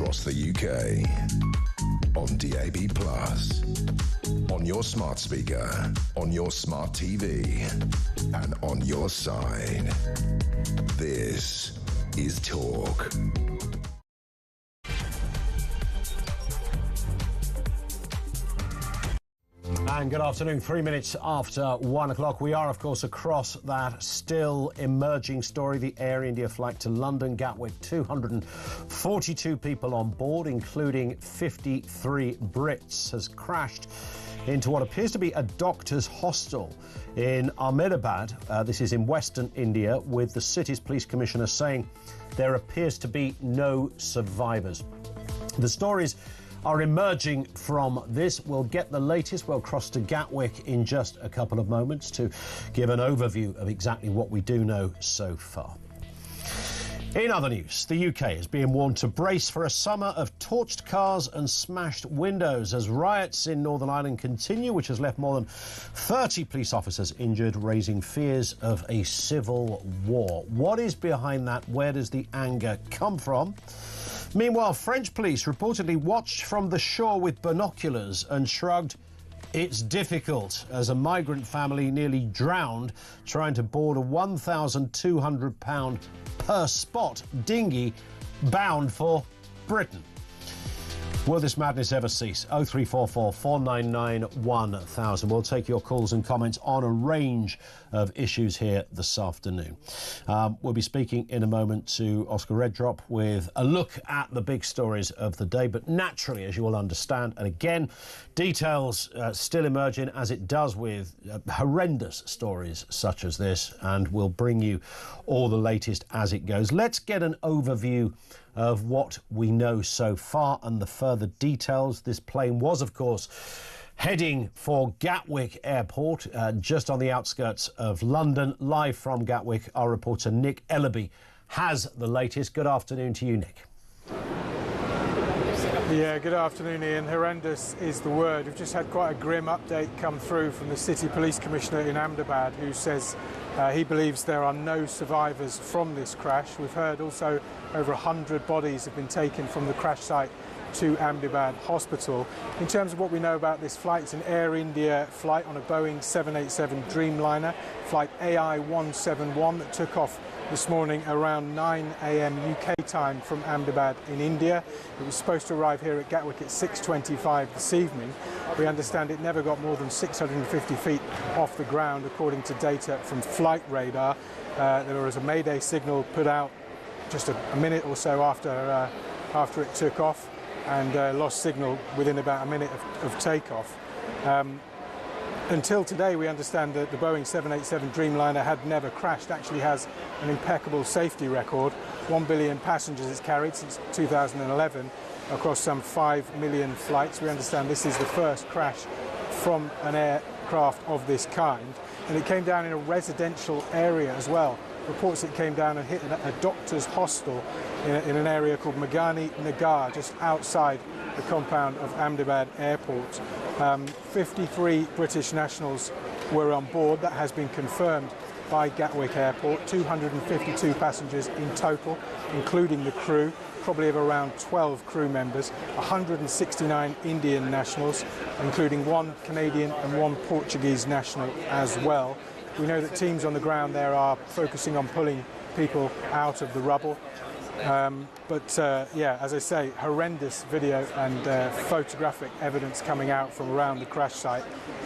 across the UK. On DAB+, on your smart speaker, on your smart TV, and on your side. This is Talk. And good afternoon, 3 minutes after 1 o'clock. We are, of course, across that still emerging story, the Air India flight to London, Gatwick, 242 people on board, including 53 Brits, has crashed into what appears to be a doctor's hostel in Ahmedabad. This is in western India, with the city's police commissioner saying there appears to be no survivors. The stories are emerging from this. We'll get the latest. We'll cross to Gatwick in just a couple of moments to give an overview of exactly what we do know so far. In other news, the UK is being warned to brace for a summer of torched cars and smashed windows as riots in Northern Ireland continue, which has left more than 30 police officers injured, raising fears of a civil war. What is behind that? Where does the anger come from? Meanwhile, French police reportedly watched from the shore with binoculars and shrugged, "It's difficult," as a migrant family nearly drowned trying to board a £1,200 per spot dinghy bound for Britain. Will this madness ever cease? 0344 499 1000. We'll take your calls and comments on a range of issues here this afternoon. We'll be speaking in a moment to Oscar Reddrop with a look at the big stories of the day. But naturally, as you will understand, and again, details still emerging as it does with horrendous stories such as this. And we'll bring you all the latest as it goes. Let's get an overview of what we know so far and the further details. This plane was, of course, heading for Gatwick Airport, just on the outskirts of London. Live from Gatwick, our reporter Nick Ellaby has the latest. Good afternoon to you, Nick. Yeah, good afternoon, Ian. Horrendous is the word. We've just had quite a grim update come through from the City Police Commissioner in Ahmedabad, who says he believes there are no survivors from this crash. We've heard also over 100 bodies have been taken from the crash site to Ahmedabad Hospital. In terms of what we know about this flight, it's an Air India flight on a Boeing 787 Dreamliner, flight AI-171, that took off this morning around 9 a.m. UK time from Ahmedabad in India. It was supposed to arrive here at Gatwick at 6:25 this evening. We understand it never got more than 650 feet off the ground, according to data from flight radar. There was a mayday signal put out just a minute or so after it took off, and lost signal within about a minute of takeoff. Until today, we understand that the Boeing 787 Dreamliner had never crashed, actually has an impeccable safety record. 1 billion passengers it's carried since 2011 across some 5 million flights. We understand this is the first crash from an aircraft of this kind, and it came down in a residential area as well. Reports it came down and hit a doctor's hostel in an area called Magani Nagar, just outside the compound of Ahmedabad Airport. 53 British nationals were on board. That has been confirmed by Gatwick Airport. 252 passengers in total, including the crew, probably of around 12 crew members. 169 Indian nationals, including 1 Canadian and 1 Portuguese national as well. We know that teams on the ground there are focusing on pulling people out of the rubble. Yeah, as I say, horrendous video and photographic evidence coming out from around the crash site.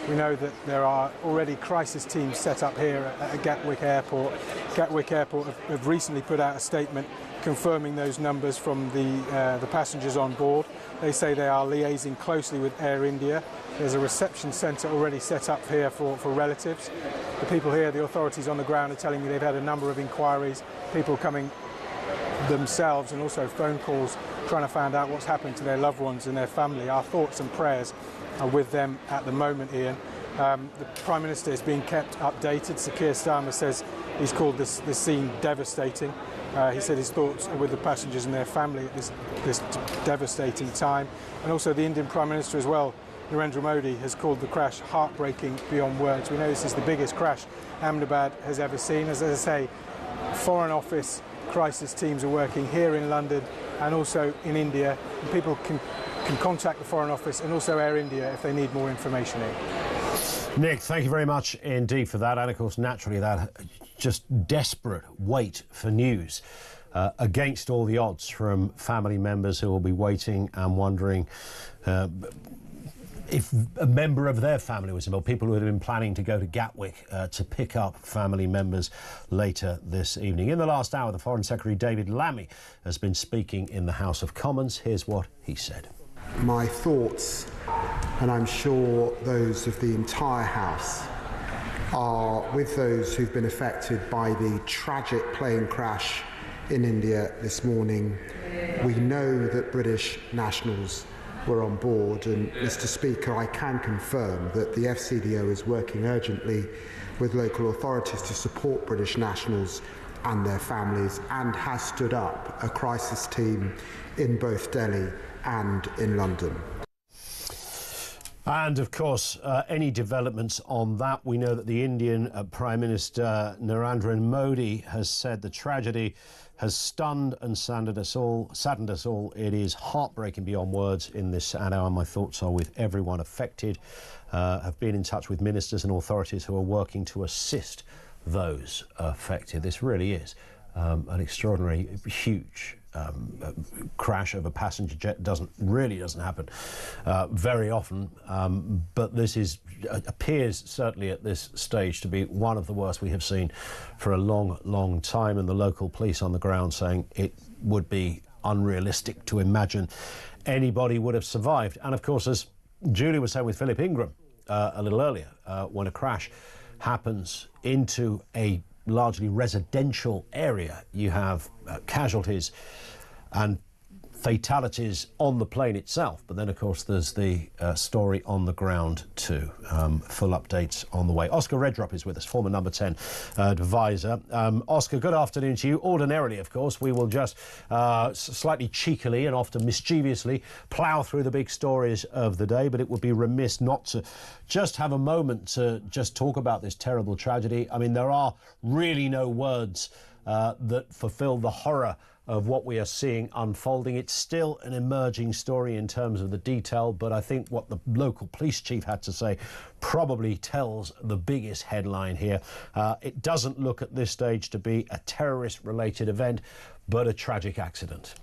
We know that there are already crisis teams set up here at Gatwick Airport. Gatwick Airport have recently put out a statement confirming those numbers from the passengers on board. They say they are liaising closely with Air India. There's a reception centre already set up here for relatives. The people here, the authorities on the ground, are telling me they've had a number of inquiries, people coming themselves, and also phone calls trying to find out what's happened to their loved ones and their family. Our thoughts and prayers are with them at the moment, Ian. The Prime Minister is being kept updated. Sir Keir Starmer says he's called this scene devastating. He said his thoughts are with the passengers and their family at this devastating time. And also the Indian Prime Minister as well, Narendra Modi, has called the crash heartbreaking beyond words. We know this is the biggest crash Ahmedabad has ever seen. As I say, Foreign Office crisis teams are working here in London and also in India. And people can contact the Foreign Office and also Air India if they need more information in. Nick, thank you very much indeed for that. And of course, naturally, that just desperate wait for news against all the odds from family members who will be waiting and wondering if a member of their family was involved, people who had been planning to go to Gatwick to pick up family members later this evening. In the last hour, the Foreign Secretary David Lammy has been speaking in the House of Commons. Here's what he said. My thoughts, and I'm sure those of the entire House, are with those who've been affected by the tragic plane crash in India this morning. We know that British nationals were on board, and Mr. Speaker, I can confirm that the FCDO is working urgently with local authorities to support British nationals and their families, and has stood up a crisis team in both Delhi and in London. And of course, any developments on that, we know that the Indian Prime Minister Narendra Modi has said the tragedy has stunned and saddened us all. It is heartbreaking beyond words in this hour. My thoughts are with everyone affected. Have been in touch with ministers and authorities who are working to assist those affected. This really is an extraordinary, huge crash of a passenger jet. Doesn't happen very often, but this appears certainly at this stage to be one of the worst we have seen for a long time, and the local police on the ground saying it would be unrealistic to imagine anybody would have survived. And of course, as Julie was saying with Philip Ingram a little earlier, when a crash happens into a largely residential area, you have casualties and fatalities on the plane itself, but then of course there's the story on the ground too. Full updates on the way. Oscar Redrup is with us, former number 10 advisor. Oscar, good afternoon to you. Ordinarily, of course, we will just slightly cheekily and often mischievously plough through the big stories of the day, but it would be remiss not to just have a moment to just talk about this terrible tragedy. I mean, there are really no words that fulfill the horror of what we are seeing unfolding. It's still an emerging story in terms of the detail, but I think what the local police chief had to say probably tells the biggest headline here. It doesn't look at this stage to be a terrorist-related event, but a tragic accident.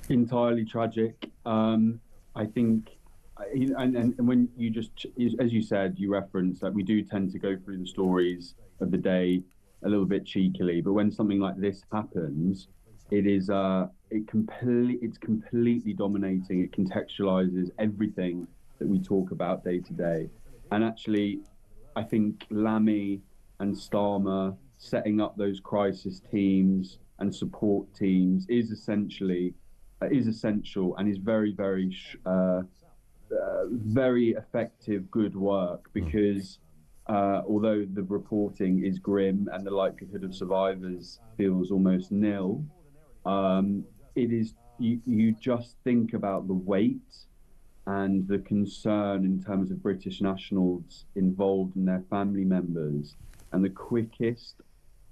Entirely tragic. I think, and when you just, as you said, you referenced that we do tend to go through the stories of the day a little bit cheekily, but when something like this happens, it's completely dominating. It contextualizes everything that we talk about day to day. And actually, I think Lammy and Starmer setting up those crisis teams and support teams is essential and is very effective, good work, because although the reporting is grim and the likelihood of survivors feels almost nil, it is, you just think about the weight and the concern in terms of British nationals involved and their family members, and the quickest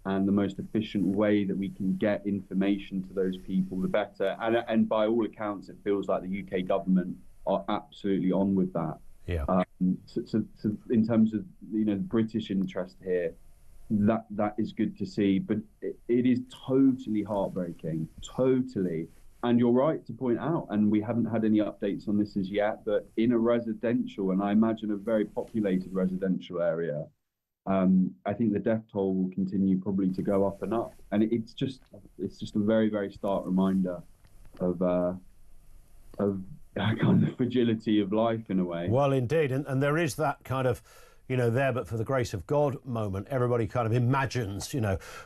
and the most efficient way that we can get information to those people, the better. And by all accounts, it feels like the UK government are absolutely on with that. Yeah. So in terms of the British interest here, that is good to see, but it is totally heartbreaking, totally. And you're right to point out, and we haven't had any updates on this as yet, but in a residential, and I imagine a very populated residential area, I think the death toll will continue probably to go up and up, and it's just a very, very stark reminder of kind of the fragility of life in a way. Well, indeed, and there is that kind of, there but for the grace of God moment. Everybody kind of imagines,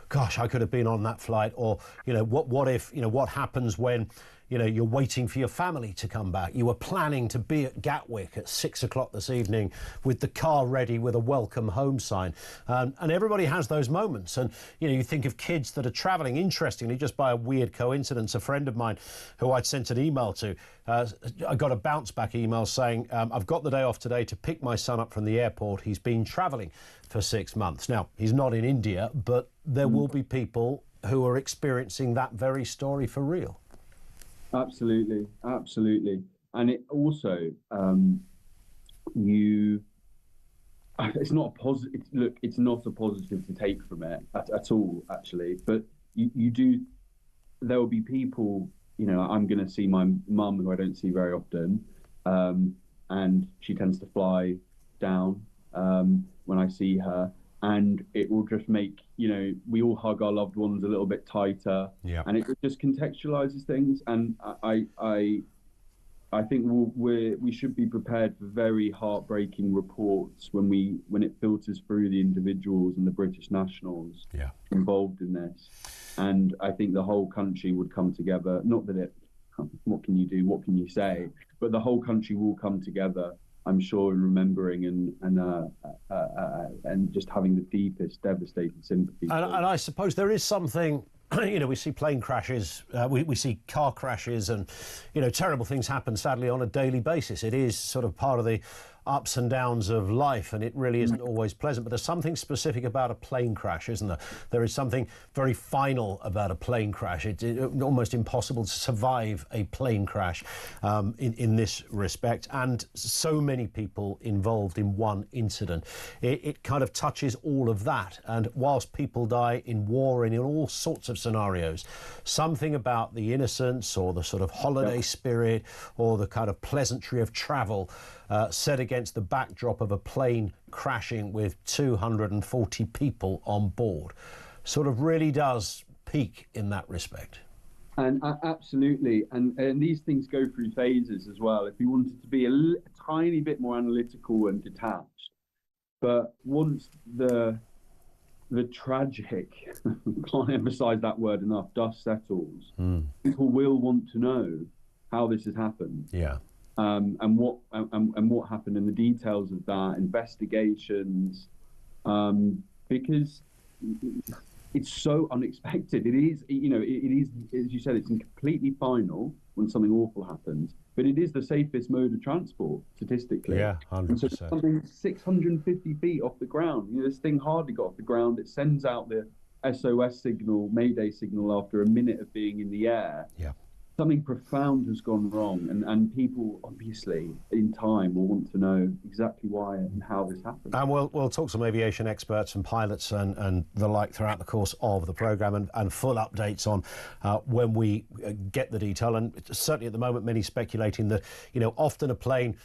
gosh, I could have been on that flight, or what if, what happens when you know, you're waiting for your family to come back. You were planning to be at Gatwick at 6 o'clock this evening with the car ready with a welcome home sign. And everybody has those moments. And, you know, you think of kids that are travelling. Interestingly, just by a weird coincidence, a friend of mine who I'd sent an email to, I got a bounce back email saying, I've got the day off today to pick my son up from the airport. He's been travelling for 6 months. Now, he's not in India, but there will be people who are experiencing that very story for real. Absolutely, absolutely. And it also, it's not a positive, look, it's not a positive to take from it at all, actually. But you do, there will be people, you know, I'm going to see my mum, who I don't see very often, and she tends to fly down when I see her. And it will just make, you know, we all hug our loved ones a little bit tighter. Yeah. And it just contextualizes things. And I think we should be prepared for very heartbreaking reports when it filters through the individuals and the British nationals involved in this. And I think the whole country would come together. Not that what can you do? What can you say? But the whole country will come together, I'm sure, in remembering and just having the deepest, devastated sympathy. And I suppose there is something, you know, we see plane crashes, we see car crashes, and, you know, terrible things happen, sadly, on a daily basis. It is sort of part of the ups and downs of life, and it really isn't always pleasant. But there's something specific about a plane crash, isn't there? There is something very final about a plane crash. It's almost impossible to survive a plane crash in this respect, and so many people involved in one incident. It kind of touches all of that. And whilst people die in war and in all sorts of scenarios, something about the innocence or the sort of holiday spirit or the kind of pleasantry of travel set against the backdrop of a plane crashing with 240 people on board sort of really does peak in that respect. And absolutely, and these things go through phases as well. If you wanted to be a tiny bit more analytical and detached, but once the tragic, can't emphasize that word enough, dust settles, people will want to know how this has happened. Yeah. And what happened in the details of that, investigations, because it's so unexpected. It is, you know, it is, as you said, it's completely final when something awful happens, but it is the safest mode of transport statistically. Yeah, 100%. And so something 650 feet off the ground, you know, this thing hardly got off the ground. It sends out the SOS signal, Mayday signal, after a minute of being in the air. Yeah. Something profound has gone wrong, and people obviously in time will want to know exactly why and how this happened. And we'll talk to some aviation experts and pilots and the like throughout the course of the programme, and full updates on when we get the detail. And certainly at the moment, many speculating that, you know, often a plane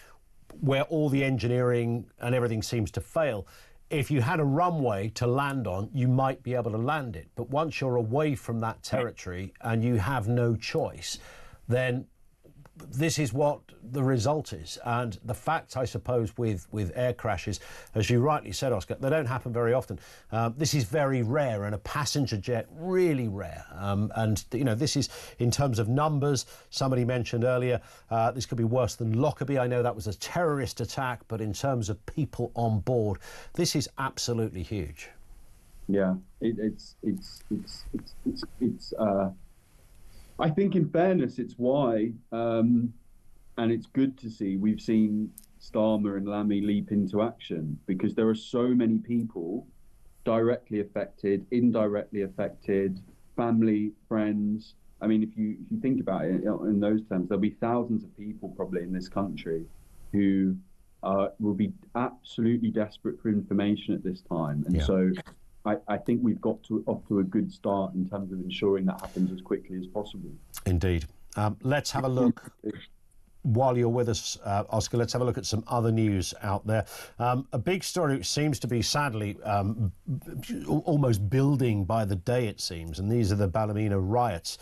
where all the engineering and everything seems to fail, if you had a runway to land on, you might be able to land it. But once you're away from that territory and you have no choice, then this is what the result is. And the fact, I suppose, with air crashes, as you rightly said, Oscar, they don't happen very often. This is very rare, and a passenger jet, really rare. And, you know, this is, in terms of numbers, somebody mentioned earlier, this could be worse than Lockerbie. I know that was a terrorist attack, but in terms of people on board, this is absolutely huge. Yeah, it's I think, in fairness, it's why, and it's good to see, we've seen Starmer and Lammy leap into action, because there are so many people directly affected, indirectly affected, family, friends. I mean, if you think about it in those terms, there'll be thousands of people probably in this country who will be absolutely desperate for information at this time. And so I think we've got off to a good start in terms of ensuring that happens as quickly as possible. Indeed. Let's have a look, while you're with us, Oscar, let's have a look at some other news out there. A big story which seems to be, sadly, almost building by the day, it seems, and these are the Ballymena riots.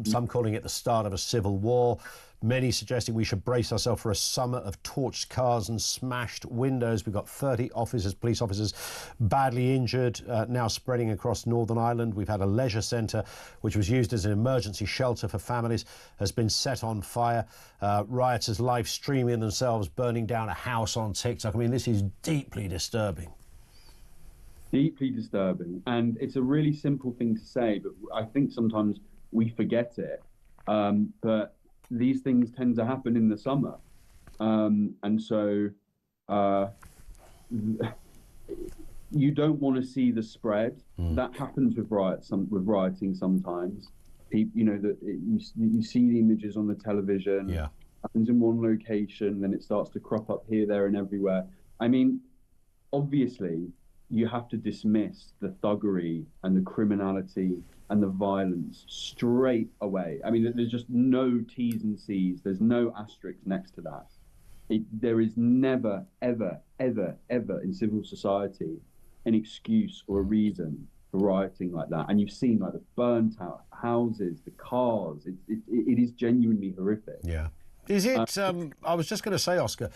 Some calling it the start of a civil war. Many suggesting we should brace ourselves for a summer of torched cars and smashed windows. We've got 30 officers, police officers, badly injured, now spreading across Northern Ireland. We've had a leisure centre, which was used as an emergency shelter for families, has been set on fire. Rioters live streaming themselves burning down a house on TikTok. I mean, this is deeply disturbing. Deeply disturbing. And it's a really simple thing to say, but I think sometimes we forget it. But these things tend to happen in the summer. And so you don't want to see the spread. That happens with rioting sometimes. People, you know, that you see the images on the television. Yeah. Happens in one location, then it starts to crop up here, there, and everywhere. I mean, obviously, you have to dismiss the thuggery and the criminality and the violence straight away. I mean, there's just no T's and C's. There's no asterisk next to that. There is never, ever, ever, ever in civil society an excuse or a reason for rioting like that. And you've seen like the burnt out houses, the cars. It is genuinely horrific. Yeah. Is it? I was just going to say, Oscar,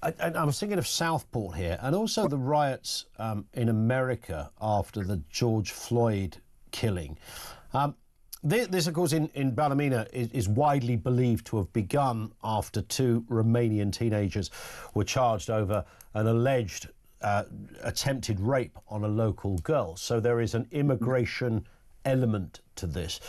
I was thinking of Southport here, and also the riots in America after the George Floyd killing. This, of course, in Ballymena is widely believed to have begun after 2 Romanian teenagers were charged over an alleged attempted rape on a local girl. So there is an immigration element to this.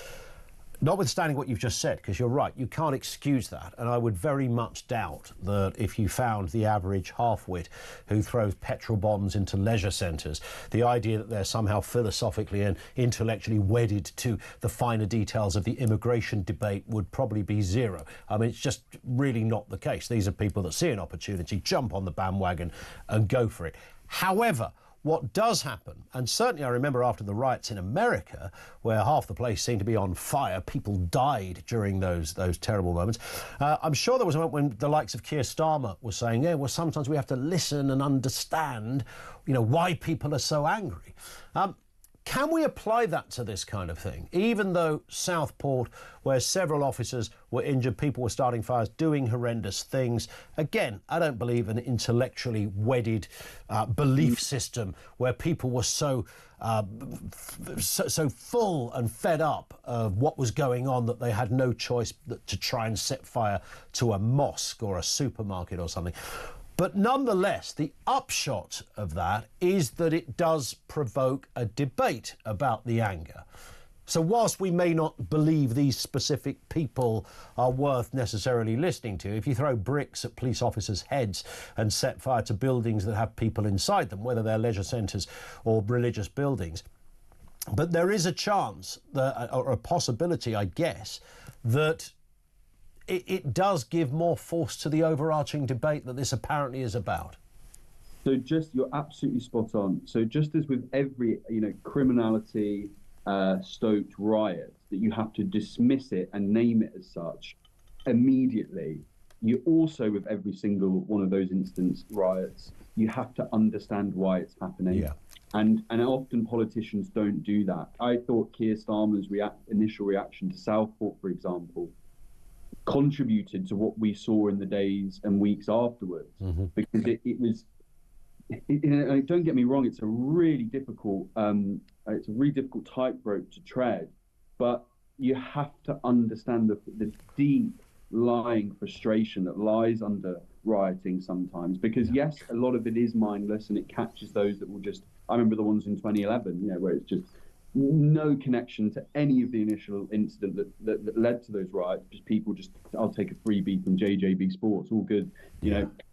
Notwithstanding what you've just said, because you're right, you can't excuse that. And I would very much doubt that if you found the average half-wit who throws petrol bombs into leisure centres, the idea that they're somehow philosophically and intellectually wedded to the finer details of the immigration debate would probably be zero. I mean, it's just really not the case. These are people that see an opportunity, jump on the bandwagon and go for it. However, what does happen, and certainly I remember after the riots in America, where half the place seemed to be on fire, people died during those terrible moments. I'm sure there was a moment when the likes of Keir Starmer was saying, yeah, well, sometimes we have to listen and understand, you know, why people are so angry. Can we apply that to this kind of thing? Even though Southport, where several officers were injured, people were starting fires, doing horrendous things. Again, I don't believe an intellectually wedded belief system where people were so full and fed up of what was going on that they had no choice but to try and set fire to a mosque or a supermarket or something. But nonetheless, the upshot of that is that it does provoke a debate about the anger. So whilst we may not believe these specific people are worth necessarily listening to, if you throw bricks at police officers' heads and set fire to buildings that have people inside them, whether they're leisure centres or religious buildings, but there is a chance, that, or a possibility, I guess, that it does give more force to the overarching debate that this apparently is about. So you're absolutely spot on. So just as with every, criminality stoked riot, that you have to dismiss it and name it as such immediately, you also, with every single one of those instance riots, you have to understand why it's happening. Yeah. And often politicians don't do that. I thought Keir Starmer's initial reaction to Southport, for example, contributed to what we saw in the days and weeks afterwards, because it was. Don't get me wrong; it's a really difficult tightrope to tread, but you have to understand the deep lying frustration that lies under rioting sometimes. Because yes, a lot of it is mindless, and it catches those that will just. I remember the ones in 2011, where it's just no connection to any of the initial incident that led to those riots. Just people I'll take a freebie from JJB Sports, all good,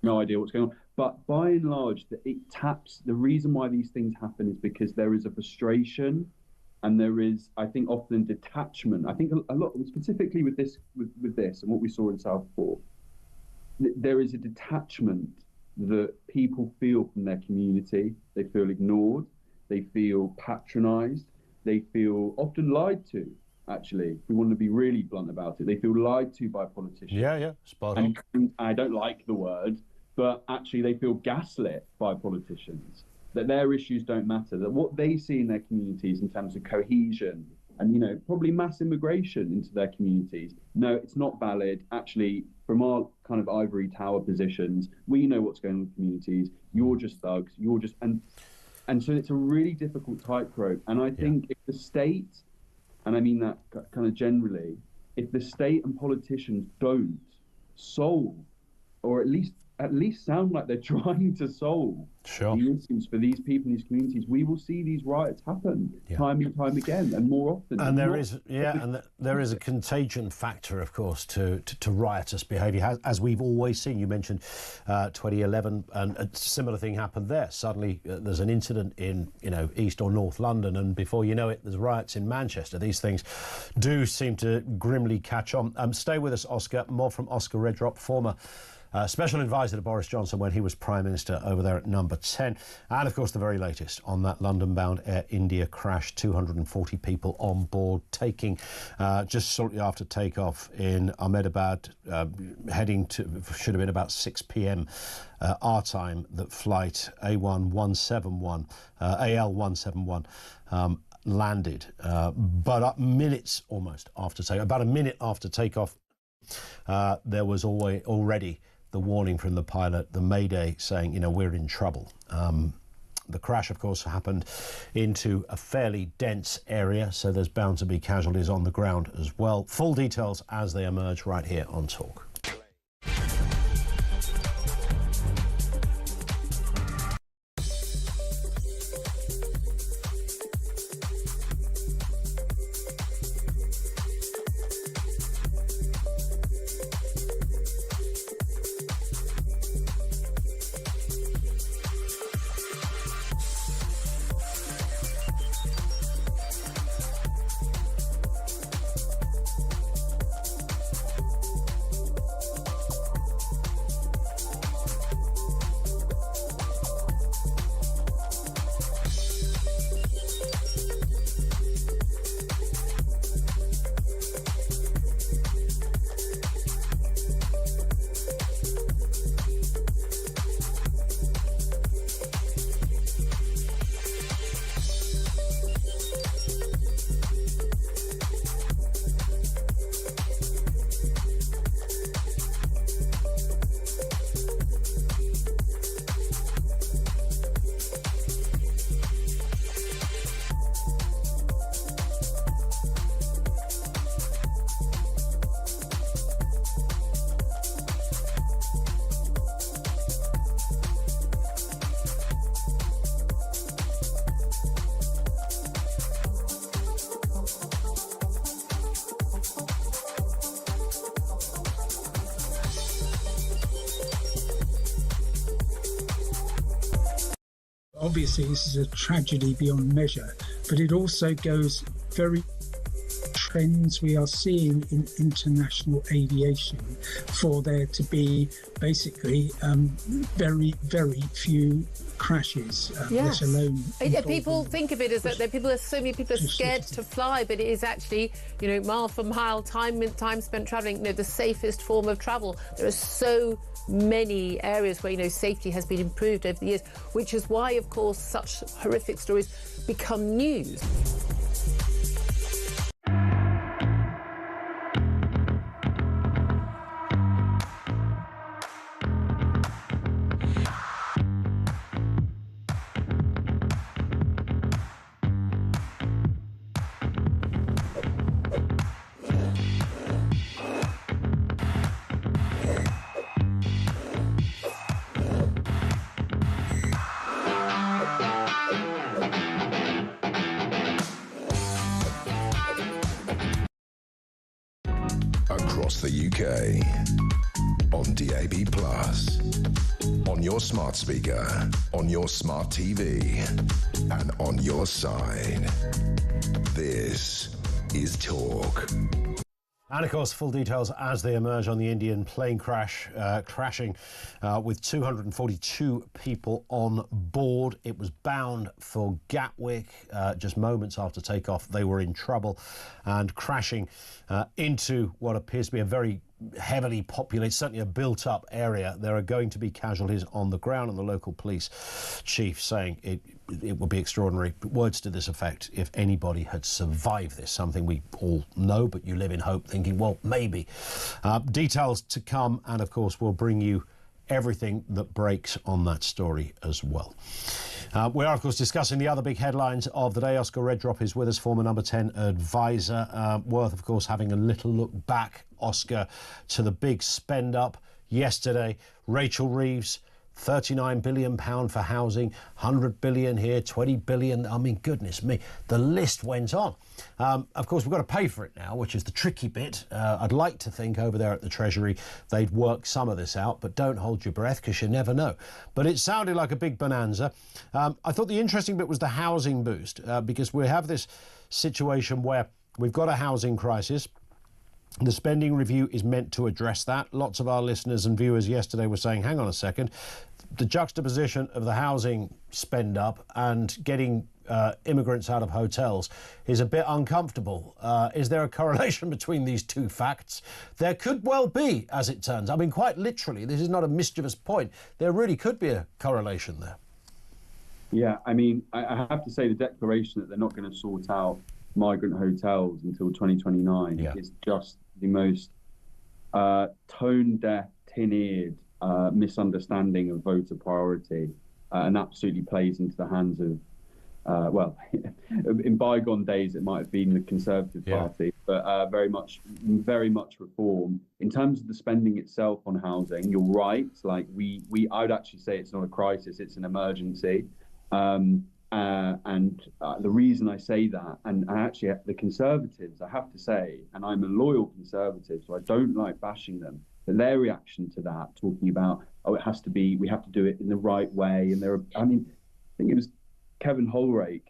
no idea what's going on. But by and large, it taps, the reason why these things happen is because there is a frustration, and there is, I think, often detachment. I think a lot, specifically with this and what we saw in Southport, there is a detachment that people feel from their community. They feel ignored, they feel patronised, they feel often lied to, actually. If we want to be really blunt about it, they feel lied to by politicians. Yeah, spot on. And I don't like the word, but actually they feel gaslit by politicians, that their issues don't matter, that what they see in their communities in terms of cohesion and, you know, probably mass immigration into their communities. No, it's not valid. Actually, from our kind of ivory tower positions, we know what's going on in communities. You're just thugs. You're just, and so it's a really difficult tightrope. And I think if the state, and I mean that kind of generally, if the state and politicians don't solve, or at least sound like they're trying to solve the issues for these people in these communities, we will see these riots happen time and time again, and more often. And there is a contagion factor, of course, to riotous behaviour, as we've always seen. You mentioned 2011, and a similar thing happened there. Suddenly, there's an incident in East or North London, and before you know it, there's riots in Manchester. These things do seem to grimly catch on. Stay with us, Oscar. More from Oscar Redrop, former special advisor to Boris Johnson when he was Prime Minister over there at Number 10. And, of course, the very latest on that London-bound Air India crash, 240 people on board, taking just shortly after takeoff in Ahmedabad, heading to, should have been about 6 p.m. Our time, that flight AL171 landed. But minutes almost after takeoff, about a minute after takeoff, there was already the warning from the pilot, the mayday, saying, we're in trouble. The crash, of course, happened into a fairly dense area, so there's bound to be casualties on the ground as well. Full details as they emerge right here on Talk. Obviously, this is a tragedy beyond measure, but it also goes very trends we are seeing in international aviation for there to be basically very, very few crashes, let alone... People think of it as that so many people are scared to fly, but it is actually, mile for mile, time spent travelling, the safest form of travel. There are so many areas where, safety has been improved over the years, which is why, of course, such horrific stories become news. Across the UK, on DAB+, on your smart speaker, on your smart TV, and on your side. This is Talk. And, of course, full details as they emerge on the Indian plane crash, crashing with 242 people on board. It was bound for Gatwick. Just moments after takeoff, they were in trouble and crashing into what appears to be a very heavily populated, certainly a built-up area, there are going to be casualties on the ground, and the local police chief saying it would be extraordinary, words to this effect, if anybody had survived this, something we all know, but you live in hope thinking, well, maybe. Details to come, and of course we'll bring you everything that breaks on that story as well. We are, of course, discussing the other big headlines of the day. Oscar Reddrop is with us, former number 10 advisor. Worth, of course, having a little look back, Oscar, to the big spend-up yesterday. Rachel Reeves, £39 billion for housing, 100 billion here, 20 billion. I mean, goodness me, the list went on. Of course, we've got to pay for it now, which is the tricky bit. I'd like to think over there at the Treasury they'd work some of this out, but don't hold your breath because you never know. But it sounded like a big bonanza. I thought the interesting bit was the housing boost, because we have this situation where we've got a housing crisis. The spending review is meant to address that. Lots of our listeners and viewers yesterday were saying, hang on a second, the juxtaposition of the housing spend up and getting immigrants out of hotels is a bit uncomfortable. Is there a correlation between these two facts? There could well be, as it turns. I mean, quite literally, this is not a mischievous point. There really could be a correlation there. Yeah, I mean, I have to say the declaration that they're not going to sort out migrant hotels until 2029 is just the most tone-deaf, tin-eared misunderstanding of voter priority, and absolutely plays into the hands of, well, in bygone days it might have been the Conservative Party, but very much reform. In terms of the spending itself on housing, you're right. Like I would actually say it's not a crisis; it's an emergency. And the reason I say that, and actually the Conservatives, I have to say, and I'm a loyal Conservative, so I don't like bashing them, but their reaction to that, talking about, oh, it has to be, we have to do it in the right way. And I think it was Kevin Holrake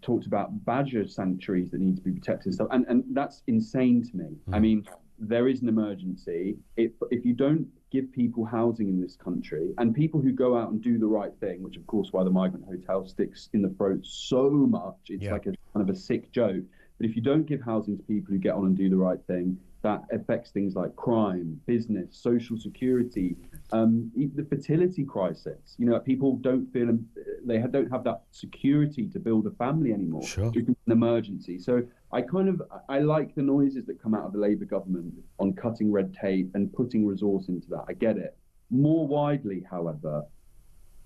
talked about badger sanctuaries that need to be protected and stuff. And that's insane to me. I mean, there is an emergency. If you don't give people housing in this country, and people who go out and do the right thing, which of course why the migrant hotel sticks in the throat so much, it's like a kind of a sick joke. But if you don't give housing to people who get on and do the right thing, that affects things like crime, business, social security, the fertility crisis. You know, people don't feel they don't have that security to build a family anymore. Sure. It's an emergency. So I like the noises that come out of the Labour government on cutting red tape and putting resource into that. I get it. More widely, however,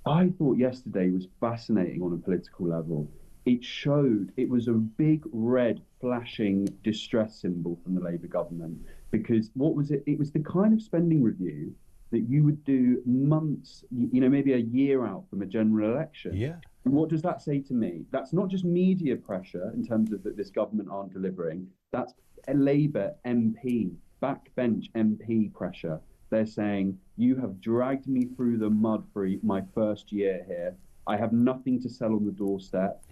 I thought yesterday was fascinating on a political level. It was a big red flashing distress symbol from the Labour government, because what was it? It was the kind of spending review that you would do months, maybe a year out from a general election. Yeah. And what does that say to me? That's not just media pressure in terms of that this government aren't delivering. That's a Labour MP, backbench MP pressure. They're saying, you have dragged me through the mud for my first year here. I have nothing to sell on the doorstep,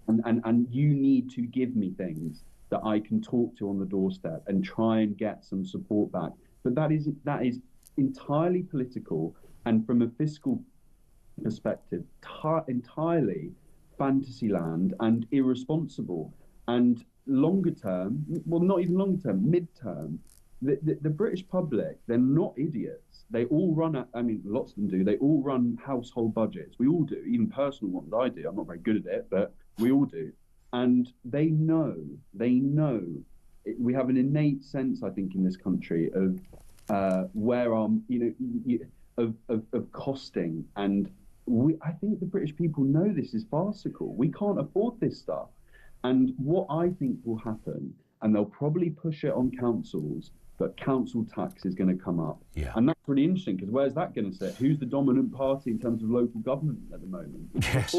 and you need to give me things that I can talk to on the doorstep and try and get some support back. But that is entirely political, and from a fiscal perspective, entirely fantasy land and irresponsible. And longer term, well, not even longer term, mid-term, the British public, they're not idiots. They all run, lots of them do, they all run household budgets. We all do, even personal ones. I do. I'm not very good at it, but we all do. And they know, we have an innate sense, I think, in this country of where our, of costing. And I think the British people know this is farcical. We can't afford this stuff. And what I think will happen, and they'll probably push it on councils, but council tax is going to come up. Yeah. And that's really interesting, because where's that going to sit? Who's the dominant party in terms of local government at the moment? Yes.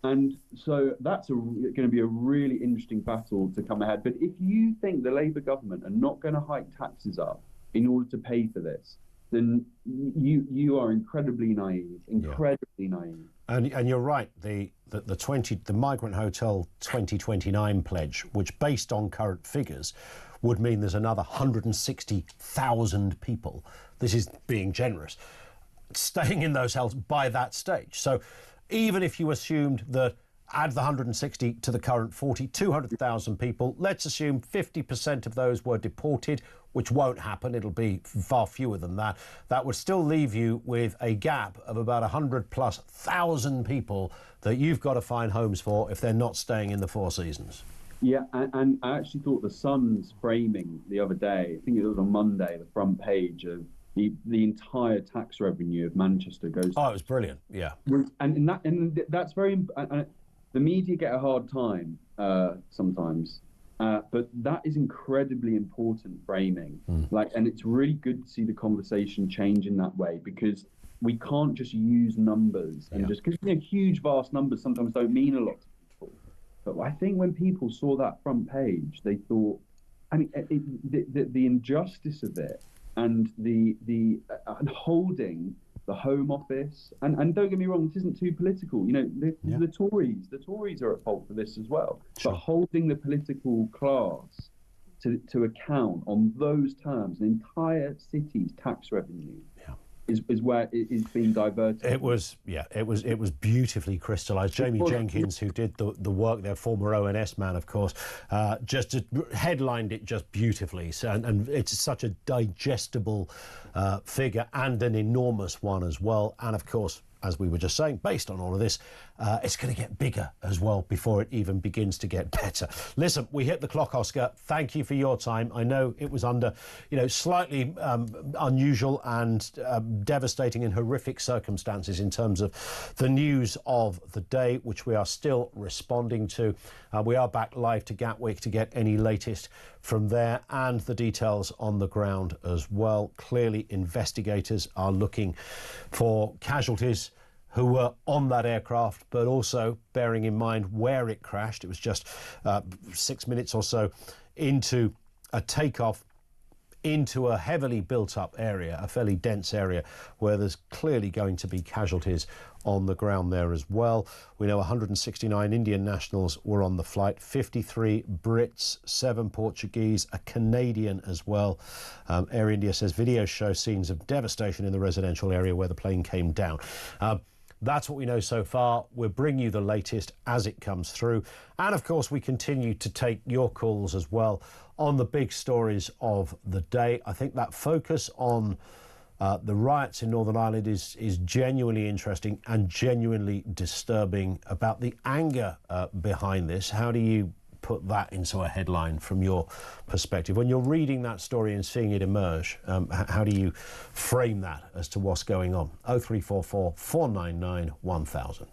And so that's going to be a really interesting battle to come ahead. But if you think the Labour government are not going to hike taxes up in order to pay for this, then you are incredibly naive, naive. And you're right. The Migrant Hotel 2029 pledge, which based on current figures would mean there's another 160,000 people, this is being generous, staying in those hotels by that stage. So even if you assumed that add the 160 to the current 40, 200,000 people. Let's assume 50% of those were deported, which won't happen. It'll be far fewer than that. That would still leave you with a gap of about 100,000+ people that you've got to find homes for if they're not staying in the Four Seasons. Yeah, and I actually thought the Sun's framing the other day, I think it was on Monday, the front page of the entire tax revenue of Manchester goes. Oh, it was brilliant. Yeah, and that's very. The media get a hard time sometimes, but that is incredibly important framing. And it's really good to see the conversation change in that way, because we can't just use numbers and just because huge, vast numbers sometimes don't mean a lot to people. But I think when people saw that front page, they thought, I mean, the injustice of it. And the holding the Home Office, and don't get me wrong, this isn't too political. The Tories are at fault for this as well. Sure. But holding the political class to account on those terms, an entire city's tax revenue. Is where it is being diverted. It was beautifully crystallised. Jamie Jenkins, who did the work there, former ONS man, of course, just headlined it just beautifully. So, and it's such a digestible figure, and an enormous one as well. And of course, as we were just saying, based on all of this, it's going to get bigger as well before it even begins to get better. Listen, we hit the clock, Oscar. Thank you for your time. I know it was under, slightly unusual and devastating and horrific circumstances in terms of the news of the day, which we are still responding to. We are back live to Gatwick to get any latest from there and the details on the ground as well. Clearly, investigators are looking for casualties who were on that aircraft, but also bearing in mind where it crashed. It was just 6 minutes or so into a takeoff into a heavily built up area, a fairly dense area, where there's clearly going to be casualties on the ground there as well. We know 169 Indian nationals were on the flight, 53 Brits, 7 Portuguese, a Canadian as well. Air India says videos show scenes of devastation in the residential area where the plane came down. That's what we know so far. We'll bring you the latest as it comes through. And of course, we continue to take your calls as well on the big stories of the day. I think that focus on the riots in Northern Ireland is genuinely interesting and genuinely disturbing. About the anger behind this, how do you put that into a headline from your perspective? When you're reading that story and seeing it emerge, how do you frame that as to what's going on? 0344 499 1000.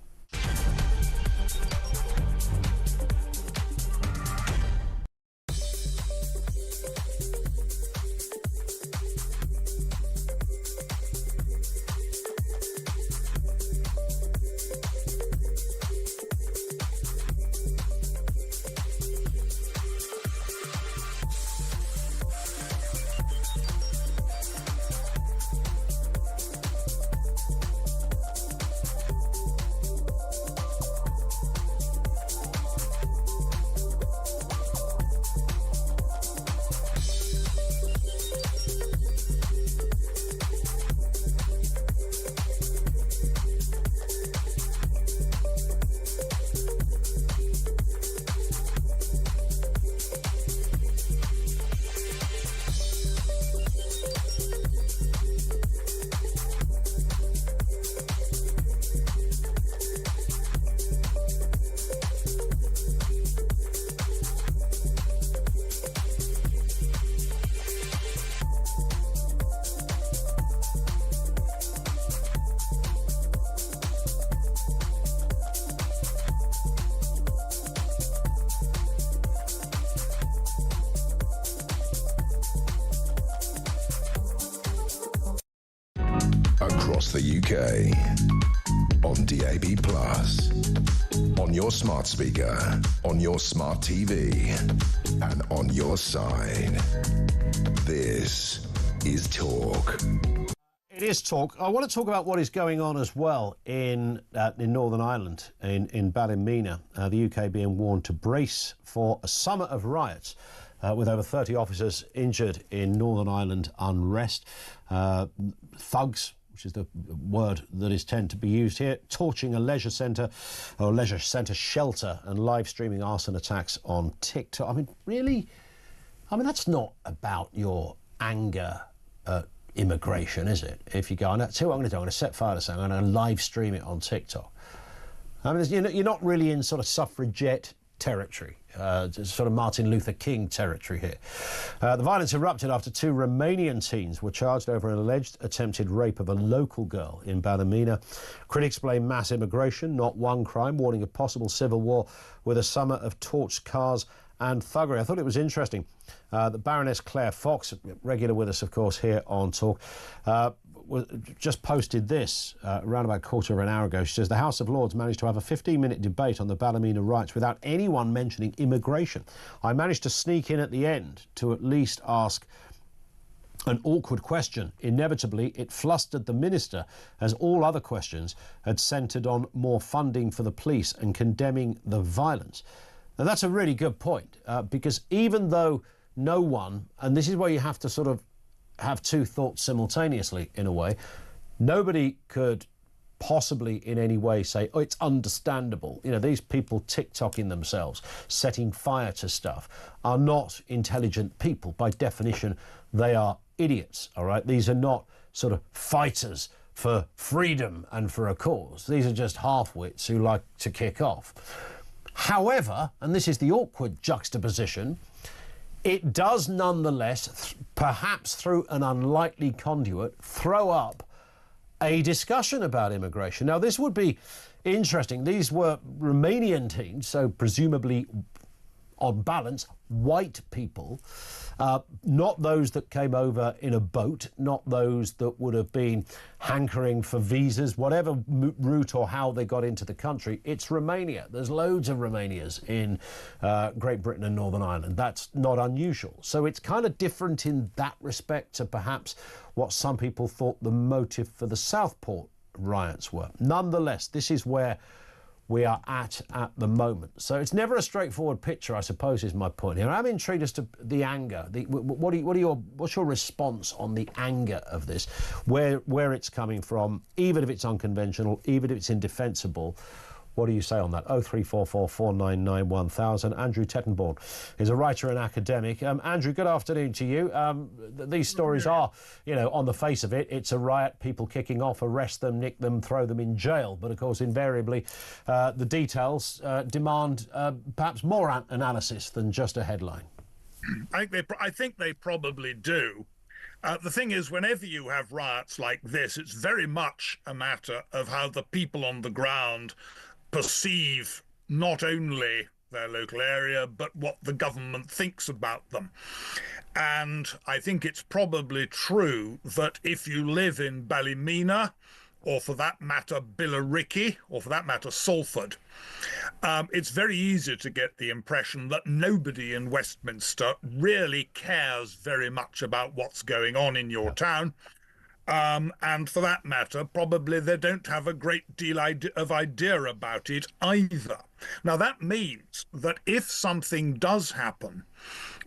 Across the UK, on DAB+, on your smart speaker, on your smart TV, and on your side. This is Talk. It is Talk. I want to talk about what is going on as well in Northern Ireland, in Ballymena. The UK being warned to brace for a summer of riots. With over 30 officers injured in Northern Ireland unrest. Thugs which is the word that is tend to be used here, torching a leisure centre shelter and live streaming arson attacks on TikTok. I mean, really? I mean, that's not about your anger at immigration, is it? If you go, that's what I'm going to do. I'm going to set fire to something. I'm going to live stream it on TikTok. I mean, you're not really in sort of suffragette territory, sort of Martin Luther King territory here. The violence erupted after 2 Romanian teens were charged over an alleged attempted rape of a local girl in Ballymena. Critics blame mass immigration, not one crime, warning of possible civil war with a summer of torched cars and thuggery. I thought it was interesting that Baroness Claire Fox, regular with us, of course, here on Talk, just posted this around about a quarter of an hour ago. She says the House of Lords managed to have a 15-minute debate on the Ballymena riots without anyone mentioning immigration. I managed to sneak in at the end to at least ask an awkward question. Inevitably, it flustered the minister, as all other questions had centred on more funding for the police and condemning the violence. Now, that's a really good point, because even though no one, and this is where you have to sort of have two thoughts simultaneously in a way, nobody could possibly in any way say, oh, it's understandable. You know, these people TikToking themselves, setting fire to stuff, are not intelligent people. By definition, they are idiots, all right? These are not sort of fighters for freedom and for a cause. These are just half-wits who like to kick off. However, and this is the awkward juxtaposition, it does nonetheless, perhaps through an unlikely conduit, throw up a discussion about immigration. Now, this would be interesting. These were Romanian teens, so presumably, on balance, white people, not those that came over in a boat, not those that would have been hankering for visas, whatever route or how they got into the country. It's Romania. There's loads of Romanias in Great Britain and Northern Ireland. That's not unusual. So it's kind of different in that respect to perhaps what some people thought the motive for the Southport riots were. Nonetheless, this is where we are at the moment. So it's never a straightforward picture, I suppose, is my point here. I'm intrigued as to the anger. What's your response on the anger of this? Where it's coming from, even if it's unconventional, even if it's indefensible. What do you say on that? 0344 499 1000. Andrew Tettenborn is a writer and academic. Andrew, good afternoon to you. These stories are, you know, on the face of it, it's a riot, people kicking off, arrest them, nick them, throw them in jail. But of course, invariably, the details demand perhaps more analysis than just a headline. I think they probably do. The thing is, whenever you have riots like this, it's very much a matter of how the people on the ground perceive not only their local area, but what the government thinks about them. And I think it's probably true that if you live in Ballymena, or for that matter, Billericay, or for that matter, Salford, it's very easy to get the impression that nobody in Westminster really cares very much about what's going on in your town. And for that matter, probably they don't have a great deal of idea about it either. Now, that means that if something does happen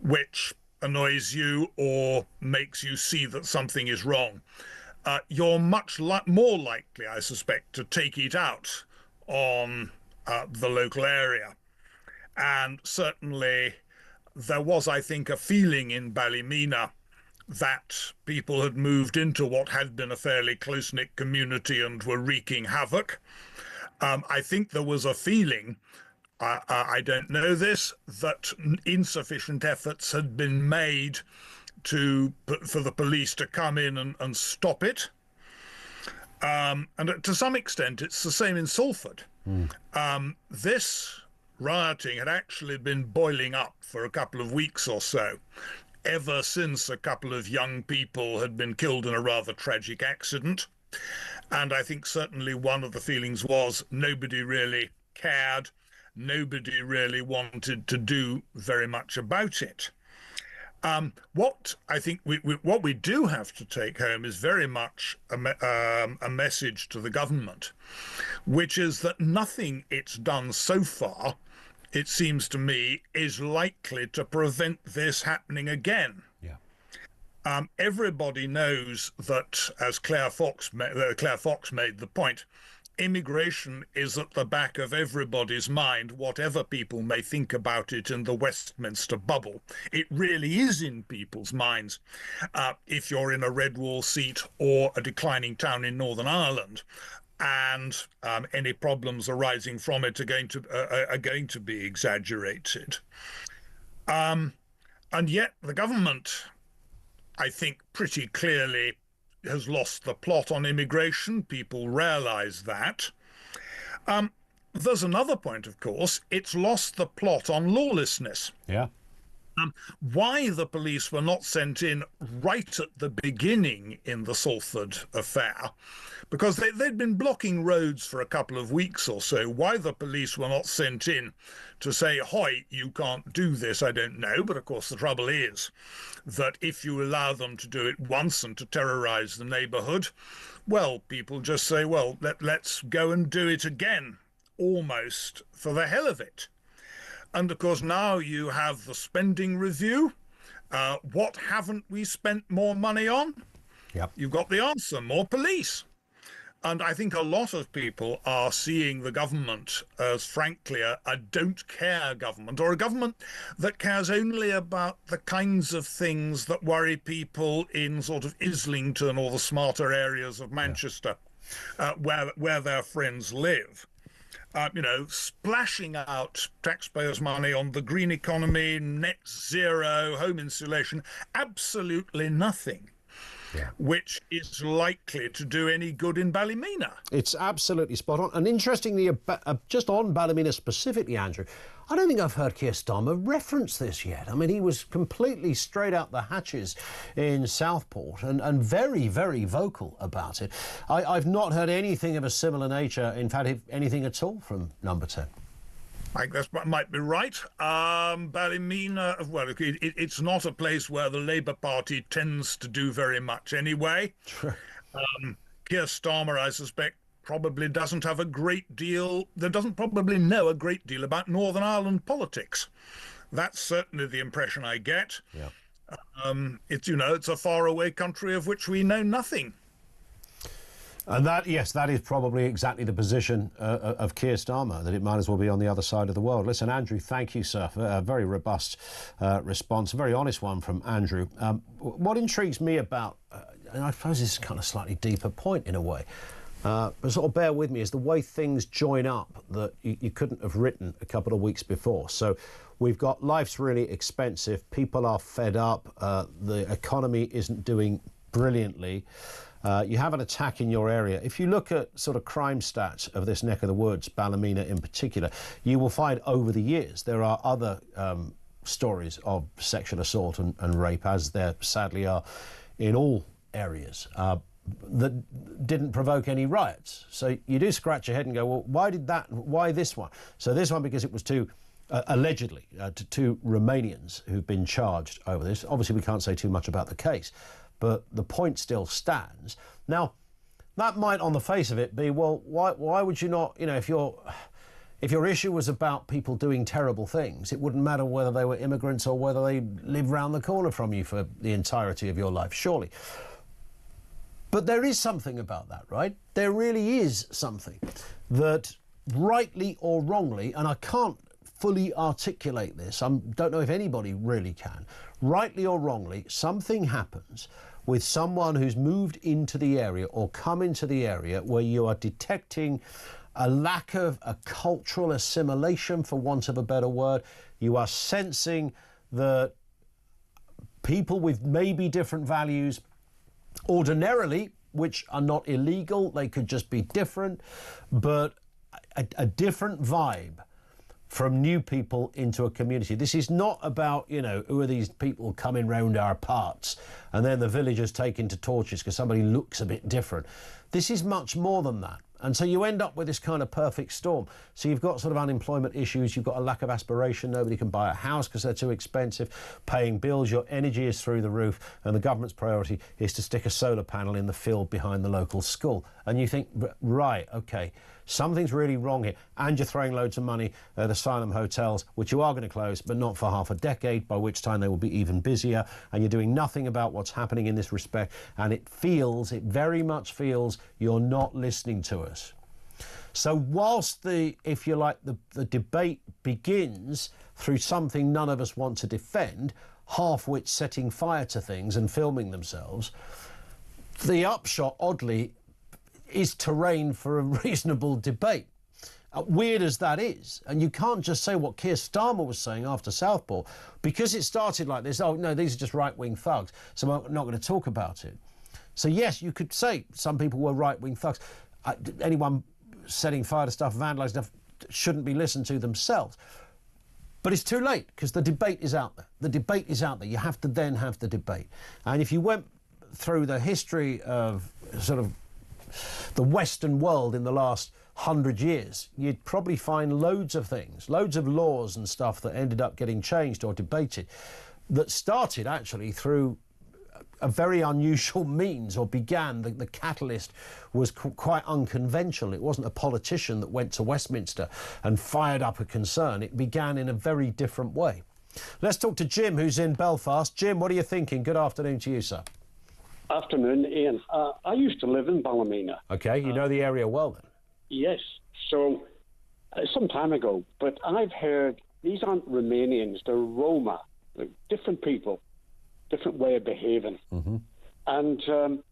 which annoys you or makes you see that something is wrong, you're much more likely, I suspect, to take it out on the local area. And certainly there was, I think, a feeling in Ballymena that people had moved into what had been a fairly close-knit community and were wreaking havoc. I think there was a feeling, I don't know this, that insufficient efforts had been made for the police to come in and stop it. And to some extent, it's the same in Salford. This rioting had actually been boiling up for a couple of weeks or so, ever since a couple of young people had been killed in a rather tragic accident. And I think certainly one of the feelings was nobody really cared, nobody really wanted to do very much about it. What I think what we do have to take home is very much a message to the government, which is that nothing it's done so far, it seems to me, is likely to prevent this happening again. Everybody knows that, as Claire Fox made the point, immigration is at the back of everybody's mind, whatever people may think about it in the Westminster bubble. It really is in people's minds. If you're in a red wall seat or a declining town in Northern Ireland, and any problems arising from it are going to be exaggerated. And yet the government, I think, pretty clearly has lost the plot on immigration. People realise that. There's another point, of course. It's lost the plot on lawlessness. Yeah. Why the police were not sent in right at the beginning in the Salford affair, because they'd been blocking roads for a couple of weeks or so. Why the police were not sent in to say, "Hoi, you can't do this," I don't know. But of course, the trouble is that if you allow them to do it once and to terrorise the neighbourhood, well, people just say, well, let's go and do it again, almost for the hell of it. And of course, now you have the spending review. What haven't we spent more money on? Yep. You've got the answer: more police. And I think a lot of people are seeing the government as, frankly, a don't care government, or a government that cares only about the kinds of things that worry people in sort of Islington or the smarter areas of Manchester, where their friends live. Splashing out taxpayers' money on the green economy, net zero, home insulation, absolutely nothing. Yeah. Which is likely to do any good in Ballymena. It's absolutely spot on. And interestingly, just on Ballymena specifically, Andrew, I don't think I've heard Keir Starmer reference this yet. I mean, he was completely straight out the hatches in Southport and very, very vocal about it. I've not heard anything of a similar nature, in fact, if anything at all, from Number 10. I guess that might be right. Ballymena, well, it's not a place where the Labour Party tends to do very much anyway. Sure. Keir Starmer, I suspect, probably doesn't have a great deal, doesn't probably know a great deal about Northern Ireland politics. That's certainly the impression I get. Yeah. It's a faraway country of which we know nothing. And that is probably exactly the position of Keir Starmer, that it might as well be on the other side of the world. Listen, Andrew, thank you, sir, for a very robust response, a very honest one from Andrew. What intrigues me about, and I suppose this is kind of slightly deeper point in a way, but sort of bear with me, is the way things join up that you couldn't have written a couple of weeks before. So we've got life's really expensive, people are fed up, the economy isn't doing brilliantly. You have an attack in your area. If you look at sort of crime stats of this neck of the woods, Ballymena in particular, you will find over the years there are other stories of sexual assault and rape, as there sadly are in all areas, that didn't provoke any riots. So you do scratch your head and go, well, why this one? So this one, because it was allegedly to two Romanians who've been charged over this. Obviously, we can't say too much about the case, but the point still stands. Now, that might, on the face of it, be, well, why would you not, if your issue was about people doing terrible things, it wouldn't matter whether they were immigrants or whether they live round the corner from you for the entirety of your life, surely. But there is something about that, right? There really is something that, rightly or wrongly, and I can't fully articulate this, I don't know if anybody really can, rightly or wrongly, something happens with someone who's moved into the area or come into the area where you are detecting a lack of a cultural assimilation, for want of a better word. You are sensing that people with maybe different values, ordinarily, which are not illegal, they could just be different, but a different vibe from new people into a community. This is not about, who are these people coming round our parts and then the villagers taken to torches because somebody looks a bit different. This is much more than that. And so you end up with this kind of perfect storm. So you've got sort of unemployment issues, you've got a lack of aspiration, nobody can buy a house because they're too expensive, paying bills, your energy is through the roof, and the government's priority is to stick a solar panel in the field behind the local school. And you think, right, OK, something's really wrong here. And you're throwing loads of money at asylum hotels, which you are going to close, but not for half a decade, by which time they will be even busier. And you're doing nothing about what's happening in this respect. And it very much feels you're not listening to us. So whilst if you like, the debate begins through something none of us want to defend, half-wits setting fire to things and filming themselves, the upshot, oddly, is terrain for a reasonable debate. Weird as that is, and you can't just say what Keir Starmer was saying after Southport, because it started like this, oh no, these are just right-wing thugs, so I'm not going to talk about it. So yes, you could say some people were right-wing thugs. Anyone setting fire to stuff, vandalising stuff, shouldn't be listened to themselves. But it's too late, because the debate is out there. The debate is out there. You have to then have the debate. And if you went through the history of sort of the Western world in the last 100 years, you'd probably find loads of things, loads of laws and stuff that ended up getting changed or debated that started actually through a very unusual means, or began, the catalyst was quite unconventional. It wasn't a politician that went to Westminster and fired up a concern. It began in a very different way. Let's talk to Jim, who's in Belfast. Jim, what are you thinking? Good afternoon to you, sir. Afternoon, Ian. I used to live in Ballymena. OK, you know the area well then? Yes, so some time ago. But I've heard these aren't Romanians, they're Roma, they're different people, different way of behaving. Mm-hmm. And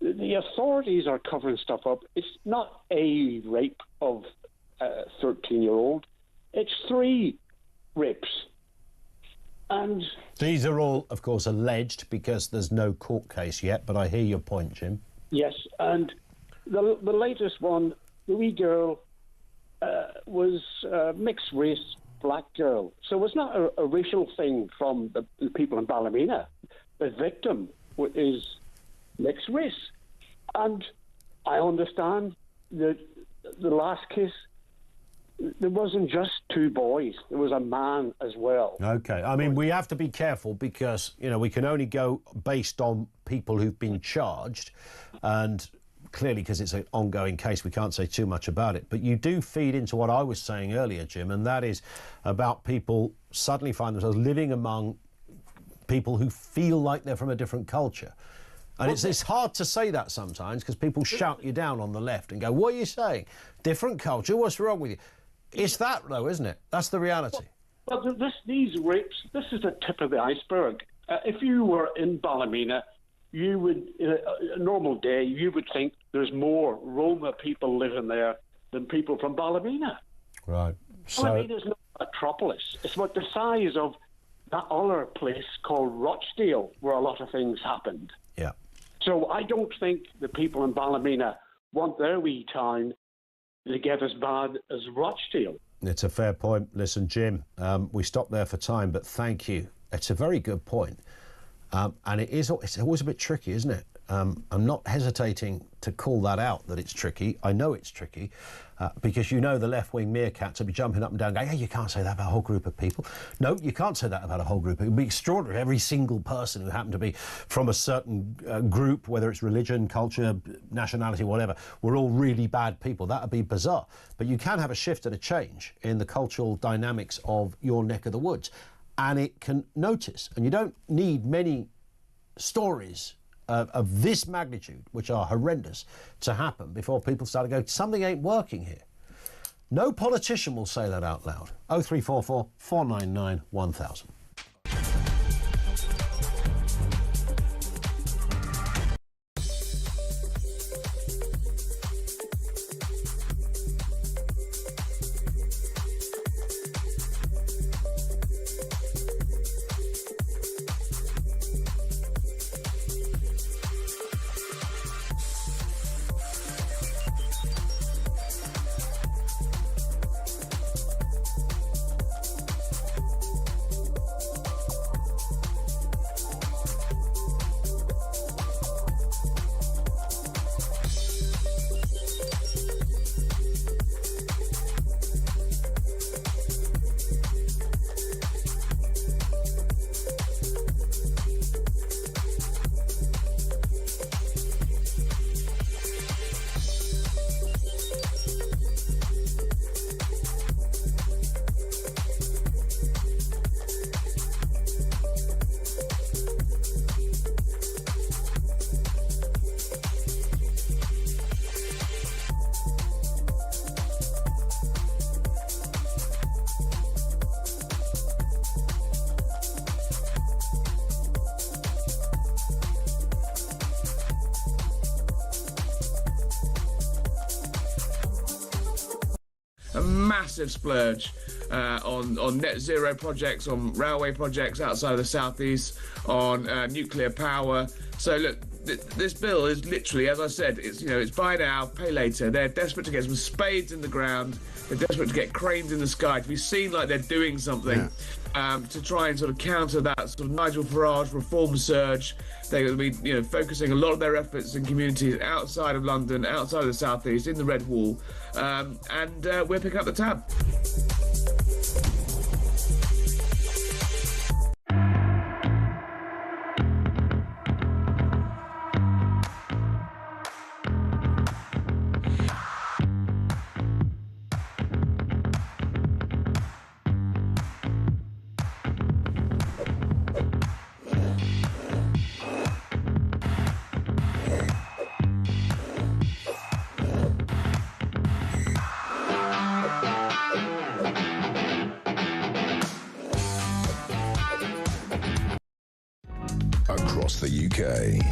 the authorities are covering stuff up. It's not a rape of a 13-year-old. It's 3 rapes. And these are all, of course, alleged because there's no court case yet, but I hear your point, Jim. Yes, and the latest one, the wee girl was a mixed race black girl. So it's not a racial thing from the people in Ballymena. The victim is mixed race. And I understand that the last case, there wasn't just 2 boys. There was a man as well. OK. I mean, we have to be careful because, you know, we can only go based on people who've been charged. And clearly, because it's an ongoing case, we can't say too much about it. But you do feed into what I was saying earlier, Jim, and that is about people suddenly find themselves living among people who feel like they're from a different culture. And it's hard to say that sometimes because people shout you down on the left and go, what are you saying? Different culture? What's wrong with you? It's that, though, isn't it? That's the reality. Well, these rapes, this is the tip of the iceberg. If you were in Ballymena, you would, in a normal day, you would think there's more Roma people living there than people from Ballymena. Right. So Ballymena is not a metropolis. It's about the size of that other place called Rochdale, where a lot of things happened. Yeah. So I don't think the people in Ballymena want their wee town to get as bad as Rochdale. It's a fair point. Listen, Jim, we stopped there for time, but thank you. It's a very good point. And it's always a bit tricky, isn't it? I'm not hesitating to call that out, that it's tricky. I know it's tricky because you know the left-wing meerkats will be jumping up and down going, hey, you can't say that about a whole group of people. No, you can't say that about a whole group. It would be extraordinary if every single person who happened to be from a certain group, whether it's religion, culture, nationality, whatever, were all really bad people. That would be bizarre. But you can have a shift and a change in the cultural dynamics of your neck of the woods. And it can notice. And you don't need many stories of this magnitude, which are horrendous, to happen before people start to go, something ain't working here. No politician will say that out loud. 0344 499 1000. a massive splurge on net zero projects, on railway projects outside of the southeast, on nuclear power. So look, this bill is literally, as I said, it's buy now, pay later. They're desperate to get some spades in the ground. They're desperate to get cranes in the sky, to be seen like they're doing something, to try and sort of counter that sort of Nigel Farage reform surge. They're going to be, focusing a lot of their efforts in communities outside of London, outside of the southeast, in the Red Wall, and we're picking up the tab. Across the UK,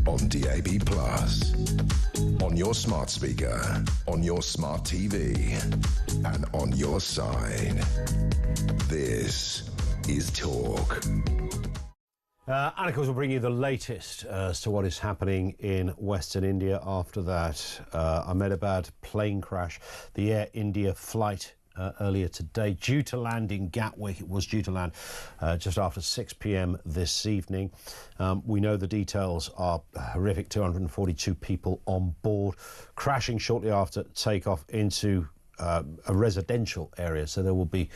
on DAB+, on your smart speaker, on your smart TV, and on your side. This is Talk. And of course, we'll bring you the latest as to what is happening in Western India after that Ahmedabad plane crash, the Air India flight earlier today, due to land in Gatwick. It was due to land just after 6 p.m. this evening. We know the details are horrific. 242 people on board, crashing shortly after takeoff into a residential area, so there will be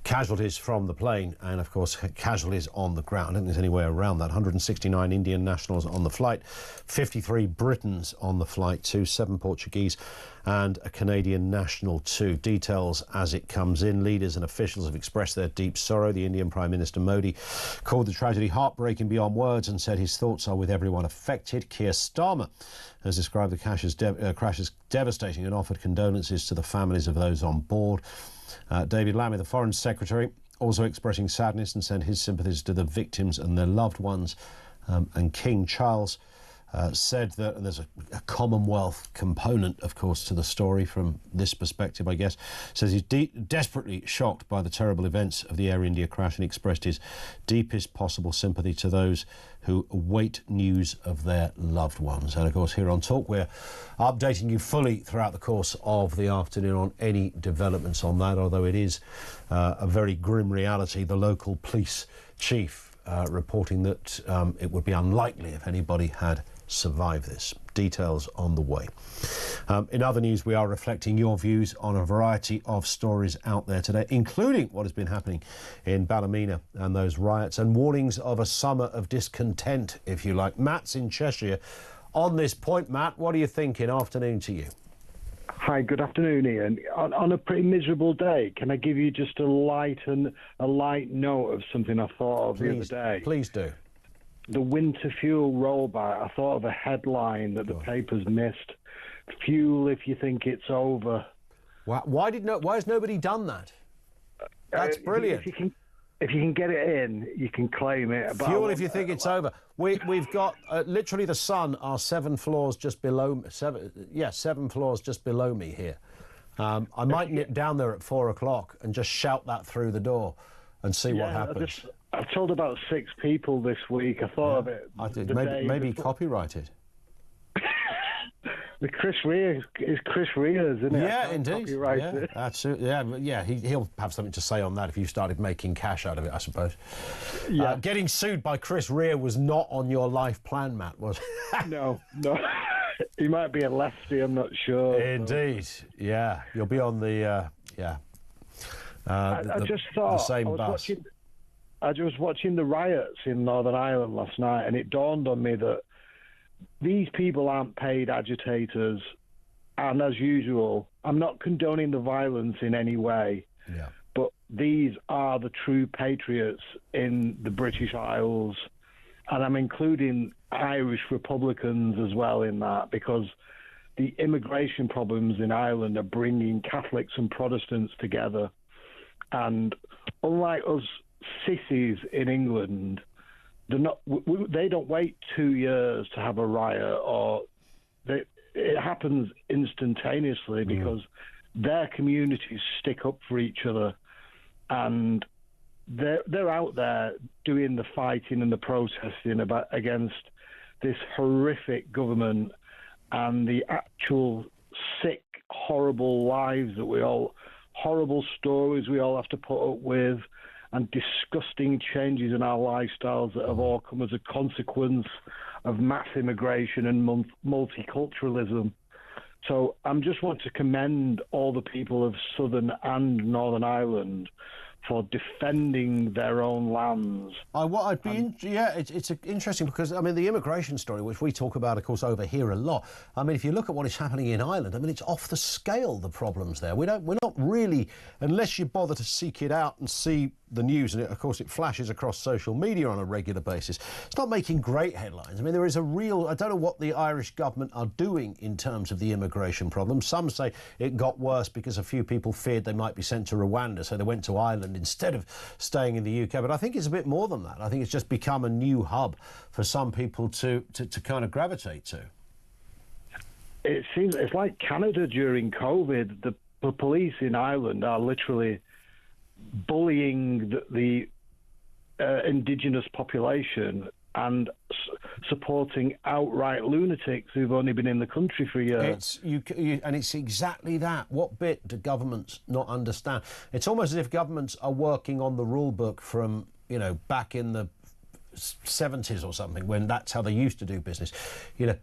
casualties from the plane and of course casualties on the ground. I don't think there's any way around that. 169 Indian nationals on the flight, 53 Britons on the flight too, 7 Portuguese and a Canadian national too. Details as it comes in. Leaders and officials have expressed their deep sorrow. The Indian Prime Minister Modi called the tragedy heartbreaking beyond words and said his thoughts are with everyone affected. Keir Starmer has described the crash as devastating and offered condolences to the families of those on board. David Lammy, the Foreign Secretary, also expressing sadness and sent his sympathies to the victims and their loved ones. And King Charles said that, and there's a Commonwealth component, of course, to the story from this perspective, I guess, says he's desperately shocked by the terrible events of the Air India crash and expressed his deepest possible sympathy to those who await news of their loved ones. And of course, here on Talk, we're updating you fully throughout the course of the afternoon on any developments on that, although it is a very grim reality. The local police chief reporting that it would be unlikely if anybody had survived this. Details on the way. In other news, we are reflecting your views on a variety of stories out there today, including what has been happening in Ballymena and those riots, and warnings of a summer of discontent, if you like. Matt's in Cheshire on this point. Matt, what are you thinking? Afternoon to you. Hi, good afternoon, Ian. On a pretty miserable day, can I give you just a light note of something I thought of the other day? Please do. The winter fuel rollback. I thought of a headline that the papers missed. Fuel if you think it's over. Why has nobody done that? That's brilliant. If you can get it in, you can claim it. Fuel if you think it's over. We've got literally the sun are 7 floors just below 7 floors just below me here. I might nip down there at 4 o'clock and just shout that through the door and see what happens. I've told about 6 people this week. I thought of it. I did. Maybe copyrighted. The Chris Rea is Chris Rea's, isn't it? Yeah, indeed. Yeah, absolutely. Yeah, he'll have something to say on that if you started making cash out of it, I suppose. Yeah. Getting sued by Chris Rea was not on your life plan, Matt, was it? No. He might be a lefty, I'm not sure. Indeed. Yeah. You'll be on the I just thought, the same bus. I was watching the riots in Northern Ireland last night, and it dawned on me that these people aren't paid agitators, and as usual, I'm not condoning the violence in any way, but these are the true patriots in the British Isles, and I'm including Irish Republicans as well in that, because the immigration problems in Ireland are bringing Catholics and Protestants together, and unlike us sissies in England, they don't wait 2 years to have a riot, or it happens instantaneously because their communities stick up for each other, and they're out there doing the fighting and the protesting against this horrific government and the actual sick, horrible lives that horrible stories we all have to put up with, and disgusting changes in our lifestyles that have all come as a consequence of mass immigration and multiculturalism. So I just want to commend all the people of Southern and Northern Ireland for defending their own lands. It's interesting because, I mean, the immigration story, which we talk about, of course, over here a lot. I mean, if you look at what is happening in Ireland, I mean, it's off the scale, the problems there. We're not really, unless you bother to seek it out and see the news, and of course it flashes across social media on a regular basis, it's not making great headlines. I mean, there is a real, I don't know what the Irish government are doing in terms of the immigration problem. Some say it got worse because a few people feared they might be sent to Rwanda, so they went to Ireland instead of staying in the UK. But I think it's a bit more than that. I think it's just become a new hub for some people to kind of gravitate to. It seems it's like Canada during COVID. The police in Ireland are literally bullying the indigenous population and supporting outright lunatics who've only been in the country for a year. And it's exactly that. What bit do governments not understand? It's almost as if governments are working on the rule book from, back in the 70s or something, when that's how they used to do business.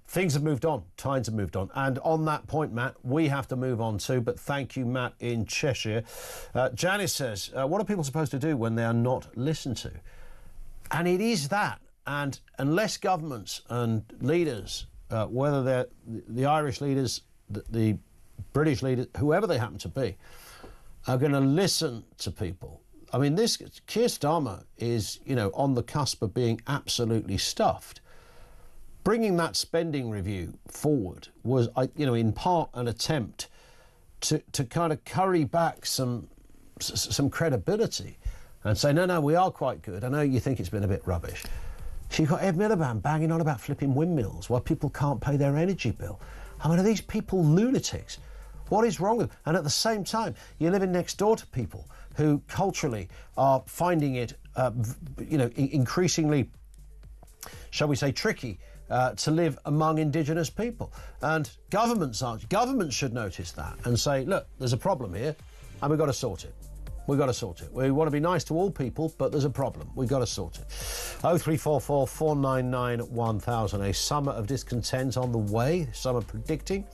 Things have moved on, times have moved on, and on that point, Matt, we have to move on too. But thank you, Matt in Cheshire. Janice says, what are people supposed to do when they are not listened to? And it is that, and unless governments and leaders, whether they're the Irish leaders, the British leaders, whoever they happen to be, are going to listen to people. I mean, Keir Starmer is, on the cusp of being absolutely stuffed. Bringing that spending review forward was, in part an attempt to kind of curry back some credibility and say, no, we are quite good. I know you think it's been a bit rubbish. So you've got Ed Miliband banging on about flipping windmills while people can't pay their energy bill. I mean, are these people lunatics? What is wrong with them? And at the same time, you're living next door to people who culturally are finding it, increasingly, shall we say, tricky to live among indigenous people. And governments should notice that and say, look, there's a problem here and we've got to sort it. We've got to sort it. We want to be nice to all people, but there's a problem. We've got to sort it. 0344 499 1000. A summer of discontent on the way. Some are predicting.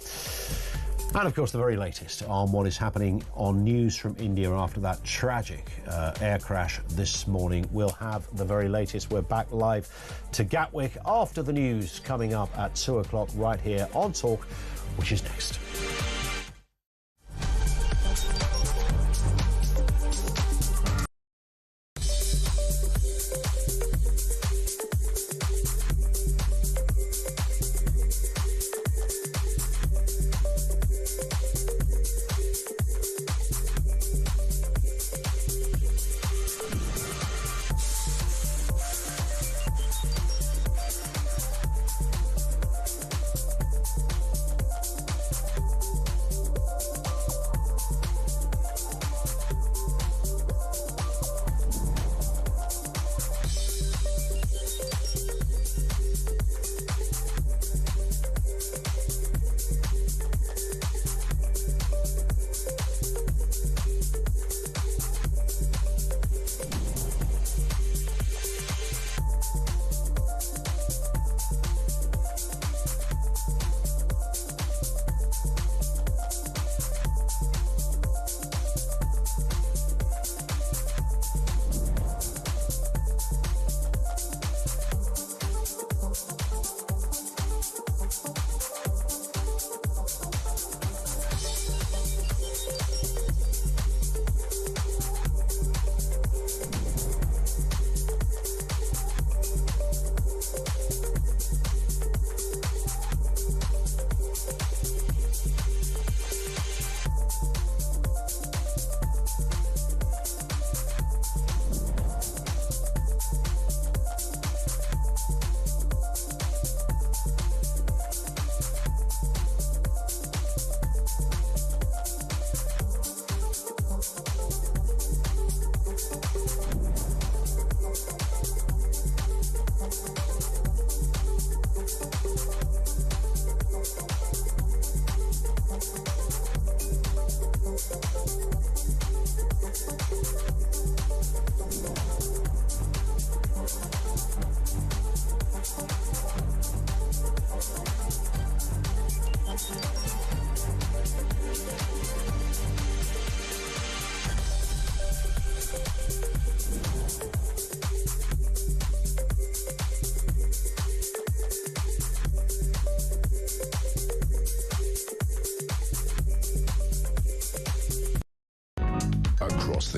And, of course, the very latest on what is happening on news from India after that tragic air crash this morning. We'll have the very latest. We're back live to Gatwick after the news coming up at 2 o'clock right here on Talk, which is next.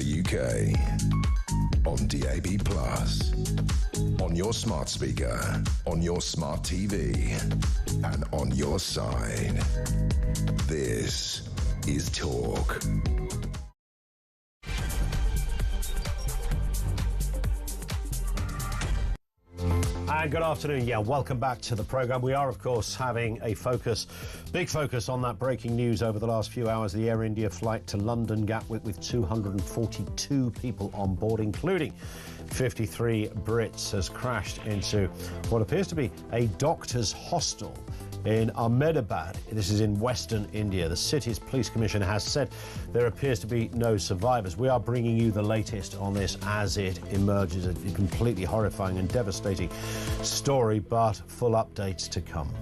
the UK. On DAB+, on your smart speaker, on your smart TV, and on your side. This is Talk. And good afternoon. Yeah, welcome back to the programme. We are, of course, having a big focus on that breaking news over the last few hours. The Air India flight to London Gatwick with 242 people on board, including 53 Brits, has crashed into what appears to be a doctor's hostel in Ahmedabad. This is in western India. The city's police commissioner has said there appears to be no survivors. We are bringing you the latest on this as it emerges. A completely horrifying and devastating story, but full updates to come.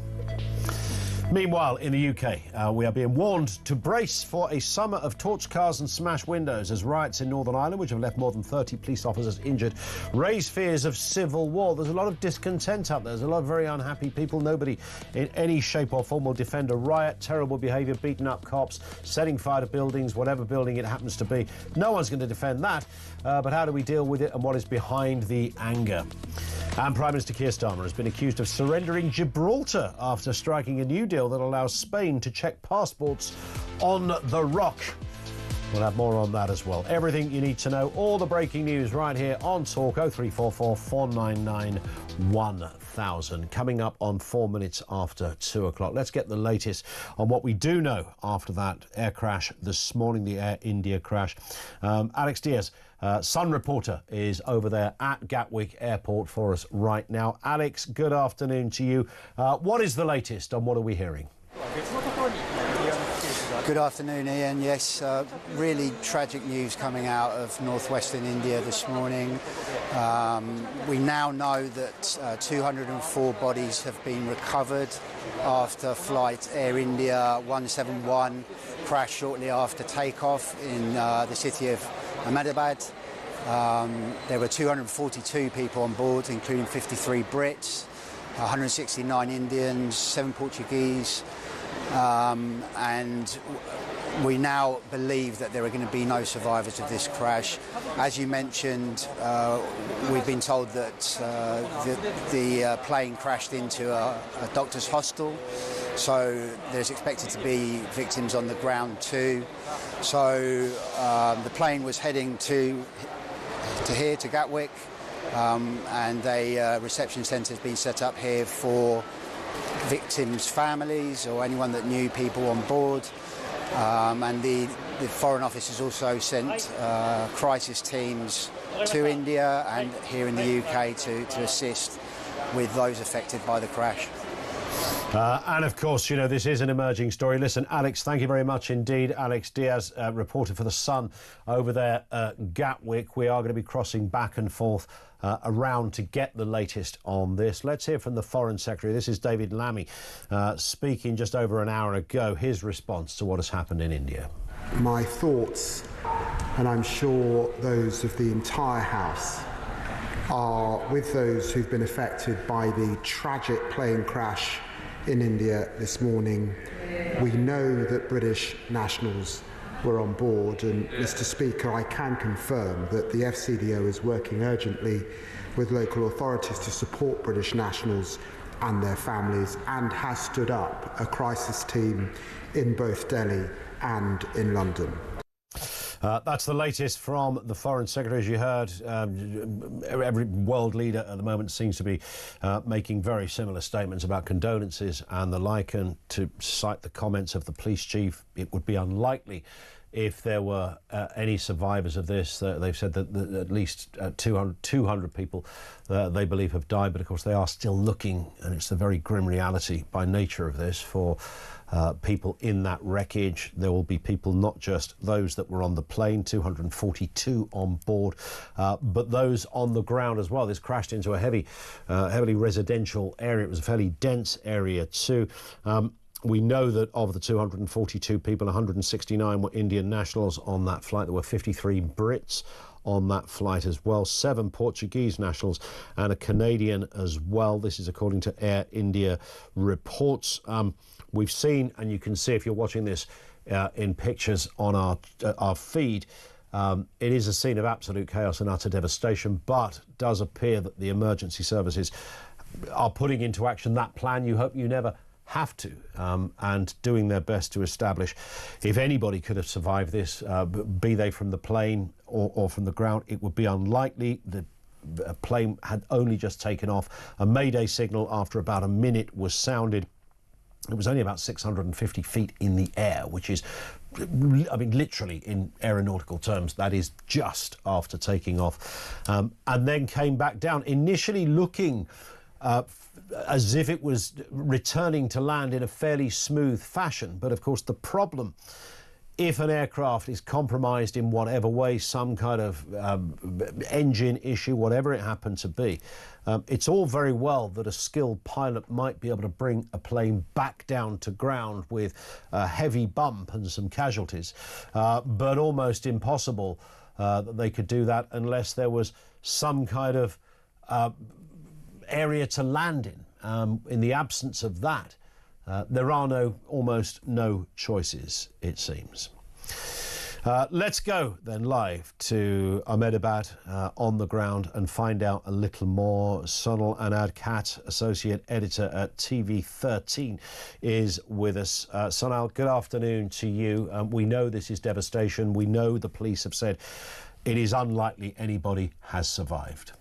Meanwhile, in the UK, we are being warned to brace for a summer of torched cars and smashed windows as riots in Northern Ireland, which have left more than 30 police officers injured, raise fears of civil war. There's a lot of discontent out there. There's a lot of very unhappy people. Nobody in any shape or form will defend a riot, terrible behaviour, beating up cops, setting fire to buildings, whatever building it happens to be. No one's going to defend that. But how do we deal with it and what is behind the anger? And Prime Minister Keir Starmer has been accused of surrendering Gibraltar after striking a new deal that allows Spain to check passports on the rock. We'll have more on that as well. Everything you need to know, all the breaking news right here on Talk. 0344 499 1000. Coming up on 4 minutes after 2 o'clock. Let's get the latest on what we do know after that air crash this morning, the Air India crash. Alex Diaz, Sun reporter, is over there at Gatwick Airport for us right now. Alex, good afternoon to you. What is the latest and what are we hearing? Good afternoon, Ian. Yes, really tragic news coming out of northwestern India this morning. We now know that 204 bodies have been recovered after flight Air India 171 crashed shortly after takeoff in the city of Ahmedabad. There were 242 people on board, including 53 Brits, 169 Indians, 7 Portuguese, and we now believe that there are going to be no survivors of this crash. As you mentioned, we've been told that the plane crashed into a doctor's hostel, so there's expected to be victims on the ground too. So the plane was heading to Gatwick, and a reception centre has been set up here for victims' families or anyone that knew people on board. And the Foreign Office has also sent crisis teams to India and here in the UK to assist with those affected by the crash. And of course, you know, this is an emerging story. Listen, Alex, thank you very much indeed. Alex Diaz, reporter for The Sun over there at Gatwick. We are going to be crossing back and forth around to get the latest on this. Let's hear from the Foreign Secretary. This is David Lammy speaking just over an hour ago. His response to what has happened in India. My thoughts, and I'm sure those of the entire House, are with those who've been affected by the tragic plane crash in India this morning. We know that British nationals were on board, and Mr. Speaker, I can confirm that the FCDO is working urgently with local authorities to support British nationals and their families, and has stood up a crisis team in both Delhi and in London. That's the latest from the Foreign Secretary. As you heard, every world leader at the moment seems to be making very similar statements about condolences and the like, and to cite the comments of the police chief, it would be unlikely if there were any survivors of this. They've said that at least 200 people they believe have died, but of course they are still looking, and it's the very grim reality by nature of this, for people in that wreckage. There will be people, not just those that were on the plane, 242 on board, but those on the ground as well. This crashed into a heavily residential area. It was a fairly dense area too. We know that of the 242 people, 169 were Indian nationals on that flight. There were 53 Brits on that flight as well, 7 Portuguese nationals and a Canadian as well. This is according to Air India reports. We've seen, and you can see if you're watching this in pictures on our feed, It is a scene of absolute chaos and utter devastation, but does appear that the emergency services are putting into action that plan you hope you never have to, and doing their best to establish if anybody could have survived this, be they from the plane or from the ground. It would be unlikely. The plane had only just taken off. A mayday signal after about a minute was sounded. It was only about 650 feet in the air, which is, I mean, literally in aeronautical terms, that is just after taking off, and then came back down, initially looking as if it was returning to land in a fairly smooth fashion. But of course, the problem, if an aircraft is compromised in whatever way, some kind of engine issue, whatever it happened to be, it's all very well that a skilled pilot might be able to bring a plane back down to ground with a heavy bump and some casualties, but almost impossible that they could do that unless there was some kind of area to land in. In the absence of that, there are almost no choices, it seems. Let's go then live to Ahmedabad on the ground and find out a little more. Sonal Anand-Khat, Associate Editor at TV13, is with us. Sonal, good afternoon to you. We know this is devastation. We know the police have said it is unlikely anybody has survived.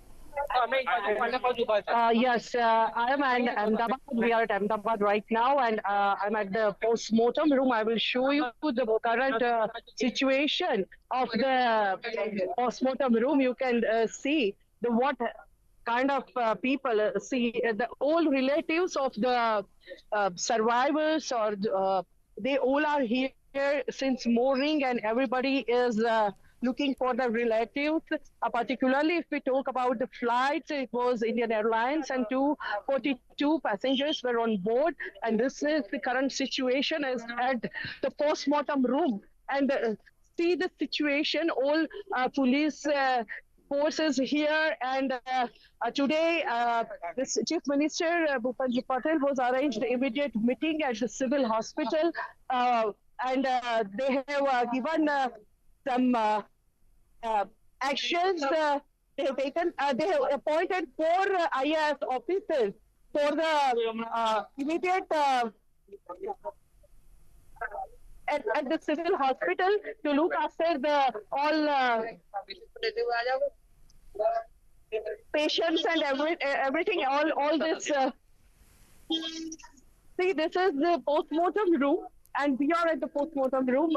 Yes, I am in Ahmedabad. We are at Ahmedabad right now, and I'm at the post-mortem room. I will show you the current situation of the post-mortem room. You can see what kind of people see all relatives of the survivors, or they all are here since morning, and everybody is looking for the relatives. Particularly if we talk about the flights, it was Indian Airlines, and 242 passengers were on board. And this is the current situation is at the post-mortem room. And see the situation, all police forces here. And today, this Chief Minister Bhupenji Patel was arranged immediate meeting at the civil hospital, and they have given some actions. They have taken. They have appointed 4 IAS officers for the immediate at the civil hospital to look after the all patients and everything. All this. See, this is the post-mortem room, and we are at the post-mortem room.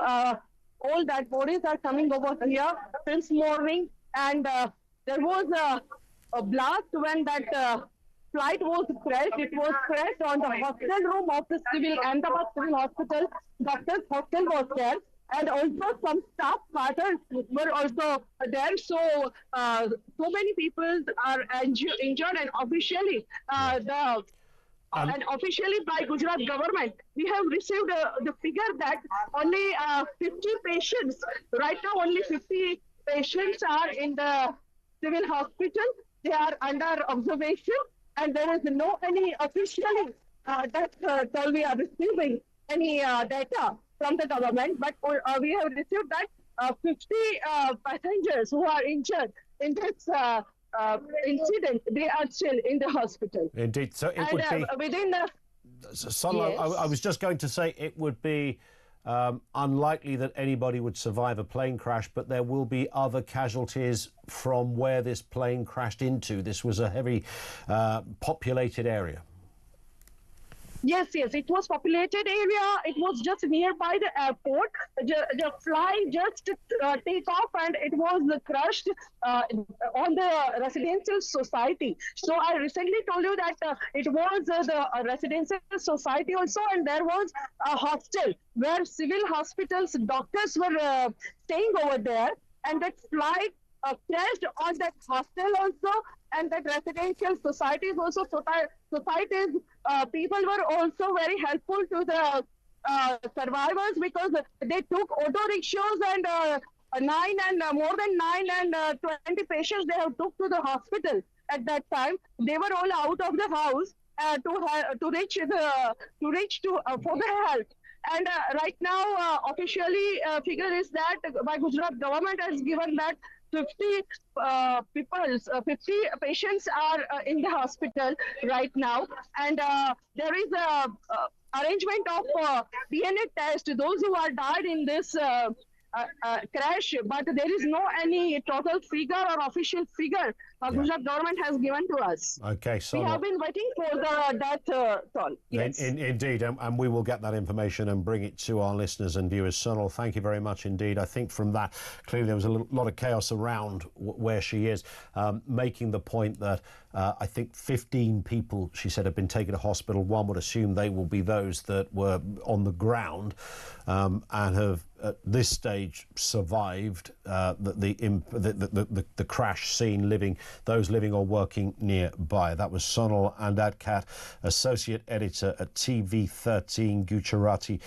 All dead bodies are coming over here since morning, and there was a blast when that flight was crashed. It was crashed on the hostel room of the Ahmedabad Civil Hospital. Doctor's hostel was there, and also some staff quarters were also there. So, so many people are injured, and officially and officially by Gujarat government, we have received the figure that only 50 patients, right now only 50 patients are in the civil hospital. They are under observation, and there is no any officially that we are receiving any data from the government, but we have received that 50 passengers who are injured in this incident, they are still in the hospital. Indeed. So it would be within the. Sonal, Yes. I was just going to say it would be unlikely that anybody would survive a plane crash, but there will be other casualties from where this plane crashed into. This was a heavy populated area. Yes, it was populated area. It was just nearby the airport. The flight just take off, and it was crushed on the residential society. So I recently told you that it was the residential society also, and there was a hostel where civil hospitals doctors were staying over there, and that flight crashed on that hostel also, and that residential societies also. Societies people were also very helpful to the survivors, because they took auto rickshaws and more than 9 and 20 patients they have took to the hospital at that time. They were all out of the house for the help. And right now, officially, figure is that by Gujarat government has given that 50 50 patients are in the hospital right now, and there is a arrangement of DNA test to those who are died in this crash, but there is no any total figure or official figure Gujarat government has given to us. Okay, so we have been waiting for the death toll. Yes. Indeed, and we will get that information and bring it to our listeners and viewers. Sonal, thank you very much indeed. I think from that, clearly there was a lot of chaos around where she is, making the point that I think 15 people, she said, have been taken to hospital. One would assume they will be those that were on the ground and have, at this stage, survived the crash scene, those living or working nearby. That was Sonal Andadkat, Associate Editor at TV13 Gujarati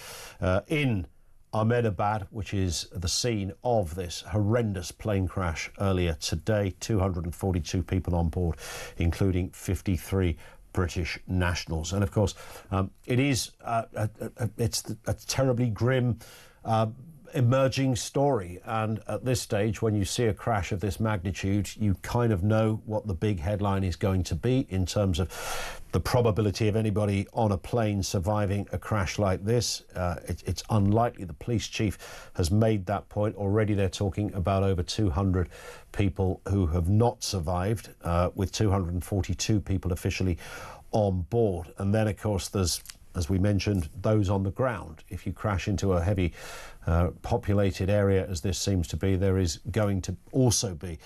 in Ahmedabad, which is the scene of this horrendous plane crash earlier today. 242 people on board, including 53 British nationals. And of course, it's a terribly grim emerging story, and at this stage, when you see a crash of this magnitude, you kind of know what the big headline is going to be in terms of the probability of anybody on a plane surviving a crash like this. It's unlikely. The police chief has made that point already. They're talking about over 200 people who have not survived, with 242 people officially on board. And then, of course, there's, as we mentioned, those on the ground. If you crash into a heavy populated area, as this seems to be, there is going to also be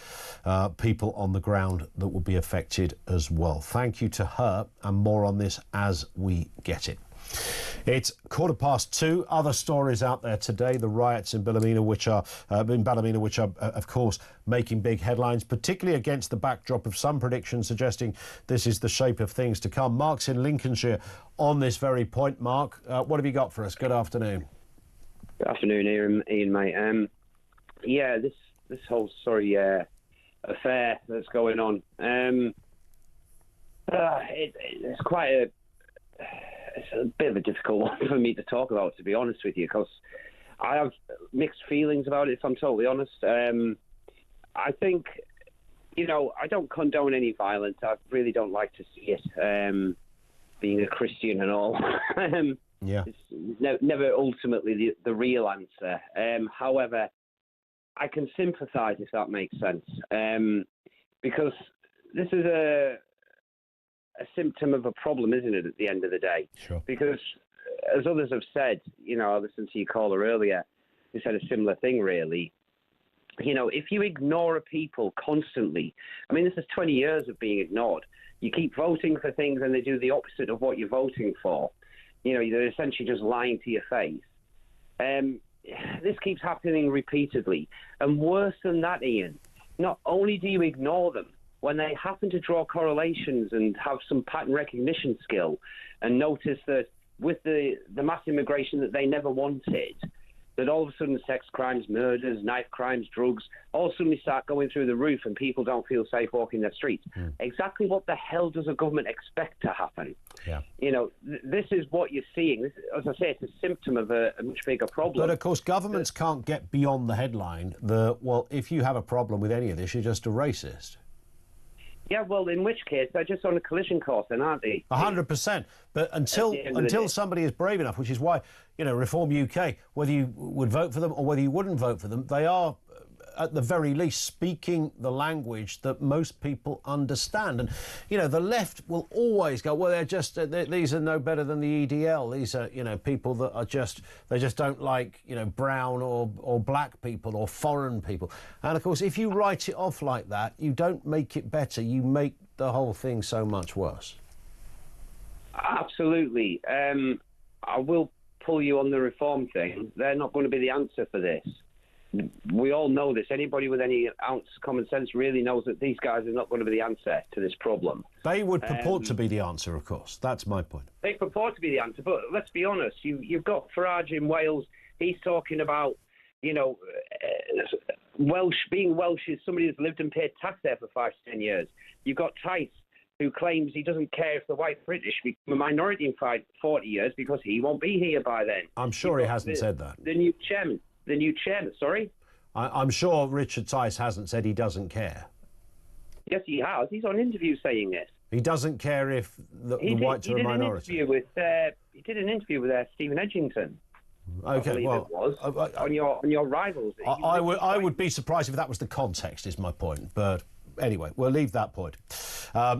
people on the ground that will be affected as well. Thank you to her, and more on this as we get it. It's 2:15. Other stories out there today: the riots in Ballymena, which are of course making big headlines, particularly against the backdrop of some predictions suggesting this is the shape of things to come. Mark's in Lincolnshire on this very point. Mark, what have you got for us? Good afternoon. Good afternoon, Ian, mate. This whole affair that's going on. It's quite it's a bit of a difficult one for me to talk about, to be honest with you, because I have mixed feelings about it, if I'm totally honest. I think, I don't condone any violence. I really don't like to see it, being a Christian and all. It's never ultimately the real answer. However, I can sympathise, if that makes sense, because this is a symptom of a problem, isn't it, at the end of the day? Sure. Because, as others have said, I listened to your caller earlier, who said a similar thing, really. If you ignore a people constantly, this is 20 years of being ignored. You keep voting for things and they do the opposite of what you're voting for. They're essentially just lying to your face. This keeps happening repeatedly. And worse than that, Ian, not only do you ignore them, when they happen to draw correlations and have some pattern recognition skill and notice that with the mass immigration that they never wanted, that all of a sudden sex crimes, murders, knife crimes, drugs, all suddenly start going through the roof and people don't feel safe walking their streets. Exactly what the hell does a government expect to happen? Yeah. This is what you're seeing. This, as I say, it's a symptom of a much bigger problem. But, of course, governments can't get beyond the headline if you have a problem with any of this, you're just a racist. Yeah, well, in which case, they're just on a collision course then, aren't they? 100%. But until somebody is brave enough, which is why, Reform UK, whether you would vote for them or whether you wouldn't vote for them, they are, at the very least, speaking the language that most people understand. And, the left will always go, well, these are no better than the EDL. These are, people that are they just don't like, brown or black people or foreign people. And, of course, if you write it off like that, you don't make it better. You make the whole thing so much worse. Absolutely. I will pull you on the reform thing. They're not going to be the answer for this. We all know this. Anybody with any ounce of common sense really knows that these guys are not going to be the answer to this problem. They would purport to be the answer, of course. That's my point. They purport to be the answer, but let's be honest. You've got Farage in Wales. He's talking about, being Welsh is somebody who's lived and paid tax there for 5 to 10 years. You've got Tice who claims he doesn't care if the white British become a minority in 40 years because he won't be here by then. I'm sure he hasn't said that. The new chairman, sorry? I'm sure Richard Tice hasn't said he doesn't care. Yes, he has. He's on interview saying this. He doesn't care if the whites are a minority. He did an interview with Stephen Edgington. Okay, well, on your rivals. I would be surprised if that was the context, is my point. But anyway, we'll leave that point.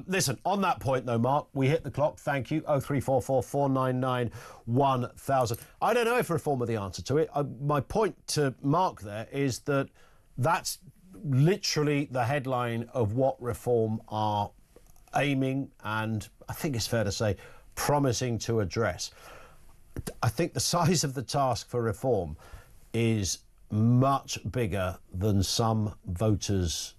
Listen, on that point, though, Mark, we hit the clock. Thank you. 0344 499 1000. I don't know if reform are the answer to it. My point to Mark there is that that's literally the headline of what reform are aiming and, I think it's fair to say, promising to address. I think the size of the task for reform is much bigger than some voters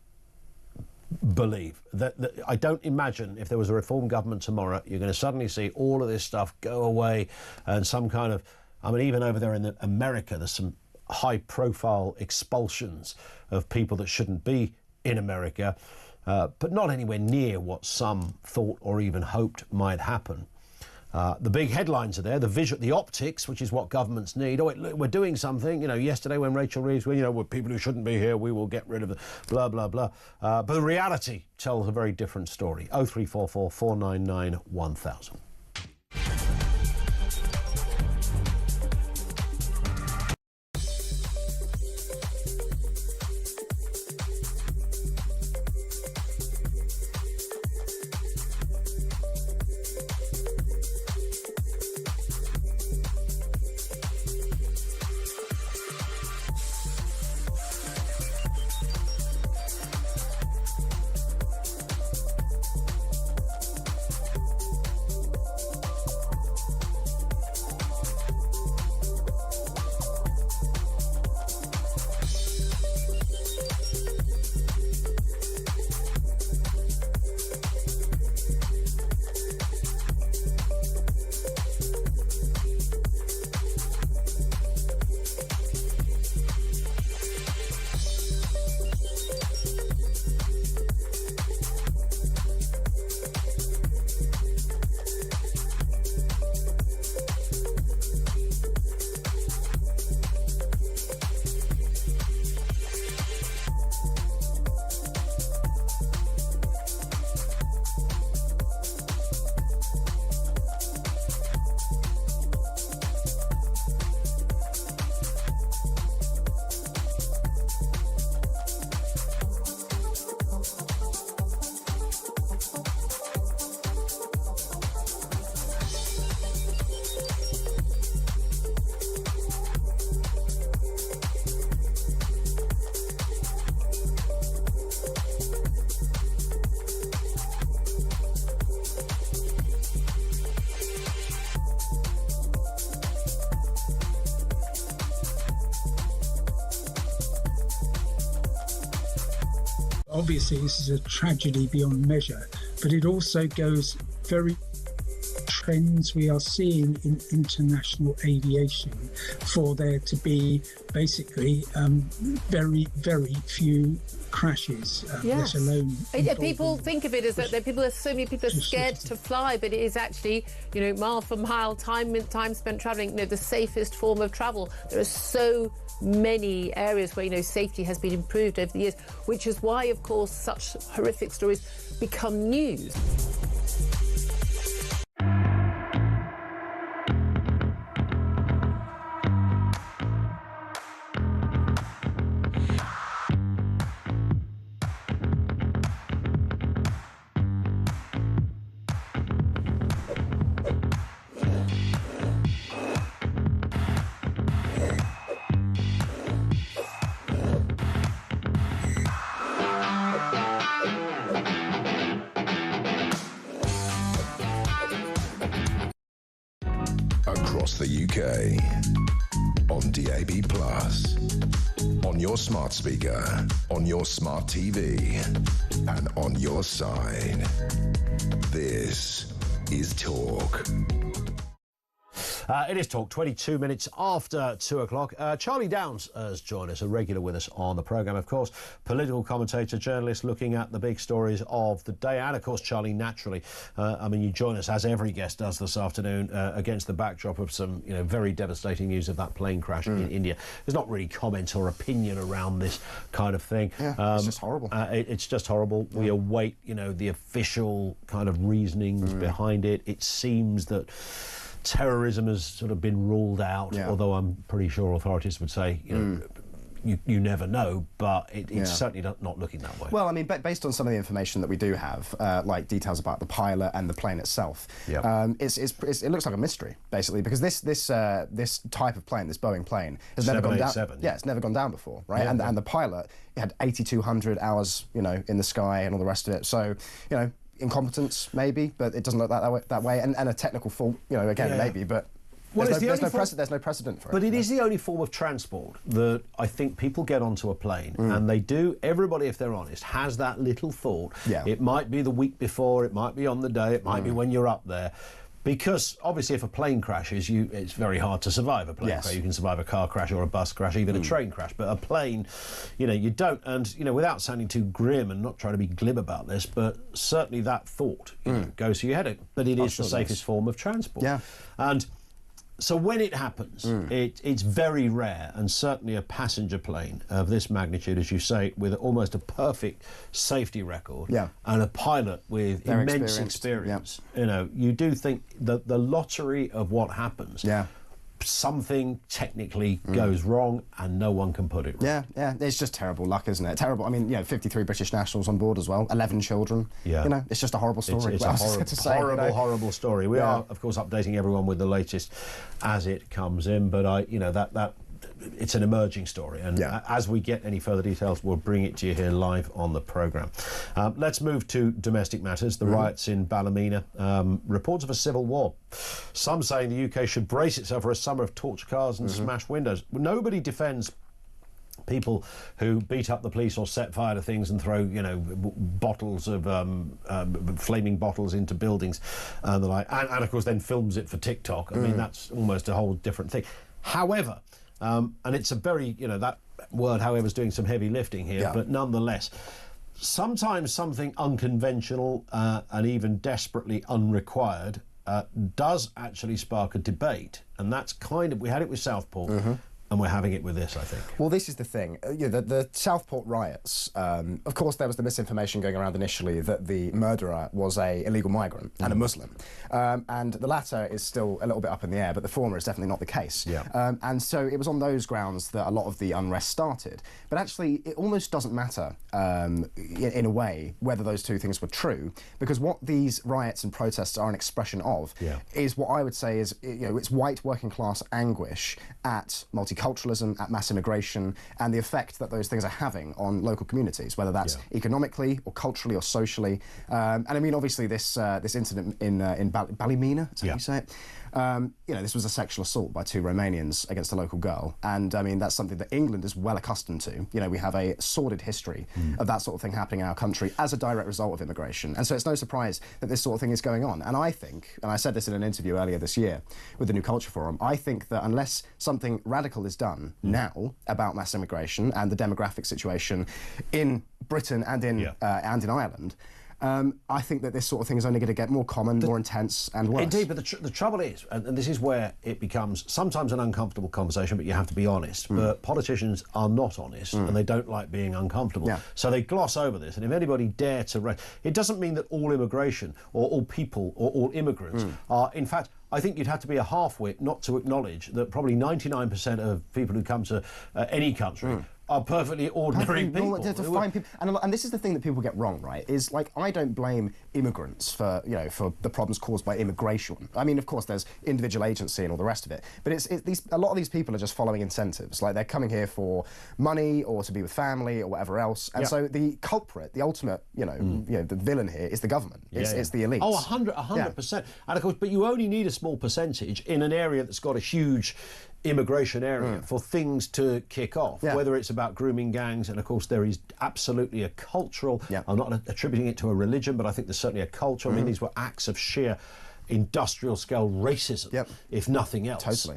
believe. That I don't imagine if there was a reform government tomorrow, you're going to suddenly see all of this stuff go away and some kind of, I mean, even over there in America, there's some high-profile expulsions of people that shouldn't be in America, but not anywhere near what some thought or even hoped might happen. The big headlines are there, the optics, which is what governments need. Oh, look, we're doing something. You know, yesterday when Rachel Reeves, we're people who shouldn't be here, we will get rid of it, blah, blah, blah. But the reality tells a very different story. 0344 499 1000. Obviously, this is a tragedy beyond measure, but it also goes very trends we are seeing in international aviation for there to be basically very, very few crashes, yes. let alone... People think of it as that so many people are scared to fly, but it is actually, mile for mile, time spent travelling, the safest form of travel. There are so many areas where, safety has been improved over the years, which is why, of course, such horrific stories become news. Across the UK, on DAB+, on your smart speaker, on your smart TV, and on your side. This is Talk. It is Talk, 22 minutes after 2 o'clock. Charlie Downs has joined us, a regular with us on the programme, of course. Political commentator, journalist, looking at the big stories of the day. And, of course, Charlie, naturally, you join us, as every guest does this afternoon, against the backdrop of some, very devastating news of that plane crash in India. There's not really comment or opinion around this kind of thing. Yeah, it's just horrible. It's just horrible. Yeah. We await, the official kind of reasonings behind it. It seems that terrorism has sort of been ruled out, although I'm pretty sure authorities would say, you never know, but it's certainly not looking that way. Well, based on some of the information that we do have, like details about the pilot and the plane itself, it looks like a mystery, basically, because this type of plane, this Boeing plane, has never gone down. Yeah, it's never gone down before, right? And the pilot, it had 8,200 hours, in the sky and all the rest of it. So, incompetence, maybe, but it doesn't look that way. And a technical fault, again, maybe, but there's no precedent for it. But it is the only form of transport that I think people get onto a plane, and they do, everybody, if they're honest, has that little thought. Yeah. It might be the week before, it might be on the day, it might be when you're up there. Because, obviously, if a plane crashes, it's very hard to survive a plane crash. You can survive a car crash or a bus crash, even a train crash. But a plane, you don't. And, without sounding too grim and not trying to be glib about this, but certainly that thought goes through your head. But it is the safest form of transport. Yeah. And so when it happens, it's very rare, and certainly a passenger plane of this magnitude, as you say, with almost a perfect safety record, and a pilot with immense experience. You do think that the lottery of what happens. Something technically goes wrong and no one can put it right. Yeah, it's just terrible luck, isn't it? Terrible. 53 British nationals on board as well, 11 children. Yeah. It's just a horrible story. It's a horrible story. We are, of course, updating everyone with the latest as it comes in, but it's an emerging story, and as we get any further details, we'll bring it to you here live on the programme. Let's move to domestic matters. The riots in Ballymena, reports of a civil war. Some saying the UK should brace itself for a summer of torch cars and smashed windows. Nobody defends people who beat up the police or set fire to things and throw, bottles of flaming bottles into buildings and the like, and of course then films it for TikTok. That's almost a whole different thing. However, and it's a very, that word, however, is doing some heavy lifting here, but nonetheless, sometimes something unconventional and even desperately unrequired does actually spark a debate. And that's we had it with Southport. And we're having it with this, I think. Well, this is the thing. The Southport riots, of course, there was the misinformation going around initially that the murderer was an illegal migrant and a Muslim. And the latter is still a little bit up in the air, but the former is definitely not the case. And so it was on those grounds that a lot of the unrest started. But actually, it almost doesn't matter, in a way, whether those two things were true, because what these riots and protests are an expression of is what I would say is, it's white working class anguish at multiculturalism, at mass immigration, and the effect that those things are having on local communities, whether that's economically or culturally or socially. And obviously this incident in Ballymena, is that how you say it? This was a sexual assault by two Romanians against a local girl, and that's something that England is well accustomed to. We have a sordid history of that sort of thing happening in our country as a direct result of immigration, and so it's no surprise that this sort of thing is going on. And I think, and I said this in an interview earlier this year with the New Culture Forum, I think that unless something radical is done now about mass immigration and the demographic situation in Britain and in Ireland, I think that this sort of thing is only going to get more common, more intense and worse. Indeed, but the trouble is, and this is where it becomes sometimes an uncomfortable conversation, but you have to be honest, but politicians are not honest and they don't like being uncomfortable. So they gloss over this, and if anybody dare to it doesn't mean that all immigration or all people or all immigrants are, in fact, I think you'd have to be a half-wit not to acknowledge that probably 99% of people who come to any country are perfectly ordinary people. To find people. And this is the thing that people get wrong, right, is I don't blame immigrants for the problems caused by immigration. Of course, there's individual agency and all the rest of it, but a lot of these people are just following incentives. They're coming here for money or to be with family or whatever else. And so the culprit, the ultimate, the villain here is the government. It's the elites. Oh, 100%. And of course, but you only need a small percentage in an area that's got a huge immigration area for things to kick off, whether it's about grooming gangs, and of course there is absolutely a cultural, I'm not attributing it to a religion, but I think there's certainly a culture. These were acts of sheer industrial scale racism, if nothing else. Totally.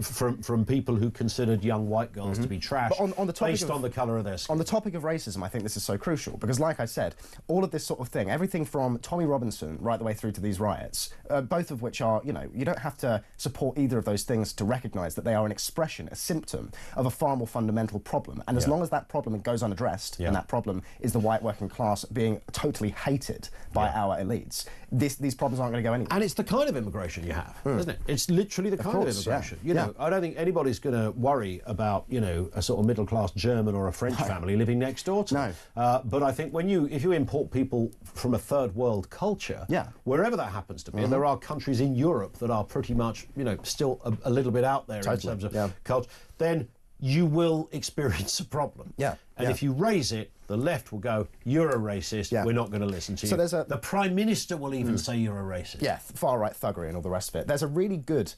From people who considered young white girls to be trash on the topic based on the colour of their skin. On the topic of racism, I think this is so crucial because, like I said, all of this sort of thing, everything from Tommy Robinson right the way through to these riots, both of which are, you don't have to support either of those things to recognise that they are an expression, a symptom of a far more fundamental problem. And as long as that problem goes unaddressed, and that problem is the white working class being totally hated by our elites, these problems aren't going to go anywhere. And it's the kind of immigration you have, isn't it? It's literally the kind of immigration. You know, I don't think anybody's going to worry about, a sort of middle-class German or a French family living next door to them. But I think if you import people from a third world culture, wherever that happens to be, and there are countries in Europe that are pretty much, still a little bit out there in terms of culture, then you will experience a problem. And if you raise it, the left will go, you're a racist, we're not going to listen to you. The Prime Minister will even say you're a racist. Yeah, far-right thuggery and all the rest of it. There's a really good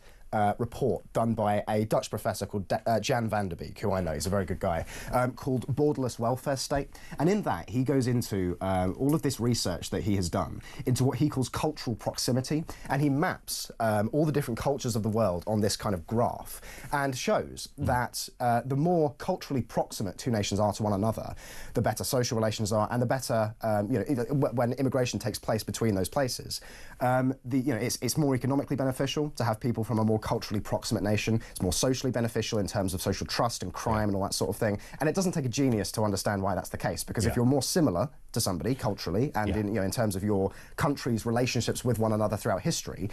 report done by a Dutch professor called Jan van der Beek, who I know, he's a very good guy, called Borderless Welfare State. And in that, he goes into all of this research that he has done into what he calls cultural proximity, and he maps all the different cultures of the world on this kind of graph and shows that the more culturally proximate two nations are to one another, the better social relations are, and the better, when immigration takes place between those places, it's more economically beneficial to have people from a more culturally proximate nation. It's more socially beneficial in terms of social trust and crime and all that sort of thing. And it doesn't take a genius to understand why that's the case, because if you're more similar to somebody culturally and in terms of your country's relationships with one another throughout history,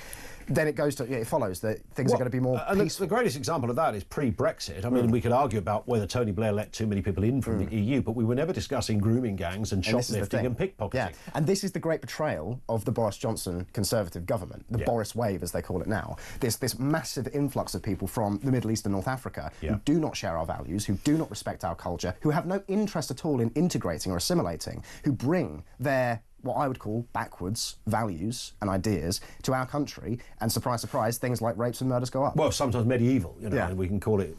then it follows that things are going to be more peaceful. The greatest example of that is pre-Brexit. I mean, we could argue about whether Tony Blair let too many people in from the EU, but we were never discussing grooming gangs and shoplifting and pickpocketing. Yeah. And this is the great betrayal of the Boris Johnson Conservative government, the Boris wave, as they call it now. This massive influx of people from the Middle East and North Africa who do not share our values, who do not respect our culture, who have no interest at all in integrating or assimilating, who bring their what I would call backwards values and ideas to our country, and surprise, surprise, things like rapes and murders go up. Well, sometimes medieval, and we can call it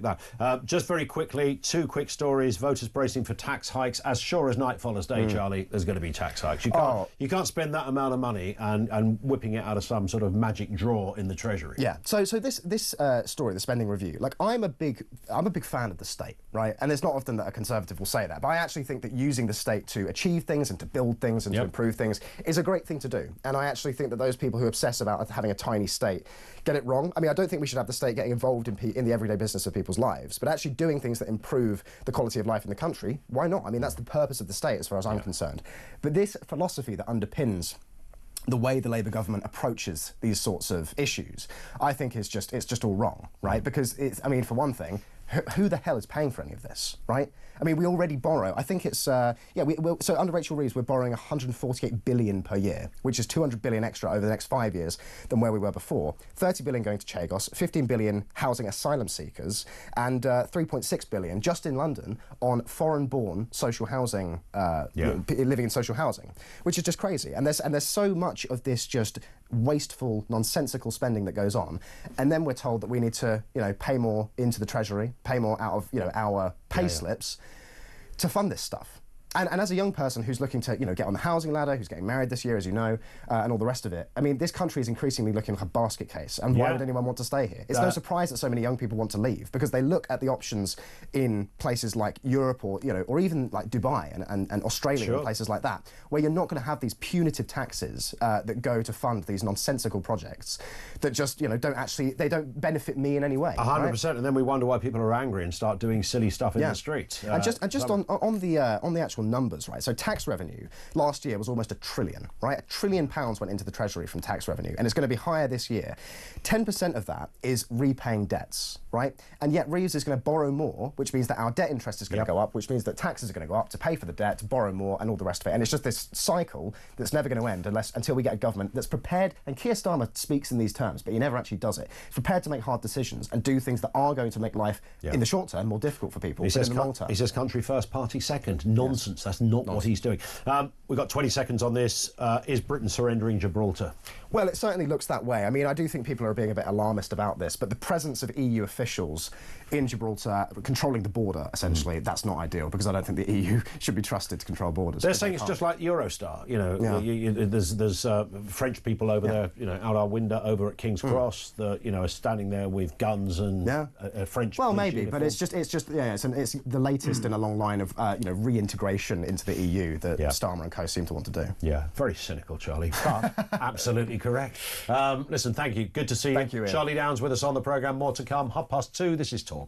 that. Just very quickly, two quick stories. Voters bracing for tax hikes. As sure as night follows day, Charlie, there's going to be tax hikes. You can't spend that amount of money and whipping it out of some sort of magic drawer in the Treasury. Yeah. So this story, the spending review, like I'm a big fan of the state, right? And it's not often that a Conservative will say that, but I actually think that using the state to achieve things and to build things and to improve things is a great thing to do. And I actually think that those people who obsess about having a tiny state get it wrong. I mean, I don't think we should have the state getting involved in the everyday business of people's lives, but actually doing things that improve the quality of life in the country, why not? I mean, that's the purpose of the state as far as I'm concerned. But this philosophy that underpins the way the Labour government approaches these sorts of issues, I think it's just all wrong, right? Because for one thing, who the hell is paying for any of this, right? I mean, we already borrow. I think it's, so under Rachel Reeves, we're borrowing 148 billion per year, which is 200 billion extra over the next 5 years than where we were before. 30 billion going to Chagos, 15 billion housing asylum seekers, and 3.6 billion just in London on foreign-born social housing, living in social housing, which is just crazy. And there's so much of this just wasteful, nonsensical spending that goes on, and then we're told that we need to, pay more into the Treasury, pay more out of, our pay slips to fund this stuff. And as a young person who's looking to, get on the housing ladder, who's getting married this year, as you know, and all the rest of it, I mean, this country is increasingly looking like a basket case. And why would anyone want to stay here? It's no surprise that so many young people want to leave, because they look at the options in places like Europe or, or even like Dubai and Australia and places like that, where you're not going to have these punitive taxes that go to fund these nonsensical projects that just, they don't benefit me in any way. 100%. Right? And then we wonder why people are angry and start doing silly stuff in the streets. And just on the actual numbers, right? So tax revenue last year was almost £1 trillion, right? £1 trillion went into the Treasury from tax revenue, and it's going to be higher this year. 10% of that is repaying debts, right? And yet Reeves is going to borrow more, which means that our debt interest is going to go up, which means that taxes are going to go up to pay for the debt, to borrow more, and all the rest of it. And it's just this cycle that's never going to end until we get a government that's prepared. And Keir Starmer speaks in these terms, but he never actually does it. He's prepared to make hard decisions and do things that are going to make life in the short term more difficult for people, but in the long term. He says country first, party second. Nonsense. nonsense. That's not what he's doing. We've got 20 seconds on this. Is Britain surrendering Gibraltar? Well, it certainly looks that way. I mean, I do think people are being a bit alarmist about this, but the presence of EU officials in Gibraltar controlling the border, essentially, that's not ideal, because I don't think the EU should be trusted to control borders. They're saying it's just like Eurostar. You know, there's French people over there, you know, out our window over at King's Cross that, you know, are standing there with guns and French. Well, maybe, uniform. but it's the latest in a long line of reintegration into the EU that Starmer and co seem to want to do. Yeah, very cynical, Charlie, but absolutely correct. Listen, thank you. Good to see you. Thank you, Ian. Charlie Downs with us on the programme. More to come. 2:30. This is Talk.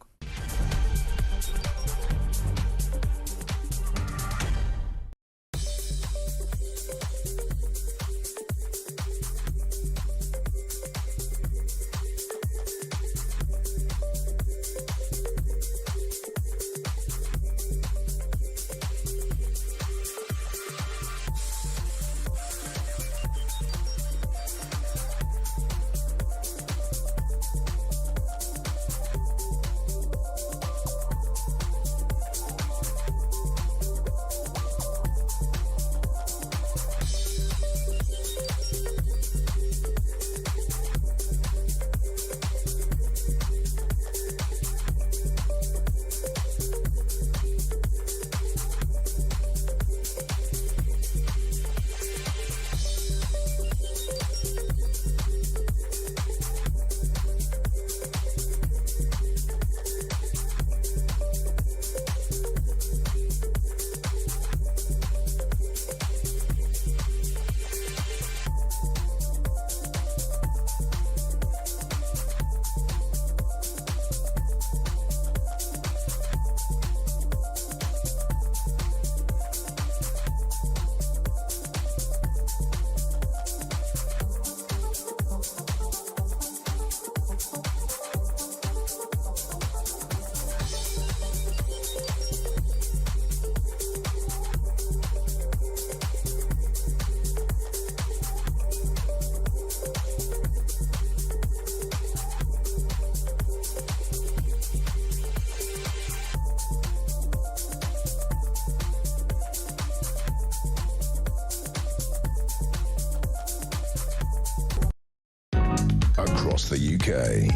Across the UK,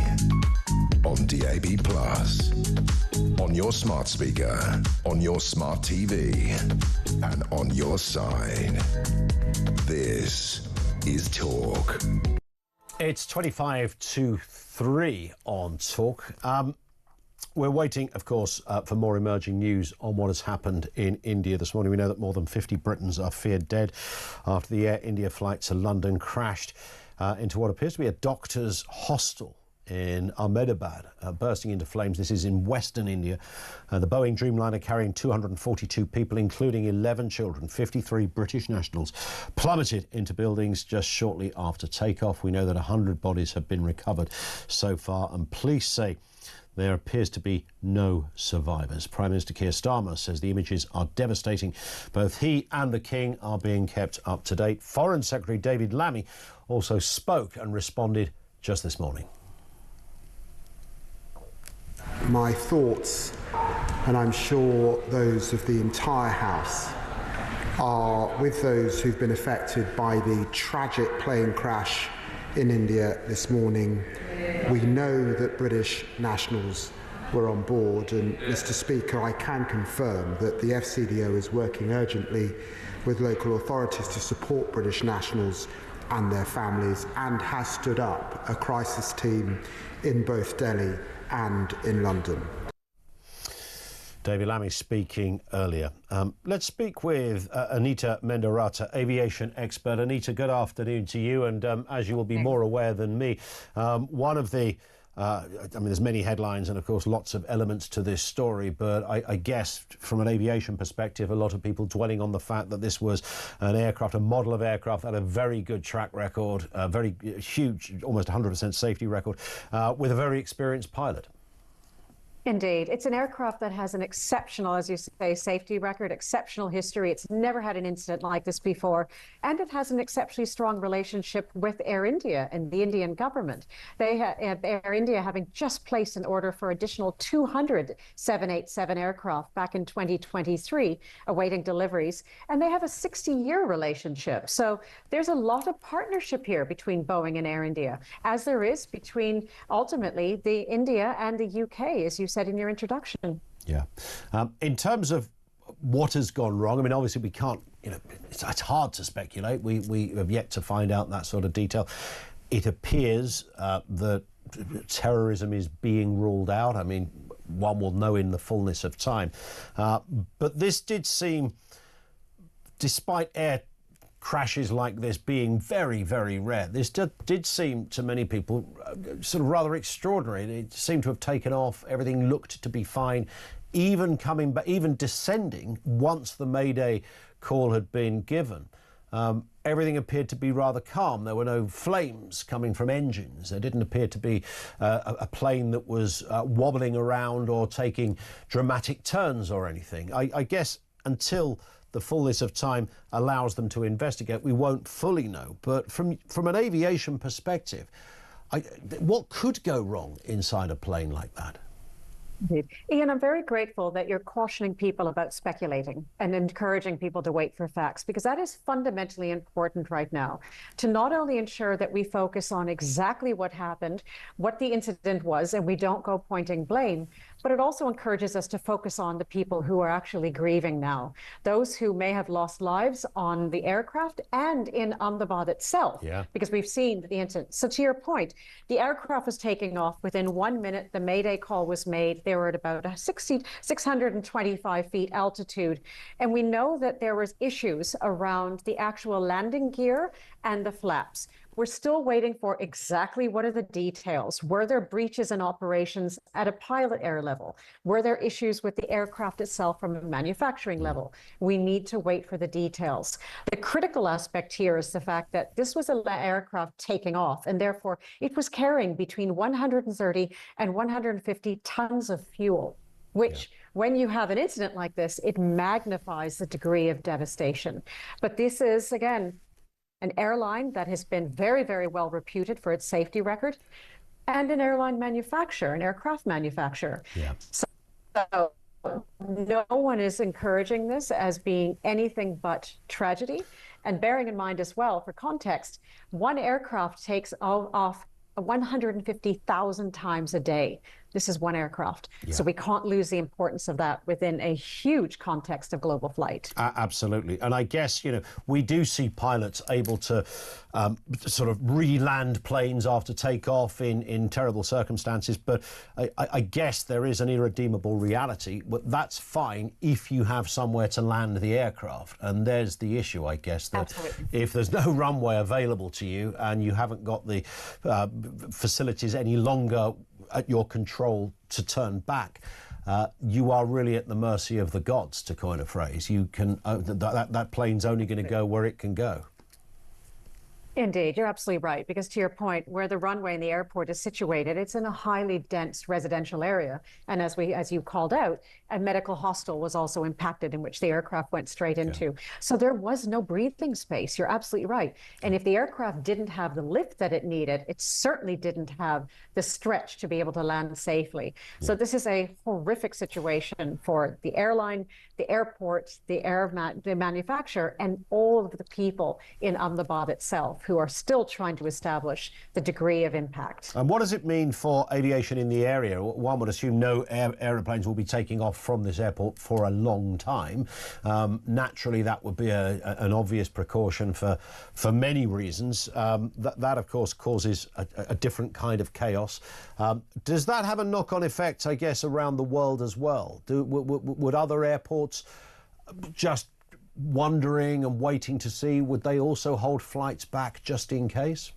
on DAB+, on your smart speaker, on your smart TV, and on your side. This is Talk. It's 25 to 3 on Talk. We're waiting, of course, for more emerging news on what has happened in India this morning. We know that more than 50 Britons are feared dead after the Air India flight to London crashed into what appears to be a doctor's hostel in Ahmedabad, bursting into flames. This is in western India. The Boeing Dreamliner carrying 242 people, including 11 children, 53 British nationals, plummeted into buildings just shortly after takeoff. We know that 100 bodies have been recovered so far, and police say there appears to be no survivors. Prime Minister Keir Starmer says the images are devastating. Both he and the King are being kept up to date. Foreign Secretary David Lammy also spoke and responded just this morning. My thoughts, and I'm sure those of the entire House, are with those who've been affected by the tragic plane crash in India this morning. We know that British nationals were on board, and Mr. Speaker, I can confirm that the FCDO is working urgently with local authorities to support British nationals and their families, and has stood up a crisis team in both Delhi and in London. David Lammy speaking earlier. Let's speak with Anita Mendorata, aviation expert. Anita, good afternoon to you. And as you will be more aware than me, one of the there's many headlines and, of course, lots of elements to this story, but I guess from an aviation perspective, a lot of people dwelling on the fact that this was an aircraft, a model of aircraft that had a very good track record, a very huge, almost 100% safety record, with a very experienced pilot. Indeed. It's an aircraft that has an exceptional, as you say, safety record, exceptional history. It's never had an incident like this before. And it has an exceptionally strong relationship with Air India and the Indian government. Air India having just placed an order for additional 200 787 aircraft back in 2023, awaiting deliveries. And they have a 60-year relationship. So there's a lot of partnership here between Boeing and Air India, as there is between, ultimately, the India and the UK, as you said in your introduction. Yeah. In terms of what has gone wrong, I mean, obviously we can't, it's hard to speculate. We have yet to find out that sort of detail. It appears that terrorism is being ruled out. I mean, one will know in the fullness of time. But this did seem, despite air crashes like this being very, very rare, this did seem to many people sort of rather extraordinary. It seemed to have taken off. Everything looked to be fine, even coming back, even descending once the Mayday call had been given. Everything appeared to be rather calm. There were no flames coming from engines. There didn't appear to be a plane that was wobbling around or taking dramatic turns or anything. I guess until the fullness of time allows them to investigate, we won't fully know. But from an aviation perspective, what could go wrong inside a plane like that? Indeed. Ian, I'm very grateful that you're cautioning people about speculating and encouraging people to wait for facts, because that is fundamentally important right now, to not only ensure that we focus on exactly what happened, what the incident was, and we don't go pointing blame, but it also encourages us to focus on the people who are actually grieving now, those who may have lost lives on the aircraft and in Ahmedabad itself, because we've seen the incident. So to your point, the aircraft was taking off. Within 1 minute, the Mayday call was made. They were at about 625 feet altitude. And we know that there was issues around the actual landing gear and the flaps. We're still waiting for exactly what are the details. Were there breaches in operations at a pilot air level? Were there issues with the aircraft itself from a manufacturing level? We need to wait for the details. The critical aspect here is the fact that this was an aircraft taking off, and therefore it was carrying between 130 and 150 tons of fuel, which when you have an incident like this, it magnifies the degree of devastation. But this is, again, an airline that has been very, very well reputed for its safety record, and an airline manufacturer, an aircraft manufacturer. So no one is encouraging this as being anything but tragedy. And bearing in mind as well, for context, one aircraft takes off 150,000 times a day. This is one aircraft. So we can't lose the importance of that within a huge context of global flight. Absolutely. And I guess, we do see pilots able to sort of re-land planes after takeoff in terrible circumstances. But I guess there is an irredeemable reality. That's fine if you have somewhere to land the aircraft. And there's the issue, I guess, that if there's no runway available to you and you haven't got the facilities any longer at your control to turn back, you are really at the mercy of the gods, to coin a phrase. You can that plane's only going to go where it can go. Indeed, you're absolutely right, because to your point, where the runway in the airport is situated, it's in a highly dense residential area. And as you called out, a medical hostel was also impacted, in which the aircraft went straight into. So there was no breathing space. You're absolutely right. And if the aircraft didn't have the lift that it needed, it certainly didn't have the stretch to be able to land safely. So this is a horrific situation for the airline, the airport, the manufacturer, and all of the people in Ahmedabad itself, who are still trying to establish the degree of impact. And what does it mean for aviation in the area? One would assume no aeroplanes will be taking off from this airport for a long time. Naturally, that would be an obvious precaution for many reasons. That, of course, causes a different kind of chaos. Does that have a knock-on effect, I guess, around the world as well? Would other airports just wondering and waiting to see, would they also hold flights back just in case?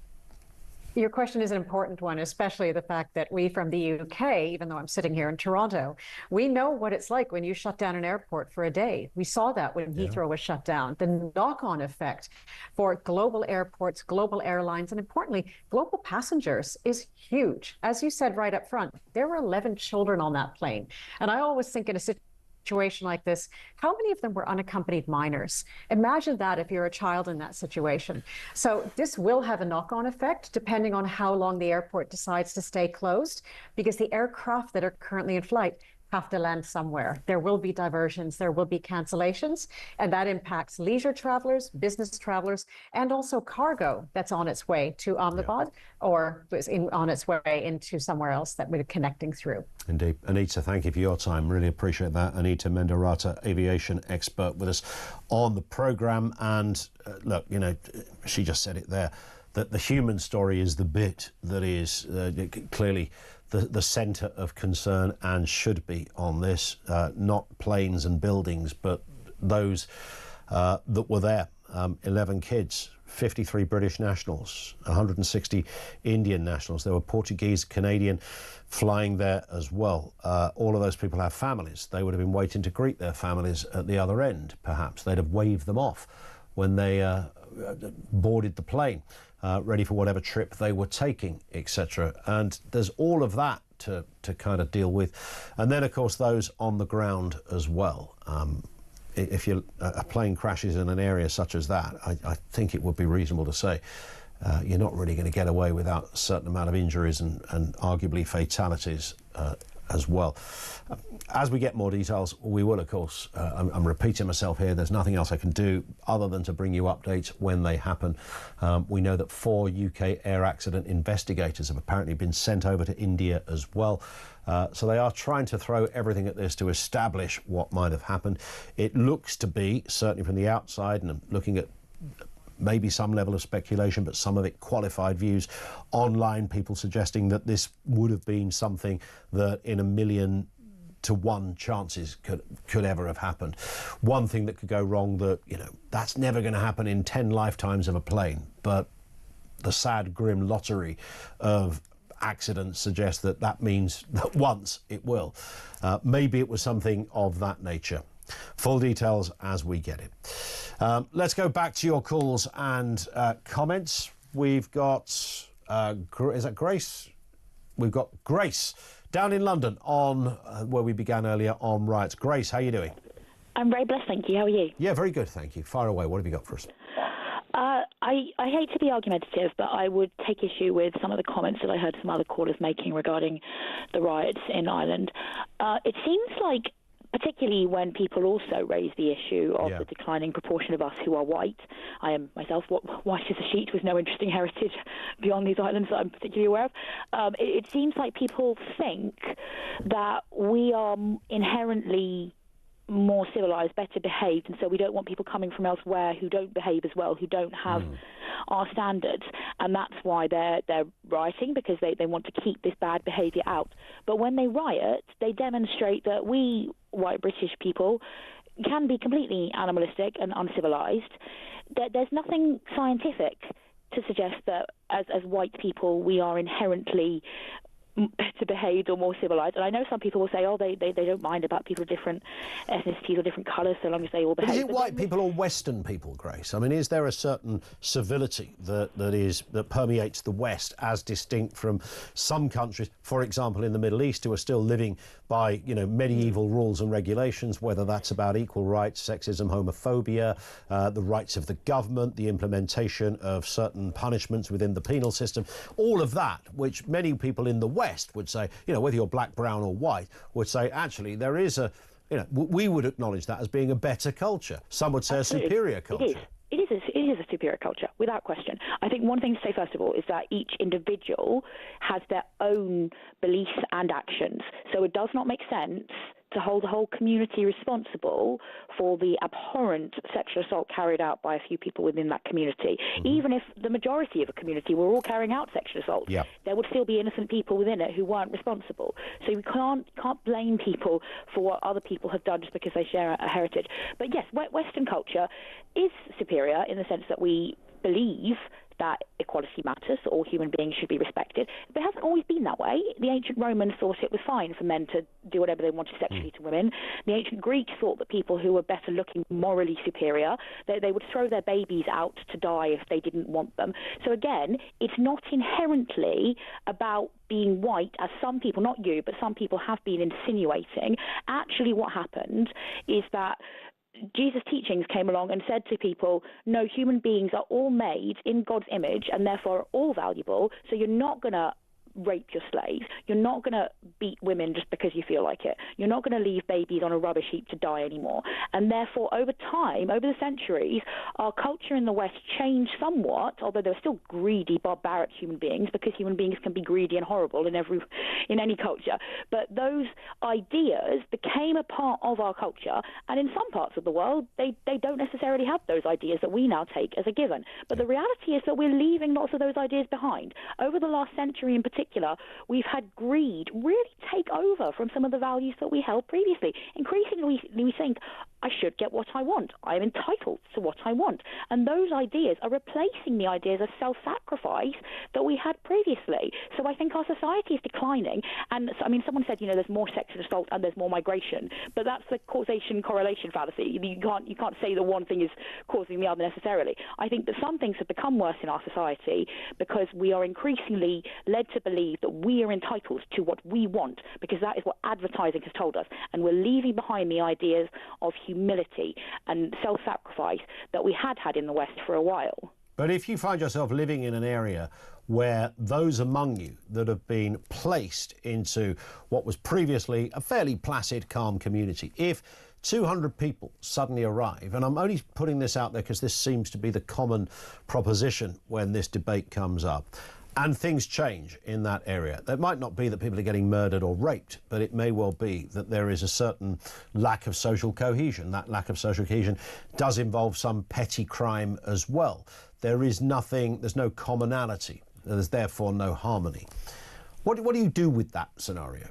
Your question is an important one, especially the fact that we from the UK, even though I'm sitting here in Toronto, we know what it's like when you shut down an airport for a day. We saw that when Heathrow was shut down. The knock-on effect for global airports, global airlines, and importantly, global passengers is huge. As you said right up front, there were 11 children on that plane. And I always think in a situation like this, how many of them were unaccompanied minors? Imagine that if you're a child in that situation. So this will have a knock-on effect depending on how long the airport decides to stay closed, because the aircraft that are currently in flight have to land somewhere. There will be diversions, there will be cancellations, and that impacts leisure travelers, business travelers, and also cargo that's on its way to Ahmedabad or on its way into somewhere else that we're connecting through. Indeed. Anita, thank you for your time. Really appreciate that. Anita Mendarata, aviation expert with us on the programme. And look, you know, she just said it there, that the human story is the bit that is clearly the centre of concern and should be on this, not planes and buildings, but those that were there. 11 kids, 53 British nationals, 160 Indian nationals. There were Portuguese, Canadian flying there as well. All of those people have families. They would have been waiting to greet their families at the other end, perhaps. They'd have waved them off when they boarded the plane. Ready for whatever trip they were taking, etc. And there's all of that to kind of deal with. And then, of course, those on the ground as well. If a plane crashes in an area such as that, I think it would be reasonable to say you're not really going to get away without a certain amount of injuries and arguably fatalities as well. As we get more details, we will, of course, I'm repeating myself here, there's nothing else I can do other than to bring you updates when they happen. We know that 4 UK air accident investigators have apparently been sent over to India as well. So they are trying to throw everything at this to establish what might have happened. It looks to be, certainly from the outside, and I'm looking at maybe some level of speculation, but some of it qualified views online, people suggesting that this would have been something that in 1,000,000 to 1 chances could ever have happened. One thing that could go wrong that, you know, that's never going to happen in 10 lifetimes of a plane, but the sad, grim lottery of accidents suggests that that means that once it will. Maybe it was something of that nature. Full details as we get it. Let's go back to your calls and comments. We've got, is that Grace? We've got Grace down in London on where we began earlier on riots. Grace, how are you doing? I'm very blessed, thank you. How are you? Yeah, very good, thank you. Fire away. What have you got for us? I hate to be argumentative, but I would take issue with some of the comments that I heard some other callers making regarding the riots in Ireland. It seems like, particularly when people also raise the issue of the declining proportion of us who are white. I am myself white as a sheet with no interesting heritage beyond these islands that I'm particularly aware of. It seems like people think that we are inherently more civilized, better behaved, and so we don't want people coming from elsewhere who don't behave as well, who don't have our standards, and that's why they're rioting, because they want to keep this bad behaviour out. But when they riot, they demonstrate that we white British people can be completely animalistic and uncivilized. There's nothing scientific to suggest that as white people we are inherently better behaved or more civilized. And I know some people will say, they don't mind about people of different ethnicities or different colours so long as they all behave. But is it white people or Western people, Grace? I mean, is there a certain civility that permeates the West as distinct from some countries, for example, in the Middle East, who are still living by, you know, medieval rules and regulations, whether that's about equal rights, sexism, homophobia, the rights of the government, the implementation of certain punishments within the penal system, all of that, which many people in the West would say, you know, whether you're black, brown or white, would say, actually, there is a, you know, we would acknowledge that as being a better culture. Some would say Absolutely. A superior culture. It is a superior culture, without question. I think one thing to say, first of all, is that each individual has their own beliefs and actions. So it does not make sense to hold the whole community responsible for the abhorrent sexual assault carried out by a few people within that community. Even if the majority of a community were all carrying out sexual assault, there would still be innocent people within it who weren't responsible. So we can't blame people for what other people have done just because they share a heritage. But yes, Western culture is superior in the sense that we believe that equality matters, all human beings should be respected. But it hasn't always been that way. The ancient Romans thought it was fine for men to do whatever they wanted sexually to women. The ancient Greeks thought that people who were better looking, morally superior, they would throw their babies out to die if they didn't want them. So again, it's not inherently about being white, as some people, not you, but some people have been insinuating. Actually, what happened is that Jesus' teachings came along and said to people, no, human beings are all made in God's image and therefore all valuable, so you're not going to rape your slaves. You're not going to beat women just because you feel like it. You're not going to leave babies on a rubbish heap to die anymore. And therefore, over time, over the centuries, our culture in the West changed somewhat, although there were still greedy, barbaric human beings, because human beings can be greedy and horrible in any culture. But those ideas became a part of our culture, and in some parts of the world, they don't necessarily have those ideas that we now take as a given. But the reality is that we're leaving lots of those ideas behind. Over the last century in particular, we've had greed really take over from some of the values that we held previously. Increasingly, we think, I should get what I want. I'm entitled to what I want. And those ideas are replacing the ideas of self-sacrifice that we had previously. So I think our society is declining. And I mean, someone said, there's more sexual assault and there's more migration. But that's the causation-correlation fallacy. You can't say that one thing is causing the other necessarily. I think that some things have become worse in our society because we are increasingly led to believe that we are entitled to what we want, because that is what advertising has told us. And we're leaving behind the ideas of humility and self-sacrifice that we had in the West for a while. But if you find yourself living in an area where those among you that have been placed into what was previously a fairly placid, calm community, if 200 people suddenly arrive, and I'm only putting this out there because this seems to be the common proposition when this debate comes up, and things change in that area. It might not be that people are getting murdered or raped, but it may well be that there is a certain lack of social cohesion. That lack of social cohesion does involve some petty crime as well. There's no commonality. There's therefore no harmony. What do you do with that scenario?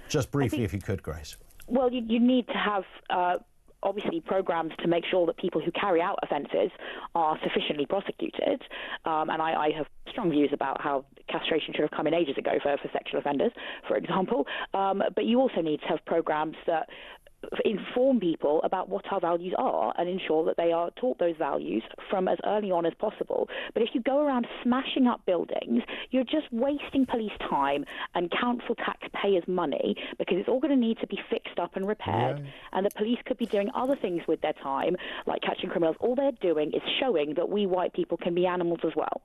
Just briefly, if you could, Grace. Well, you need to have obviously programs to make sure that people who carry out offences are sufficiently prosecuted. And I have strong views about how castration should have come in ages ago for sexual offenders, for example. But you also need to have programs that inform people about what our values are and ensure that they are taught those values from as early on as possible. But if you go around smashing up buildings, you're just wasting police time and council taxpayers' money, because it's all going to need to be fixed up and repaired. Yeah. And the police could be doing other things with their time, like catching criminals. All they're doing is showing that we white people can be animals as well.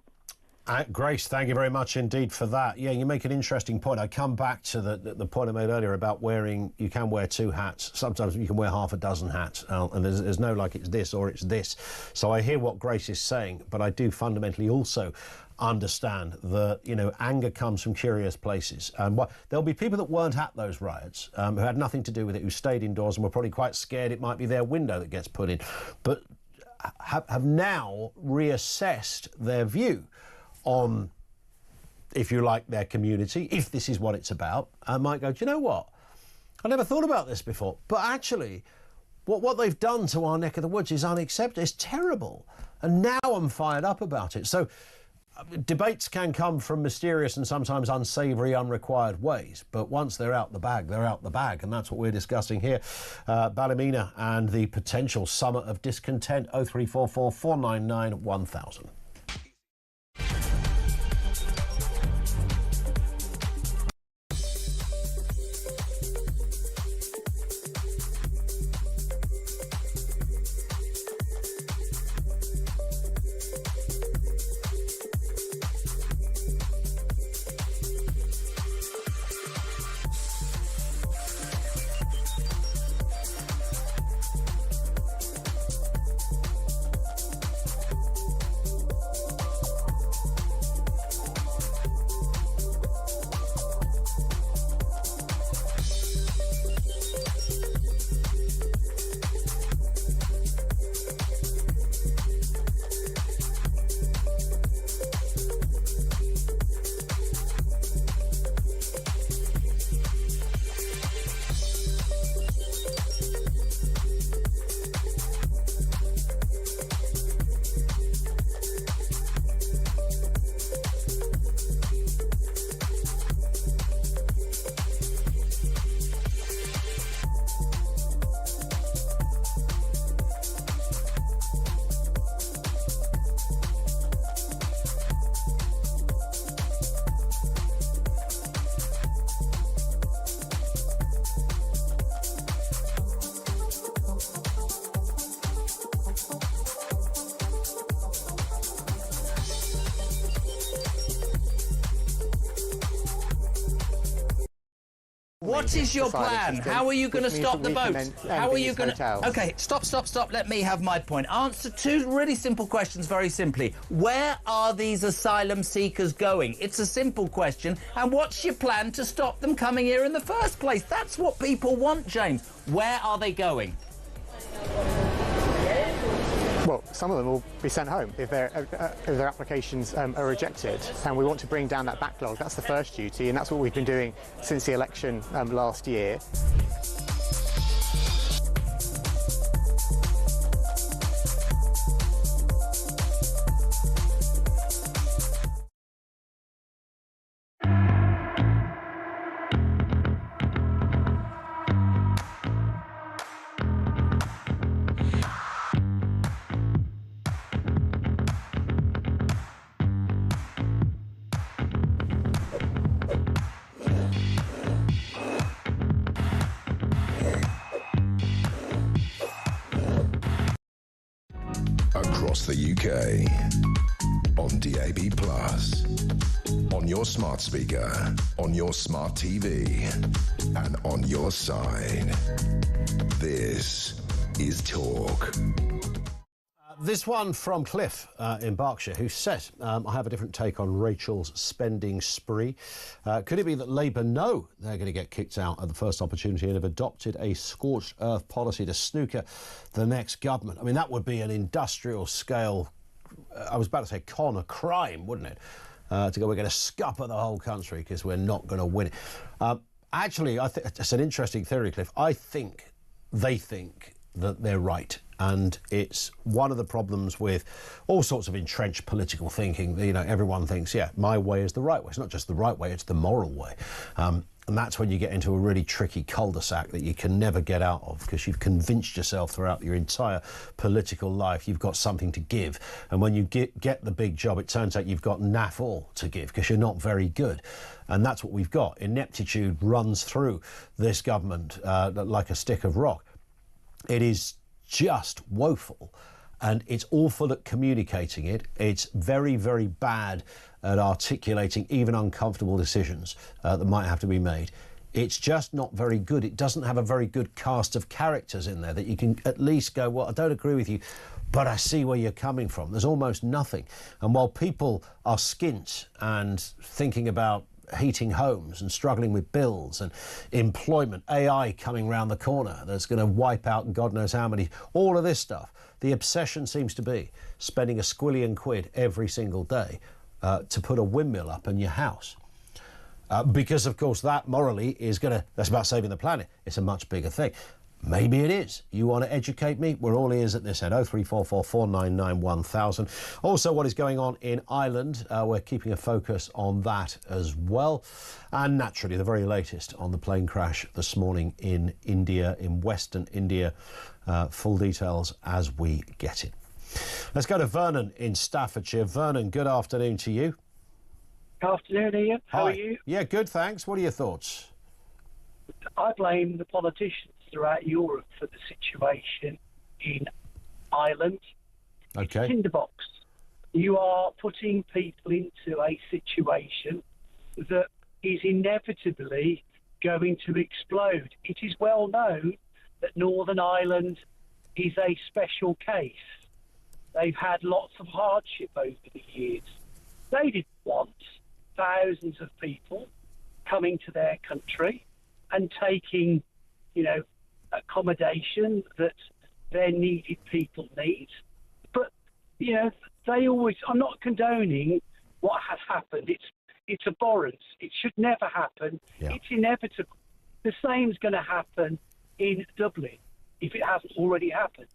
Grace, thank you very much indeed for that. Yeah, you make an interesting point. I come back to the point I made earlier about you can wear two hats. Sometimes you can wear half a dozen hats, and there's no like it's this or it's this. So I hear what Grace is saying, but I do fundamentally also understand that, anger comes from curious places. There'll be people that weren't at those riots, who had nothing to do with it, who stayed indoors and were probably quite scared it might be their window that gets put in, but have now reassessed their view on, if you like, their community, if this is what it's about, and might go, do you know what? I never thought about this before, but actually what they've done to our neck of the woods is unacceptable. It's terrible. And now I'm fired up about it. So debates can come from mysterious and sometimes unsavoury, unrequired ways, but once they're out the bag, they're out the bag, and that's what we're discussing here. Ballymena and the potential summer of discontent. 0344 499 1000. What is your plan? How are you going to stop the boats? How are you going to... OK, stop. Let me have my point. Answer two really simple questions very simply. Where are these asylum seekers going? It's a simple question. And what's your plan to stop them coming here in the first place? That's what people want, James. Where are they going? Well, some of them will be sent home if their applications are rejected, and we want to bring down that backlog. That's the first duty, and that's what we've been doing since the election last year. Across the UK, on DAB+, on your smart speaker, on your smart TV, and on your side. This is Talk. This one from Cliff in Berkshire, who said, I have a different take on Rachel's spending spree. Could it be that Labour know they're going to get kicked out at the first opportunity and have adopted a scorched earth policy to snooker the next government? I mean, that would be an industrial scale, I was about to say a crime, wouldn't it? To go, we're going to scupper the whole country because we're not going to win it. Actually, I think it's an interesting theory, Cliff. I think they think that they're right. And it's one of the problems with all sorts of entrenched political thinking. You know, everyone thinks, yeah, my way is the right way. It's not just the right way, it's the moral way. And that's when you get into a really tricky cul-de-sac that you can never get out of, because you've convinced yourself throughout your entire political life you've got something to give. And when you get the big job, it turns out you've got naff all to give because you're not very good. And that's what we've got. Ineptitude runs through this government like a stick of rock. It is just woeful, and it's awful at communicating it. It's very, very bad at articulating even uncomfortable decisions that might have to be made. It's just not very good. It doesn't have a very good cast of characters in there that you can at least go, well, I don't agree with you, but I see where you're coming from. There's almost nothing. And while people are skint and thinking about heating homes and struggling with bills and employment, AI coming round the corner that's going to wipe out God knows how many, all of this stuff, the obsession seems to be spending £1 squillion every single day to put a windmill up in your house. Because, of course, that morally is that's about saving the planet. It's a much bigger thing. Maybe it is. You want to educate me? We're all ears at this end. 0344 499 1000. Also, what is going on in Ireland? We're keeping a focus on that as well. And naturally, the very latest on the plane crash this morning in India, in Western India. Full details as we get it. Let's go to Vernon in Staffordshire. Vernon, good afternoon to you. Good afternoon, Ian. How are you? Yeah, good, thanks. What are your thoughts? I blame the politicians throughout Europe for the situation in Ireland. Okay. It's tinderbox. You are putting people into a situation that is inevitably going to explode. It is well known that Northern Ireland is a special case. They've had lots of hardship over the years. They didn't want thousands of people coming to their country and taking, accommodation that their needed people need. But, they always... I'm not condoning what has happened. It's abhorrent. It should never happen. Yeah. It's inevitable. The same's going to happen in Dublin if it hasn't already happened.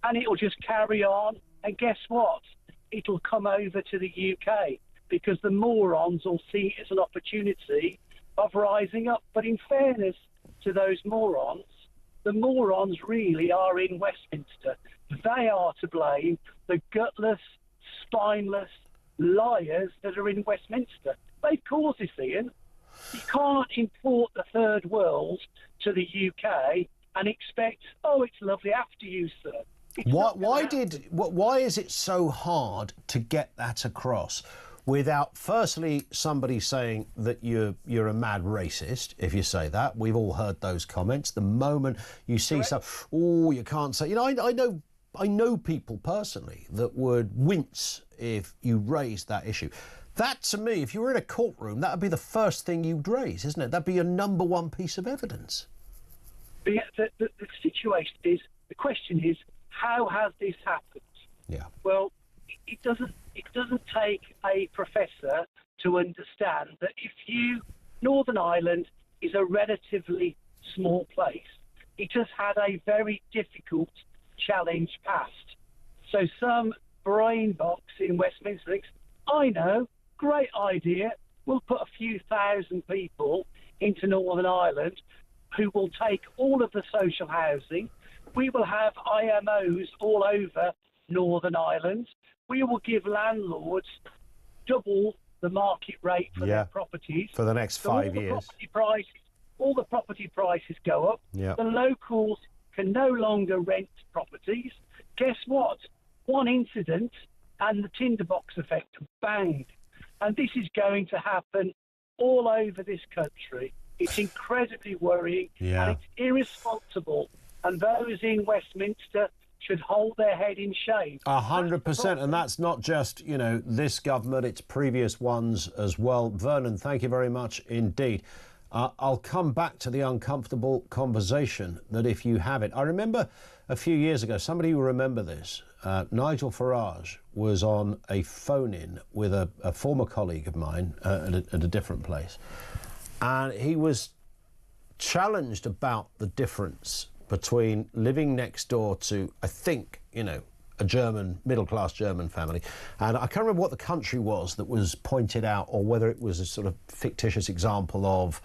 And it'll just carry on. And guess what? It'll come over to the UK because the morons will see it as an opportunity of rising up. But in fairness to those morons, the morons really are in Westminster. They are to blame, the gutless, spineless liars that are in Westminster. They've caused this, Ian. You can't import the third world to the UK and expect, oh, it's lovely after you, sir. Why is it so hard to get that across? without firstly somebody saying that you're a mad racist if you say that. We've all heard those comments. The moment you see stuff, oh, you can't say. You know, I know people personally that would wince if you raised that issue. That, to me, if you were in a courtroom, that would be the first thing you'd raise, isn't it? That'd be your number one piece of evidence. But yeah, the situation is, the question is, how has this happened? Yeah. Well, it doesn't take a professor to understand that Northern Ireland is a relatively small place. It has had a very difficult challenge past. So some brain box in Westminster thinks, I know, great idea, we'll put a few thousand people into Northern Ireland who will take all of the social housing. We will have IMOs all over Northern Ireland. We will give landlords double the market rate for their properties. For the next 5 years. All the property prices go up. Yeah. The locals can no longer rent properties. Guess what? One incident and the tinderbox effect, bang. And this is going to happen all over this country. It's incredibly worrying and it's irresponsible. And those in Westminster should hold their head in shame. 100%, and that's not just, this government, it's previous ones as well. Vernon, thank you very much indeed. I'll come back to the uncomfortable conversation that if you have it. I remember a few years ago, somebody will remember this, Nigel Farage was on a phone-in with a former colleague of mine at a different place, and he was challenged about the difference between living next door to, I think, a German, middle-class German family. And I can't remember what the country was that was pointed out, or whether it was a sort of fictitious example of,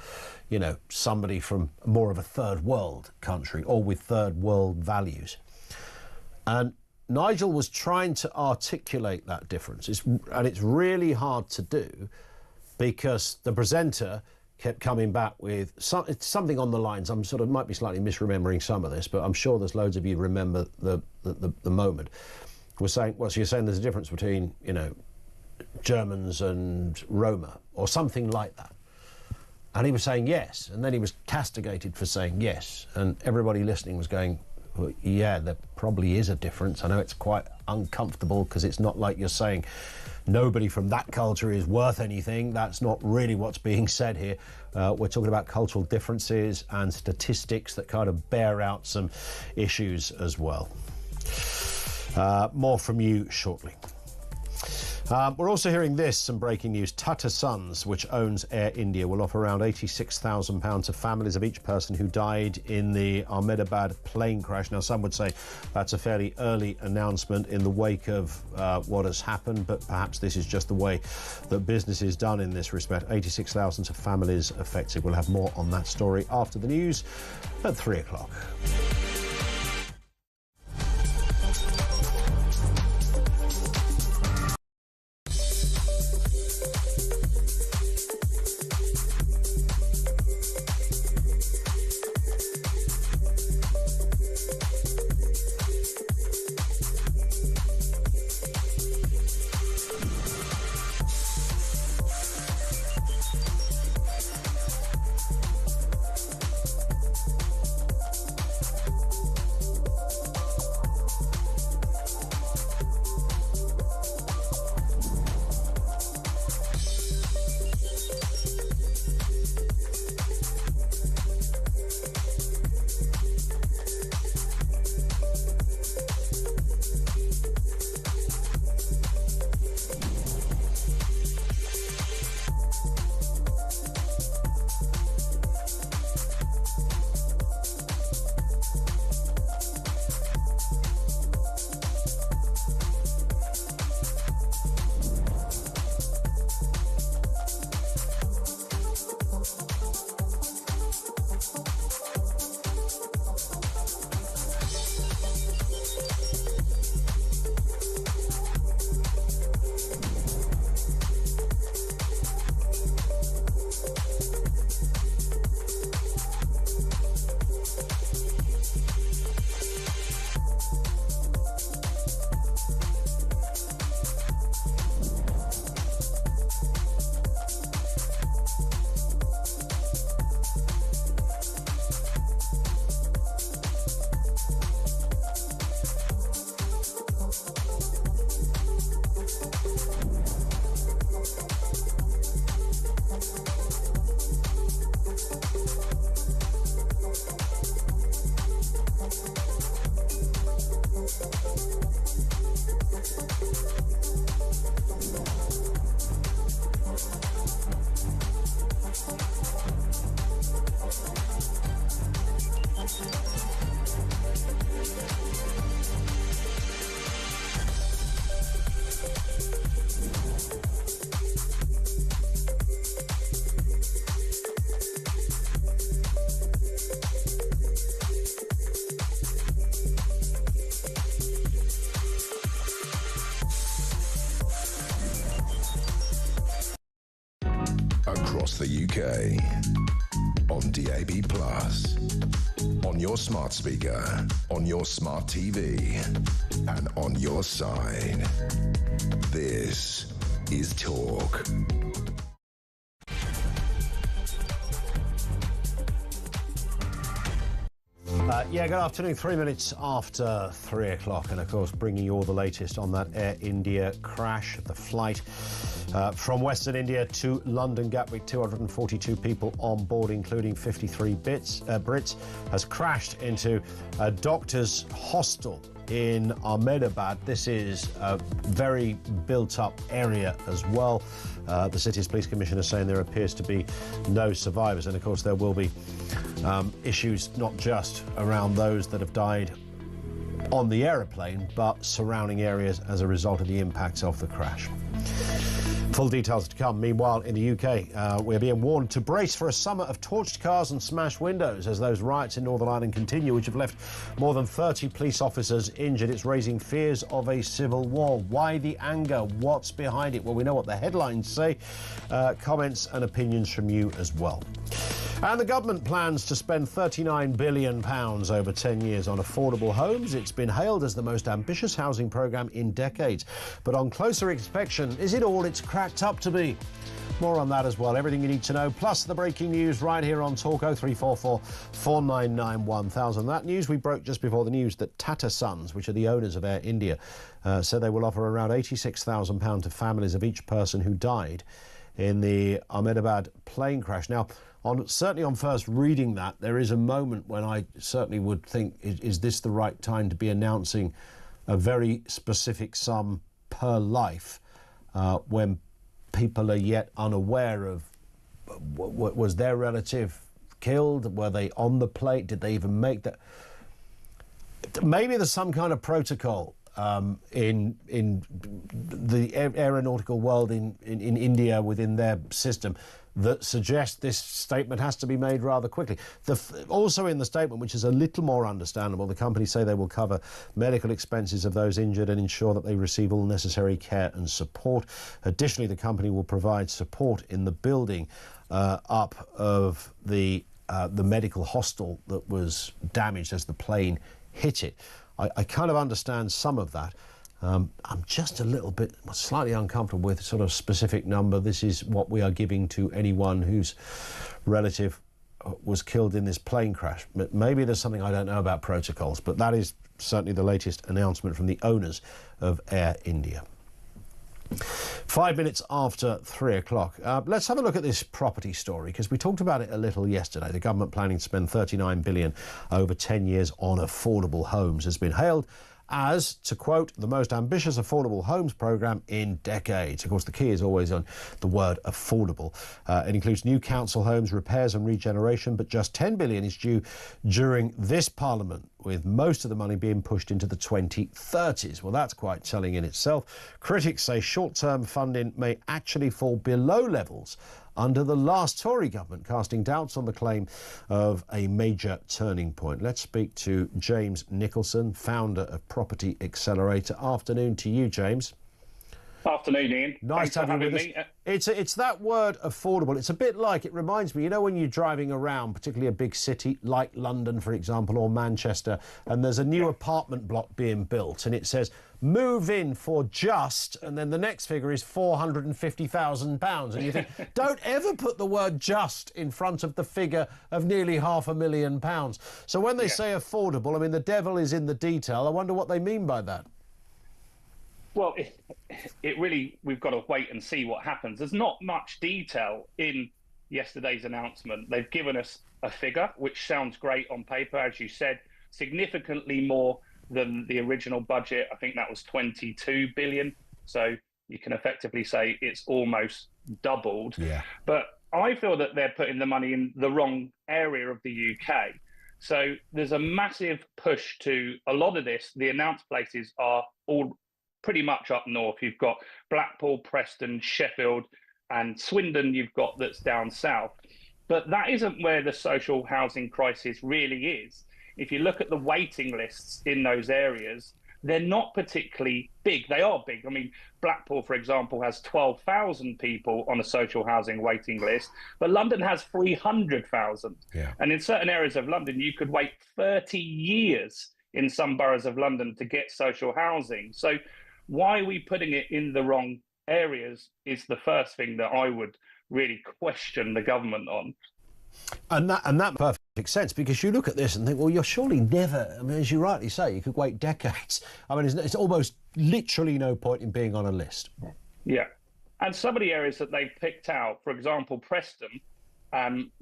somebody from more of a third world country or with third world values. And Nigel was trying to articulate that difference. And it's really hard to do because the presenter kept coming back with something on the lines. I'm might be slightly misremembering some of this, but I'm sure there's loads of you remember the moment. We're saying, so you're saying there's a difference between, Germans and Roma, or something like that. And he was saying yes, and then he was castigated for saying yes, and everybody listening was going, well, yeah, there probably is a difference. I know it's quite uncomfortable because it's not like you're saying nobody from that culture is worth anything. That's not really what's being said here. We're talking about cultural differences and statistics that kind of bear out some issues as well. More from you shortly. We're also hearing this, some breaking news. Tata Sons, which owns Air India, will offer around £86,000 to families of each person who died in the Ahmedabad plane crash. Now, some would say that's a fairly early announcement in the wake of what has happened, but perhaps this is just the way that business is done in this respect. 86,000 to families affected. We'll have more on that story after the news at 3 o'clock. across the UK, on DAB+, on your smart speaker, on your smart TV, and on your side. This is Talk. Yeah, good afternoon. 3 minutes after 3 o'clock, and of course bringing you all the latest on that Air India crash. The flight from Western India to London Gatwick, 242 people on board, including 53 Brits, has crashed into a doctor's hostel in Ahmedabad. This is a very built-up area as well. The city's police commissioner saying there appears to be no survivors, and of course there will be issues not just around those that have died on the aeroplane, but surrounding areas as a result of the impacts of the crash. Full details to come. Meanwhile, in the UK, we're being warned to brace for a summer of torched cars and smashed windows as those riots in Northern Ireland continue, which have left more than 30 police officers injured. It's raising fears of a civil war. Why the anger? What's behind it? Well, we know what the headlines say. Comments and opinions from you as well. And the government plans to spend £39 billion over 10 years on affordable homes. It's been hailed as the most ambitious housing programme in decades. But on closer inspection, is it all it's cracked up to be? More on that as well. Everything you need to know, plus the breaking news right here on Talk. 0344 499 1000. That news we broke just before the news that Tata Sons, which are the owners of Air India, said they will offer around £86,000 to families of each person who died in the Ahmedabad plane crash. Now, certainly on first reading that, there is a moment when I certainly would think, is this the right time to be announcing a very specific sum per life when people are yet unaware of, was their relative killed? Were they on the plane? Did they even make that? Maybe there's some kind of protocol in the aeronautical world in India within their system that suggests this statement has to be made rather quickly. Also in the statement, which is a little more understandable, the company say they will cover medical expenses of those injured and ensure that they receive all necessary care and support. Additionally, the company will provide support in the building up of the medical hostel that was damaged as the plane hit it. I kind of understand some of that. I'm just a little bit slightly uncomfortable with sort of specific number. This is what we are giving to anyone whose relative was killed in this plane crash. Maybe there's something I don't know about protocols, but that is certainly the latest announcement from the owners of Air India. 5 minutes after 3 o'clock. Let's have a look at this property story, because we talked about it a little yesterday. The government planning to spend £39 billion over 10 years on affordable homes has been hailed as, to quote, the most ambitious affordable homes programme in decades. Of course, the key is always on the word affordable. It includes new council homes, repairs and regeneration, but just £10 billion is due during this Parliament, with most of the money being pushed into the 2030s. Well, that's quite telling in itself. Critics say short-term funding may actually fall below levels under the last Tory government, casting doubts on the claim of a major turning point. Let's speak to James Nicholson, founder of Property Accelerator. Afternoon to you, James. Afternoon, Ian. Nice to have you with us. It's that word affordable. It's a bit like, it reminds me, you know, when you're driving around, particularly a big city like London, for example, or Manchester, and there's a new apartment block being built and it says, move in for just, and then the next figure is £450,000. And you think, don't ever put the word just in front of the figure of nearly £500,000. So when they say affordable, I mean, the devil is in the detail. I wonder what they mean by that. Well, it really, we've got to wait and see what happens. There's not much detail in yesterday's announcement. They've given us a figure, which sounds great on paper, as you said, significantly more than the original budget. I think that was 22 billion. So you can effectively say it's almost doubled. Yeah. But I feel that they're putting the money in the wrong area of the UK. So there's a massive push to a lot of this. The announced places are all pretty much up north. You've got Blackpool, Preston, Sheffield, and Swindon you've got that's down south. But that isn't where the social housing crisis really is. If you look at the waiting lists in those areas, they're not particularly big. They are big. I mean, Blackpool, for example, has 12,000 people on a social housing waiting list, but London has 300,000. Yeah. And in certain areas of London, you could wait 30 years in some boroughs of London to get social housing. So why are we putting it in the wrong areas is the first thing that I would really question the government on. And that perfect sense, because you look at this and think, well, you're surely never, I mean, as you rightly say, you could wait decades. I mean, it's almost literally no point in being on a list. Yeah. And some of the areas that they've picked out, for example, Preston,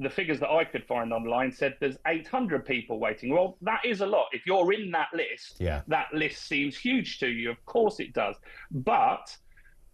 the figures that I could find online said there's 800 people waiting. Well, that is a lot. If you're in that list, that list seems huge to you. Of course it does. But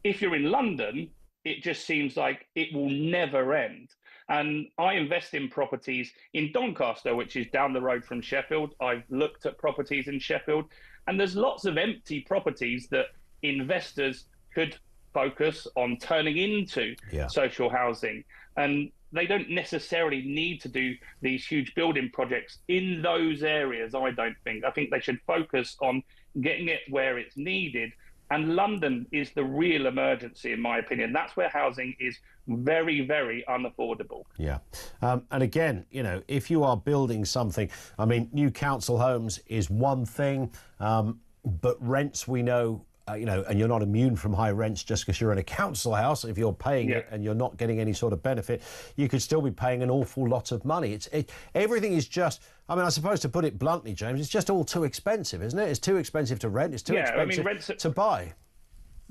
if you're in London, it just seems like it will never end. And I invest in properties in Doncaster, which is down the road from Sheffield. I've looked at properties in Sheffield, and there's lots of empty properties that investors could focus on turning into social housing. And they don't necessarily need to do these huge building projects in those areas, I don't think. I think they should focus on getting it where it's needed. And London is the real emergency, in my opinion. That's where housing is very, very unaffordable. Yeah. And again, you know, if you are building something, I mean, new council homes is one thing, but rents, we know, you know, and you're not immune from high rents just because you're in a council house. If you're paying it and you're not getting any sort of benefit, you could still be paying an awful lot of money. Everything is just, I mean, I suppose to put it bluntly, James, it's just all too expensive, isn't it? It's too expensive to rent. It's too expensive to buy.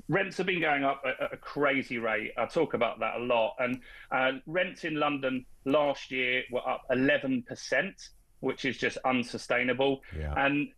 Rents have been going up at a crazy rate. I talk about that a lot. And rents in London last year were up 11%, which is just unsustainable. And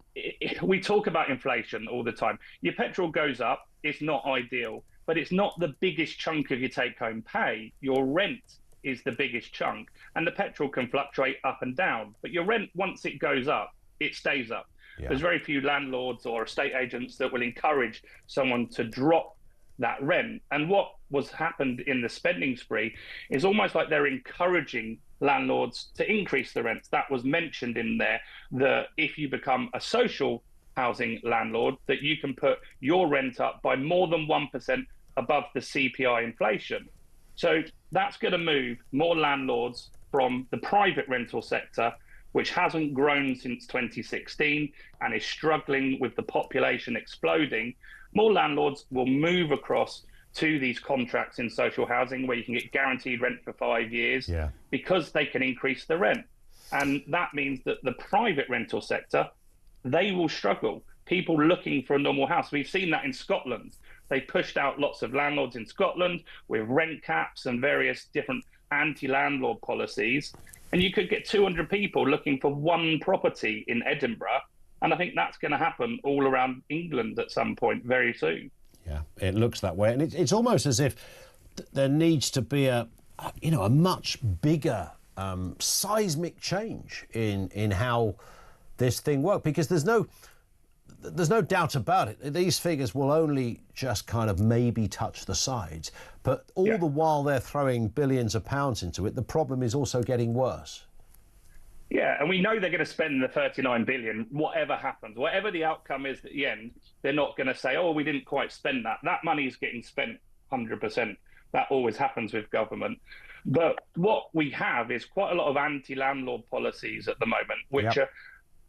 we talk about inflation all the time. Your petrol goes up. It's not ideal, but it's not the biggest chunk of your take-home pay. Your rent is the biggest chunk. And the petrol can fluctuate up and down. But your rent, once it goes up, it stays up. There's very few landlords or estate agents that will encourage someone to drop that rent. And what was happened in the spending spree is almost like they're encouraging landlords to increase the rents. That was mentioned in there, that if you become a social housing landlord, that you can put your rent up by more than 1% above the CPI inflation. So that's going to move more landlords from the private rental sector, which hasn't grown since 2016 and is struggling with the population exploding. More landlords will move across to these contracts in social housing where you can get guaranteed rent for 5 years because they can increase the rent. And that means that the private rental sector, they will struggle. People looking for a normal house. We've seen that in Scotland. They pushed out lots of landlords in Scotland with rent caps and various different anti-landlord policies. And you could get 200 people looking for one property in Edinburgh. And I think that's going to happen all around England at some point very soon. Yeah, it looks that way. And it's almost as if there needs to be a much bigger seismic change in how this thing works, because there's no doubt about it. These figures will only just kind of maybe touch the sides, but all the while they're throwing billions of pounds into it, the problem is also getting worse. Yeah, and we know they're going to spend the 39 billion, whatever happens. Whatever the outcome is at the end, they're not going to say, oh, we didn't quite spend that. That money is getting spent 100%. That always happens with government. But what we have is quite a lot of anti-landlord policies at the moment, which are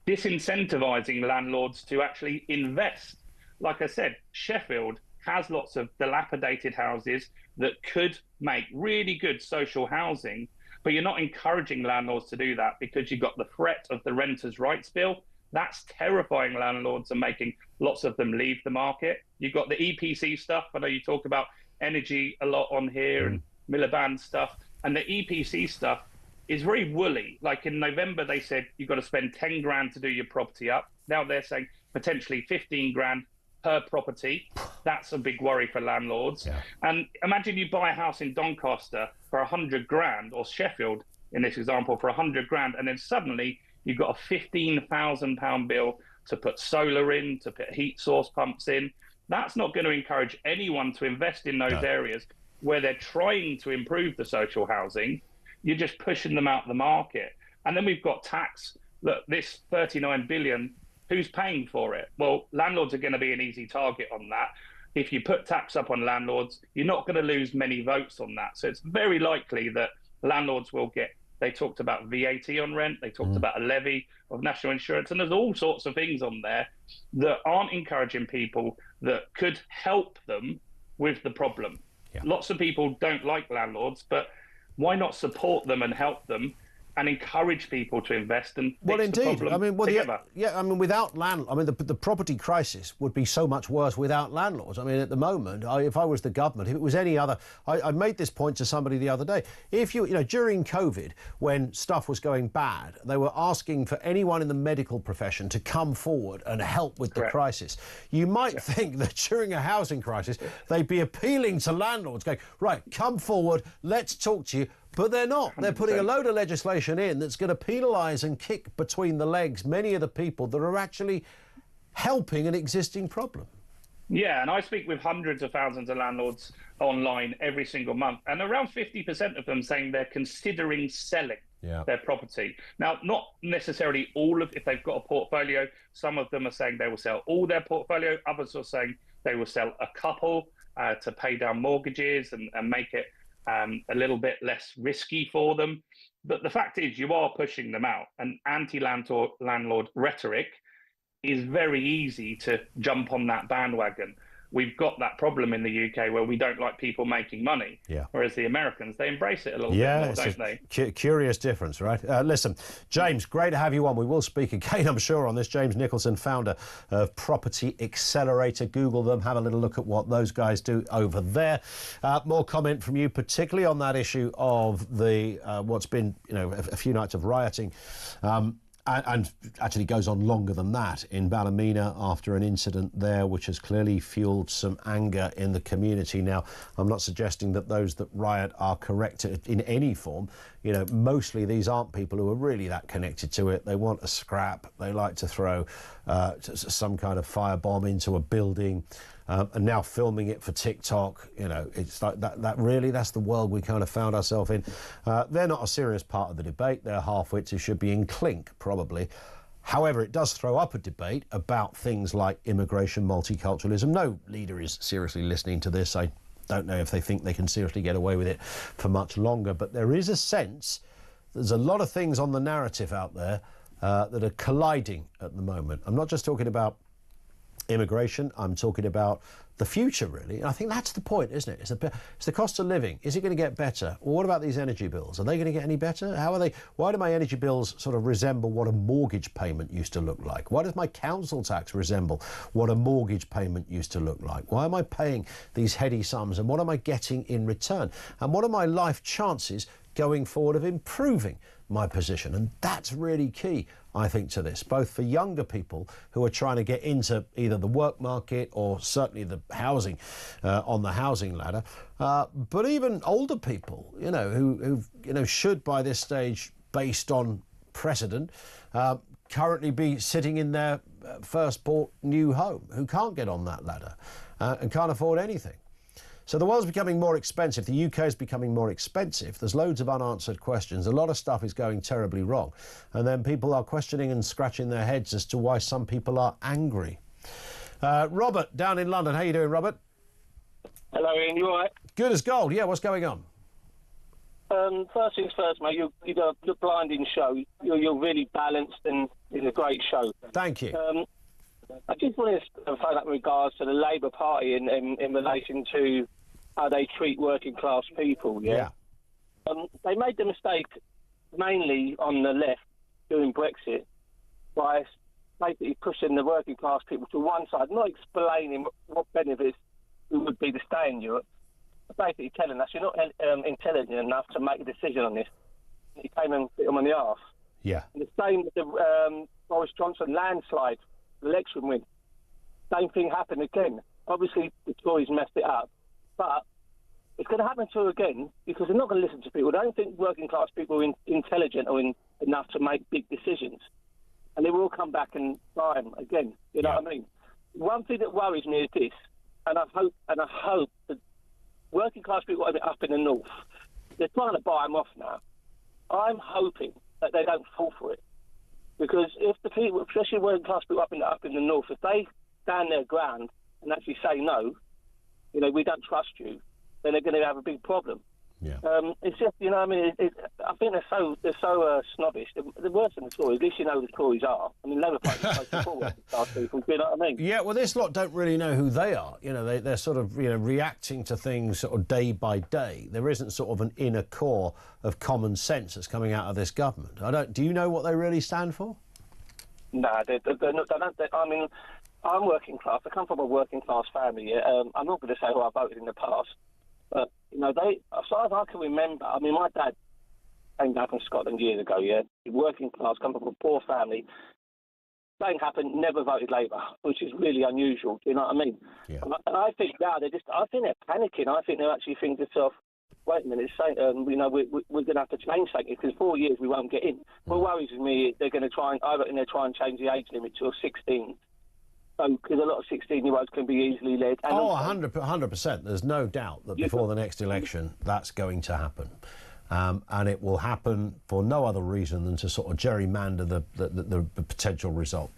disincentivising landlords to actually invest. Like I said, Sheffield has lots of dilapidated houses that could make really good social housing, but you're not encouraging landlords to do that because you've got the threat of the Renters' Rights Bill. That's terrifying landlords and making lots of them leave the market. You've got the EPC stuff. I know you talk about energy a lot on here and Miliband stuff. And the EPC stuff is very woolly. Like in November, they said you've got to spend 10 grand to do your property up. Now they're saying potentially 15 grand per property. That's a big worry for landlords. And imagine you buy a house in Doncaster for 100 grand, or Sheffield in this example for 100 grand, and then suddenly you've got a £15,000 bill to put solar in, to put heat source pumps in. That's not going to encourage anyone to invest in those areas where they're trying to improve the social housing. You're just pushing them out of the market. And then we've got tax. Look, this 39 billion who's paying for it? Well, landlords are going to be an easy target on that. If you put tax up on landlords, you're not going to lose many votes on that. So it's very likely that landlords will get, they talked about VAT on rent, they talked about a levy of national insurance, and there's all sorts of things on there that aren't encouraging people, that could help them with the problem. Lots of people don't like landlords, but why not support them and help them and encourage people to invest and fix the problem together? Without the property crisis would be so much worse without landlords. I mean, at the moment, if I was the government, if it was any other, I made this point to somebody the other day. If you know, during COVID, when stuff was going bad, they were asking for anyone in the medical profession to come forward and help with the crisis. You might think that during a housing crisis, they'd be appealing to landlords, going, right, come forward, let's talk to you. But they're not. They're putting a load of legislation in that's going to penalise and kick between the legs many of the people that are actually helping an existing problem. Yeah, and I speak with hundreds of thousands of landlords online every single month, and around 50% of them saying they're considering selling their property. Now, not necessarily all of, if they've got a portfolio, some of them are saying they will sell all their portfolio, others are saying they will sell a couple to pay down mortgages and make it a little bit less risky for them. But the fact is, you are pushing them out, and anti-landlord rhetoric is very easy to jump on that bandwagon. We've got that problem in the UK where we don't like people making money, whereas the Americans, they embrace it a little bit more, don't they? Curious difference, right? Listen, James, great to have you on. We will speak again, I'm sure, on this. James Nicholson, founder of Property Accelerator. Google them, have a little look at what those guys do over there. More comment from you, particularly on that issue of the what's been, a few nights of rioting. And actually goes on longer than that in Ballymena after an incident there, which has clearly fueled some anger in the community. Now, I'm not suggesting that those that riot are correct in any form. Mostly these aren't people who are really that connected to it. They want a scrap. They like to throw some kind of firebomb into a building. And now filming it for TikTok, it's like that really, that's the world we kind of found ourselves in. They're not a serious part of the debate. They're half-wits who should be in clink, probably. However, it does throw up a debate about things like immigration, multiculturalism. No leader is seriously listening to this. I don't know if they think they can seriously get away with it for much longer. But there is a sense, there's a lot of things on the narrative out there that are colliding at the moment. I'm not just talking about immigration, I'm talking about the future, really. And I think that's the point, isn't it? It's the cost of living. Is it going to get better? Well, what about these energy bills? Are they going to get any better? How are they? Why do my energy bills sort of resemble what a mortgage payment used to look like? Why does my council tax resemble what a mortgage payment used to look like? Why am I paying these heady sums, and what am I getting in return? And what are my life chances going forward of improving my position? And that's really key, I think, to this, both for younger people who are trying to get into either the work market or certainly the housing, on the housing ladder, but even older people, who should by this stage, based on precedent, currently be sitting in their first bought new home, who can't get on that ladder and can't afford anything. So the world's becoming more expensive. The UK is becoming more expensive. There's loads of unanswered questions. A lot of stuff is going terribly wrong. And then people are questioning and scratching their heads as to why some people are angry. Robert, down in London. How you doing, Robert? Hello, Ian. You all right? Good as gold. Yeah, what's going on? First things first, mate. You got a blinding show. You're really balanced, and it's a great show. Thank you. I just wanted to find out in regards to the Labour Party in relation to how they treat working class people. Yeah. They made the mistake mainly on the left doing Brexit by basically pushing the working class people to one side, not explaining what benefits it would be to stay in Europe, but basically telling us you're not intelligent enough to make a decision on this. He came and bit them on the arse. Yeah. And the same with the Boris Johnson landslide election win. Same thing happened again. Obviously, the Tories messed it up, but it's going to happen to her again because they're not going to listen to people. They don't think working class people are intelligent or enough to make big decisions, and they will come back and buy them again. You know what I mean? One thing that worries me is this, and I hope that working class people up in the north, they're trying to buy them off now. I'm hoping that they don't fall for it. Because if the people, especially working class people up in the north, if they stand their ground and actually say no, you know, we don't trust you, then they're going to have a big problem. Yeah. It's just, you know, I mean, I think they're so snobbish. The worst thing is, at least you know who the Tories are. I mean, Labour Party is supposed to support class people. Do you know what I mean? Yeah. Well, this lot don't really know who they are. You know, they're sort of, you know, reacting to things sort of day by day. There isn't sort of an inner core of common sense that's coming out of this government. Do you know what they really stand for? No, they don't. I mean, I'm working class. I come from a working class family. I'm not going to say who I voted in the past. But, you know, as far as I can remember, I mean, my dad came down from Scotland years ago, yeah? Working class, come from a poor family. Something happened, never voted Labour, which is really unusual, do you know what I mean? Yeah. And I think now I think they're panicking. I think they're actually thinking to themselves, wait a minute, you know, we're going to have to change something because 4 years we won't get in. What worries me, they're going to try and change the age limit to 16. Because a lot of 16-year-olds can be easily led. And 100%. There's no doubt that before the next election, that's going to happen. And it will happen for no other reason than to sort of gerrymander the potential result.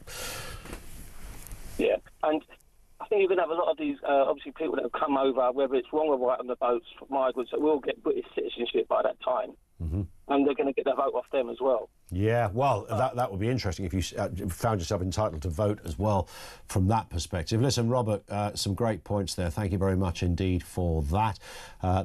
Yeah, and I think you're going to have a lot of these, obviously, people that have come over, whether it's wrong or right on the boats, migrants, that will get British citizenship by that time. Mm-hmm. And they're going to get the vote off them as well. Yeah, well, that would be interesting if you found yourself entitled to vote as well from that perspective. Listen, Robert, some great points there. Thank you very much indeed for that.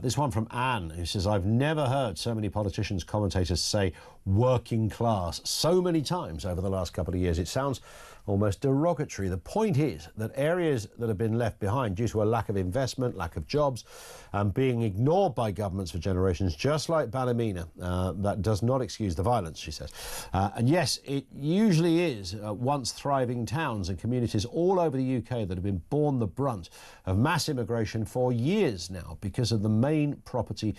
This one from Anne, who says, I've never heard so many politicians, commentators say working class so many times over the last couple of years. It sounds almost derogatory. The point is that areas that have been left behind due to a lack of investment, lack of jobs, and being ignored by governments for generations, just like Ballymena, that does not excuse the violence, she says. And yes, it usually is once thriving towns and communities all over the UK that have been borne the brunt of mass immigration for years now because of the main property,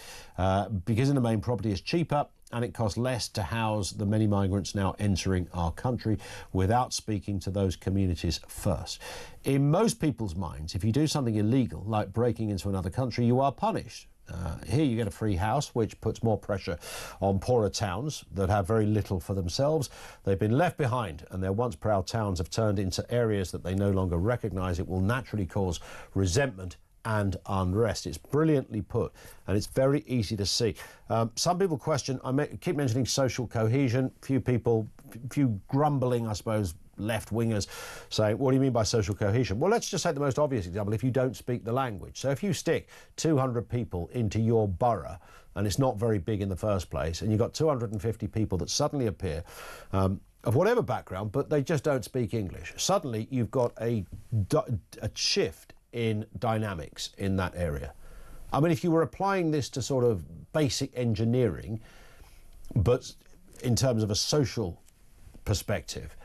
because the main property is cheaper and it costs less to house the many migrants now entering our country without speaking to those communities first. In most people's minds, if you do something illegal, like breaking into another country, you are punished. Here you get a free house, which puts more pressure on poorer towns that have very little for themselves. They've been left behind, and their once proud towns have turned into areas that they no longer recognise. It will naturally cause resentment and unrest. It's brilliantly put, and it's very easy to see. Some people question, keep mentioning social cohesion, few grumbling, I suppose, left-wingers saying, what do you mean by social cohesion? Well, let's just take the most obvious example, if you don't speak the language. So if you stick 200 people into your borough, and it's not very big in the first place, and you've got 250 people that suddenly appear, of whatever background, but they just don't speak English, suddenly you've got a shift in dynamics in that area. I mean, if you were applying this to sort of basic engineering, but in terms of a social perspective,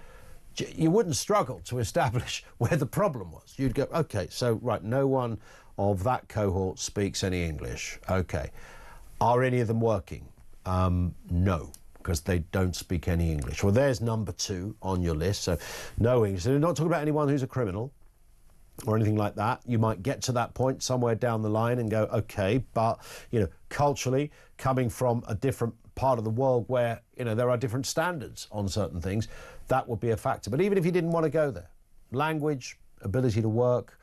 you wouldn't struggle to establish where the problem was. You'd go, okay, so, right, no one of that cohort speaks any English. Okay. Are any of them working? No, because they don't speak any English. Well, there's number 2 on your list, so no English. So we're not talking about anyone who's a criminal or anything like that. You might get to that point somewhere down the line and go, okay, but, you know, culturally, coming from a different part of the world where, you know, there are different standards on certain things, that would be a factor. But even if you didn't want to go there, language, ability to work,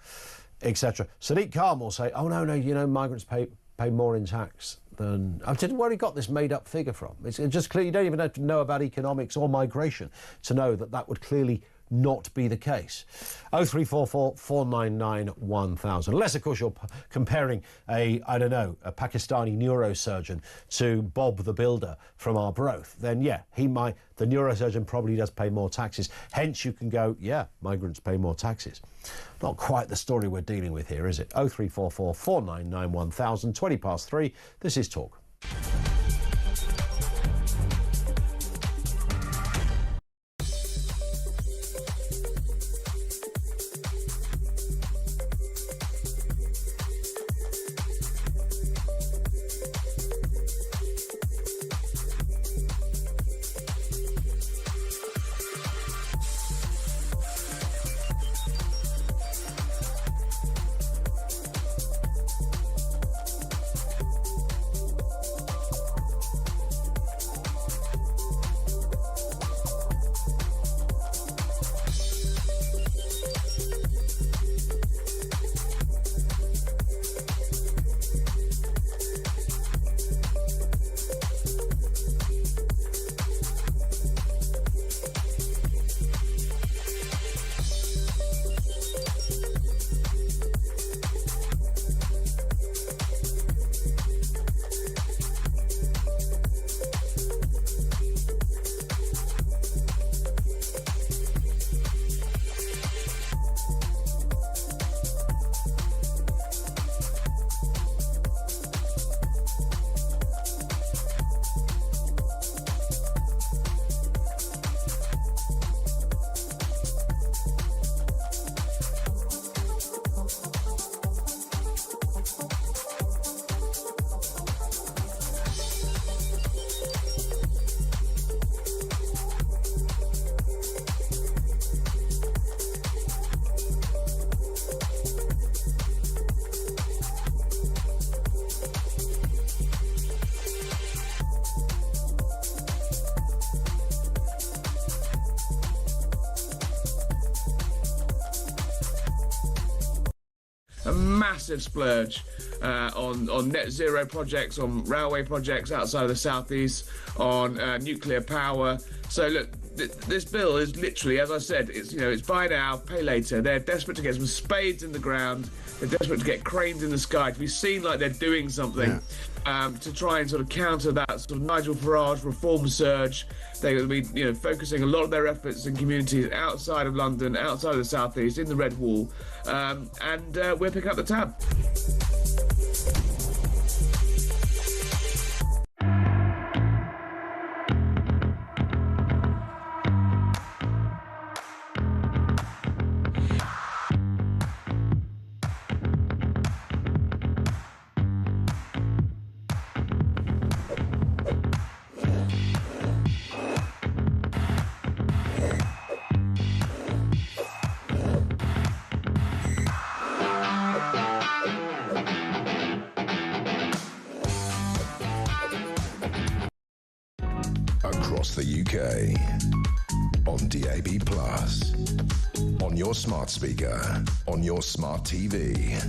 etc. Sadiq Khan will say, oh, no, you know, migrants pay more in tax than... I didn't where he got this made-up figure from. It's just clear. You don't even have to know about economics or migration to know that that would clearly not be the case. 0344 499 1000. Unless, of course, you're comparing a Pakistani neurosurgeon to Bob the Builder from Arbroath, then yeah, the neurosurgeon probably does pay more taxes. Hence, you can go, yeah, migrants pay more taxes. Not quite the story we're dealing with here, is it? 0344 499 1000, 20 past 3. This is Talk. a massive splurge on net zero projects, on railway projects outside of the southeast, on nuclear power. So look, this bill is literally, as I said, it's buy now, pay later. They're desperate to get some spades in the ground. They're desperate to get cranes in the sky, to be seen like they're doing something, to try and sort of counter that sort of Nigel Farage reform surge. They're going to be, focusing a lot of their efforts in communities outside of London, outside of the southeast, in the Red Wall, and we'll pick up the tab. Across the UK, on DAB+, on your smart speaker, on your smart TV,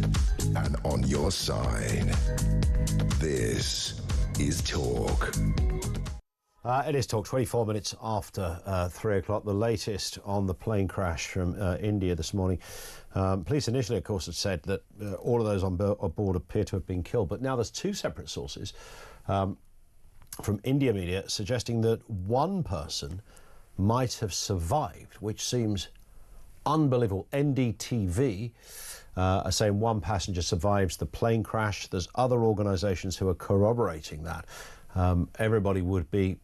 and on your side. This is Talk. It is Talk, 24 minutes after 3 o'clock. The latest on the plane crash from India this morning. Police initially, of course, had said that all of those on board appear to have been killed, but now there's two separate sources from India media suggesting that one person might have survived, which seems unbelievable. NDTV are saying one passenger survives the plane crash. There's other organisations who are corroborating that. Everybody would be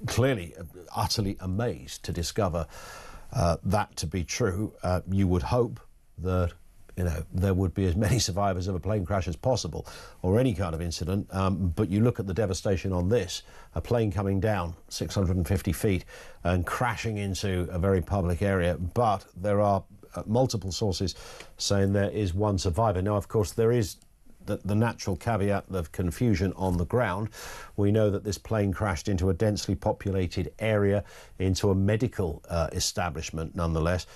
clearly utterly amazed to discover that to be true. You would hope that there would be as many survivors of a plane crash as possible, or any kind of incident, but you look at the devastation on this, a plane coming down 650 feet and crashing into a very public area, but there are multiple sources saying there is one survivor. Now, of course, there is the natural caveat of confusion on the ground. We know that this plane crashed into a densely populated area, into a medical establishment nonetheless.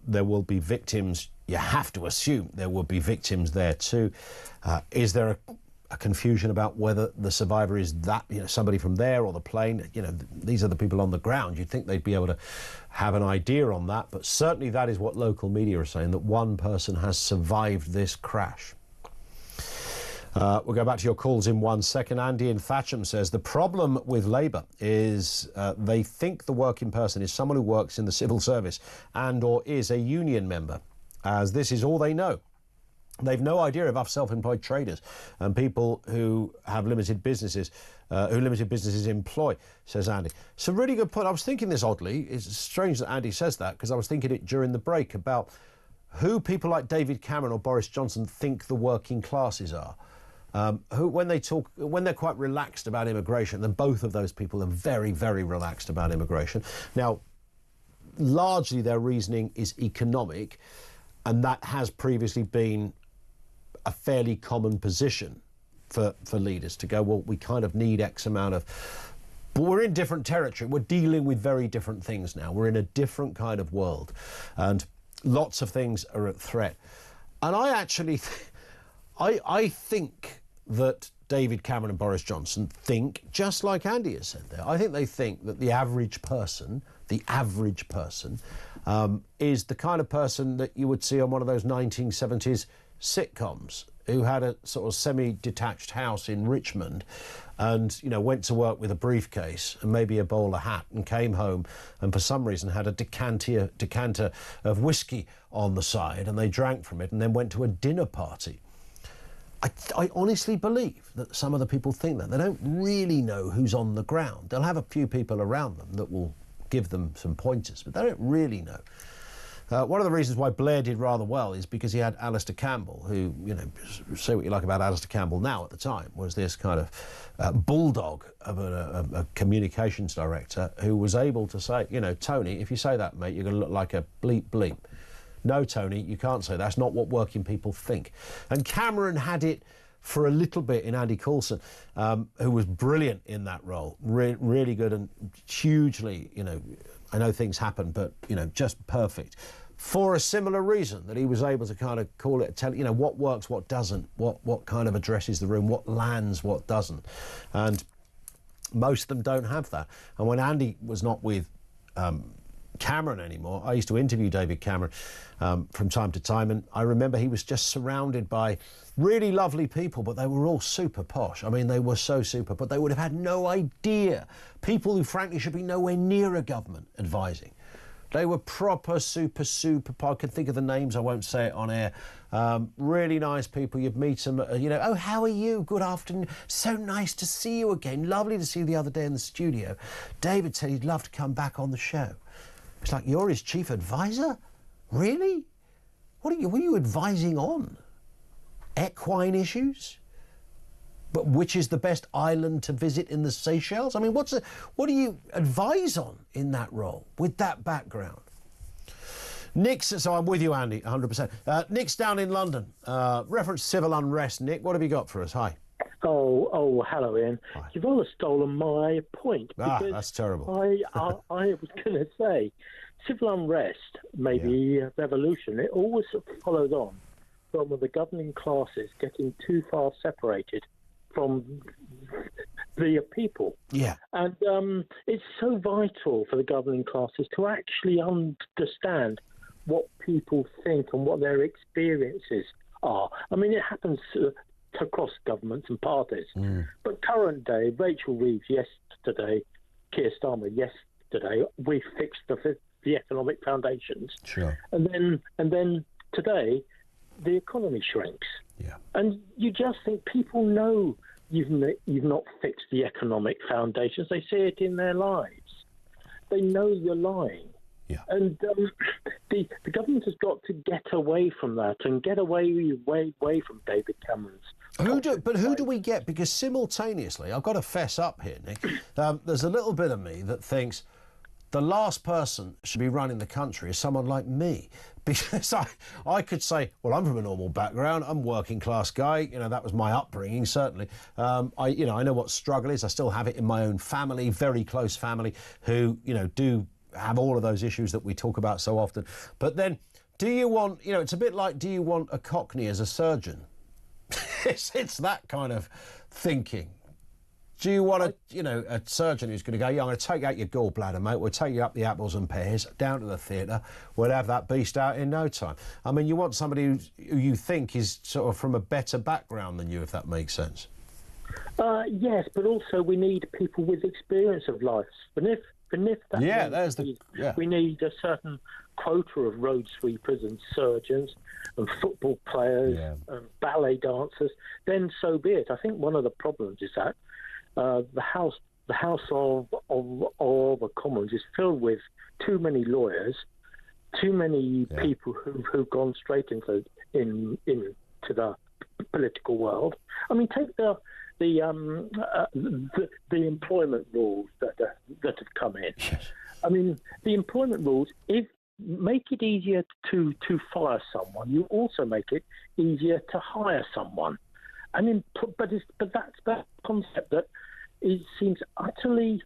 There will be victims. You have to assume there will be victims there too. Is there a confusion about whether the survivor is that, somebody from there or the plane? These are the people on the ground. You'd think they'd be able to have an idea on that, but certainly that is what local media are saying, that one person has survived this crash. We'll go back to your calls in 1 second. Andy in Thatcham says the problem with Labour is they think the working person is someone who works in the civil service and or is a union member, as this is all they know. They've no idea of us self-employed traders and people who have limited businesses, who limited businesses employ, says Andy. It's a really good point. I was thinking this oddly. It's strange that Andy says that, because I was thinking it during the break about who people like David Cameron or Boris Johnson think the working classes are. Who, when they're quite relaxed about immigration, then both of those people are very, very relaxed about immigration. Now, largely their reasoning is economic, and that has previously been a fairly common position for leaders to go, well, we kind of need X amount of... But we're in different territory. We're dealing with very different things now. We're in a different kind of world, and lots of things are at threat. And I actually... I think that David Cameron and Boris Johnson think, just like Andy has said there, I think they think that the average person is the kind of person that you would see on one of those 1970s sitcoms, who had a sort of semi-detached house in Richmond and, went to work with a briefcase and maybe a bowler hat and came home and for some reason had a decanter of whiskey on the side, and they drank from it and then went to a dinner party. I honestly believe that some of the people think that. They don't really know who's on the ground. They'll have a few people around them that will give them some pointers, but they don't really know. One of the reasons why Blair did rather well is because he had Alistair Campbell, who, say what you like about Alistair Campbell now, at the time, was this kind of bulldog of a communications director who was able to say, Tony, if you say that, mate, you're going to look like a bleep bleep. No, Tony, you can't say that. That's not what working people think. And Cameron had it for a little bit in Andy Coulson, who was brilliant in that role. Really good and hugely, I know things happen, but, just perfect for a similar reason, that he was able to kind of call it, tell, you know, what works, what doesn't, what kind of addresses the room, what lands, what doesn't. And most of them don't have that. And when Andy was not with Cameron anymore, I used to interview David Cameron from time to time, and I remember he was just surrounded by really lovely people, but they were all super posh. I mean, they were so super, but they would have had no idea. People who frankly should be nowhere near a government advising. They were proper, super, I can think of the names, I won't say it on air. Really nice people. You'd meet them, you know, oh, how are you? Good afternoon. So nice to see you again. Lovely to see you the other day in the studio. David said he'd love to come back on the show. It's like, you're his chief advisor? Really? What are you advising on? Equine issues? But which is the best island to visit in the Seychelles? I mean, what do you advise on in that role with that background? Nick's, so I'm with you, Andy, 100%. Nick's down in London. Reference civil unrest. Nick, what have you got for us? Hi. Oh, hello, Ian. Hi. You've almost stolen my point. That's terrible. I was going to say, civil unrest, maybe revolution, it always followed on from the governing classes getting too far separated from the people. Yeah. And it's so vital for the governing classes to actually understand what people think and what their experiences are. I mean, it happens across governments and parties. But current day, Rachel Reeves yesterday, Keir Starmer yesterday, we fixed the economic foundations. Sure. And then today, the economy shrinks. Yeah. And you just think people know you've not fixed the economic foundations. They see it in their lives. They know you're lying. Yeah. And the government has got to get away from that and get away from David Cameron's. Who do we get? Because simultaneously, I've got to fess up here, Nick. There's a little bit of me that thinks the last person should be running the country is someone like me. Because I could say, well, I'm from a normal background, I'm a working class guy, you know, that was my upbringing, certainly. I know what struggle is. I still have it in my own family, very close family, who, you know, do have all of those issues that we talk about so often. But then, do you want, you know, it's a bit like, do you want a Cockney as a surgeon? It's that kind of thinking. Do you want a surgeon who's going to go, yeah, I'm going to take out your gallbladder, mate. We'll take you up the apples and pears, down to the theatre. We'll have that beast out in no time. I mean, you want somebody who you think is sort of from a better background than you, if that makes sense. Yes, but also we need people with experience of life. We need a certain quota of road sweepers and surgeons and football players and ballet dancers. Then so be it. I think one of the problems is that the House of the Commons is filled with too many lawyers, too many people who've gone straight into the political world. I mean, take the employment rules that have come in. Yes. I mean, the employment rules, if make it easier to fire someone, you also make it easier to hire someone. I mean, but that's that concept that it seems utterly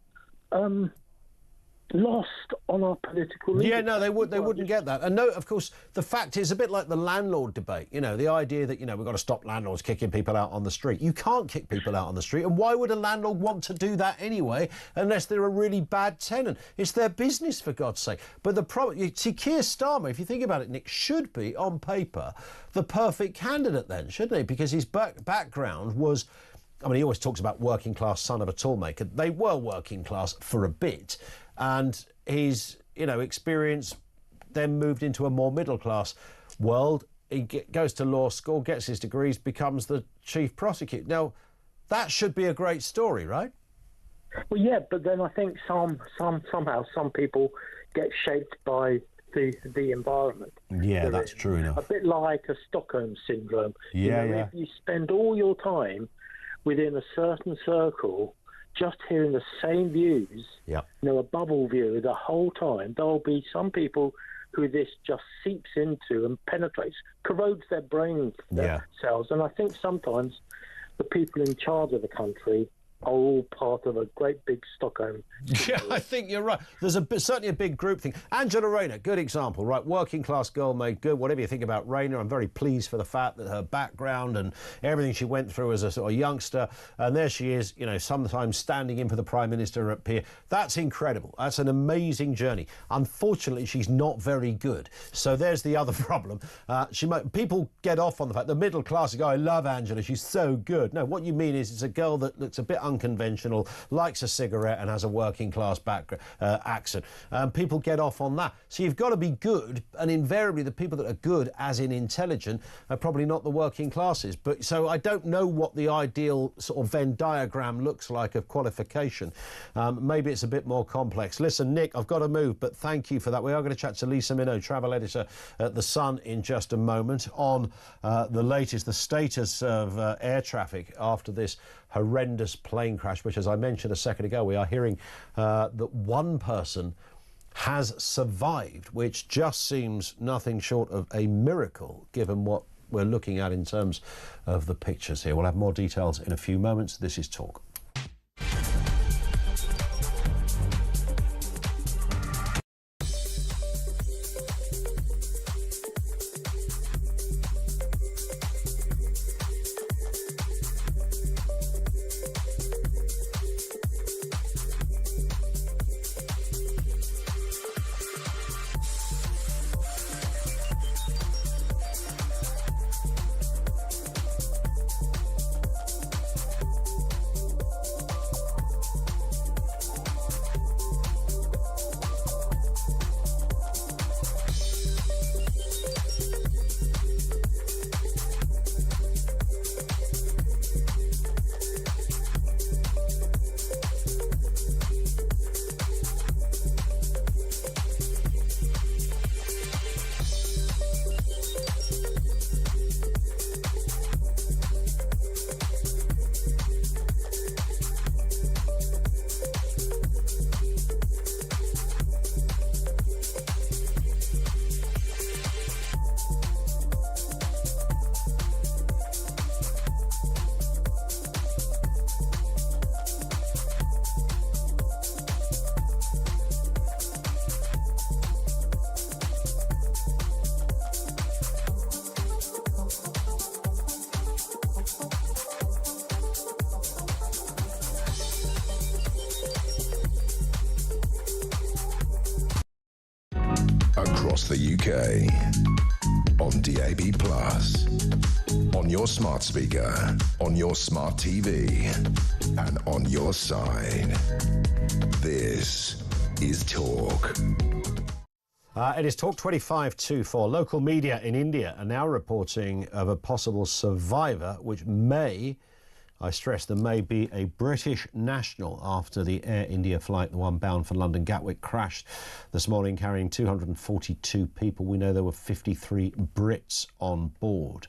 lost on our political leaders. Yeah, no, they wouldn't get that. And no, of course, the fact is a bit like the landlord debate. You know, the idea that, you know, we've got to stop landlords kicking people out on the street. You can't kick people out on the street. And why would a landlord want to do that anyway, unless they're a really bad tenant? It's their business, for God's sake. But the problem, you see, Keir Starmer, if you think about it, Nick, should be, on paper, the perfect candidate then, shouldn't he? Because his background was, I mean, he always talks about working class son of a toolmaker. They were working class for a bit. And his, you know, experience then moved into a more middle class world. He goes to law school, gets his degrees, becomes the chief prosecutor. Now, that should be a great story, right? Well, yeah, but then I think somehow some people get shaped by the environment. Yeah, that's true enough. A bit like a Stockholm syndrome. Yeah, If you spend all your time within a certain circle, just hearing the same views, a bubble view the whole time, there'll be some people who this just seeps into and penetrates, corrodes their brain cells. And I think sometimes the people in charge of the country are all part of a great big Stockholm. Yeah, I think you're right. There's certainly a big group thing. Angela Rayner, good example, right? Working class girl made good. Whatever you think about Rayner, I'm very pleased for the fact that her background and everything she went through as a sort of youngster, and there she is, you know, sometimes standing in for the Prime Minister at Pier. That's incredible. That's an amazing journey. Unfortunately, she's not very good. So there's the other problem. People get off on the fact the middle class go, I love Angela, she's so good. No, what you mean is it's a girl that looks a bit unconventional, likes a cigarette and has a working class accent. People get off on that. So you've got to be good, and invariably the people that are good, as in intelligent, are probably not the working classes. But so I don't know what the ideal sort of Venn diagram looks like of qualification. Maybe it's a bit more complex. Listen, Nick, I've got to move, but thank you for that. We are going to chat to Lisa Minow, travel editor at The Sun, in just a moment on the latest, the status of air traffic after this horrendous plane crash, which, as I mentioned a second ago, we are hearing that one person has survived, which just seems nothing short of a miracle, given what we're looking at in terms of the pictures here. We'll have more details in a few moments. This is Talk. Across the UK, on DAB+, on your smart speaker, on your smart TV, and on your side. This is Talk. It is Talk 2524. Local media in India are now reporting of a possible survivor, which may, I stress, there may be a British national after the Air India flight, the one bound for London Gatwick, crashed this morning carrying 242 people. We know there were 53 Brits on board.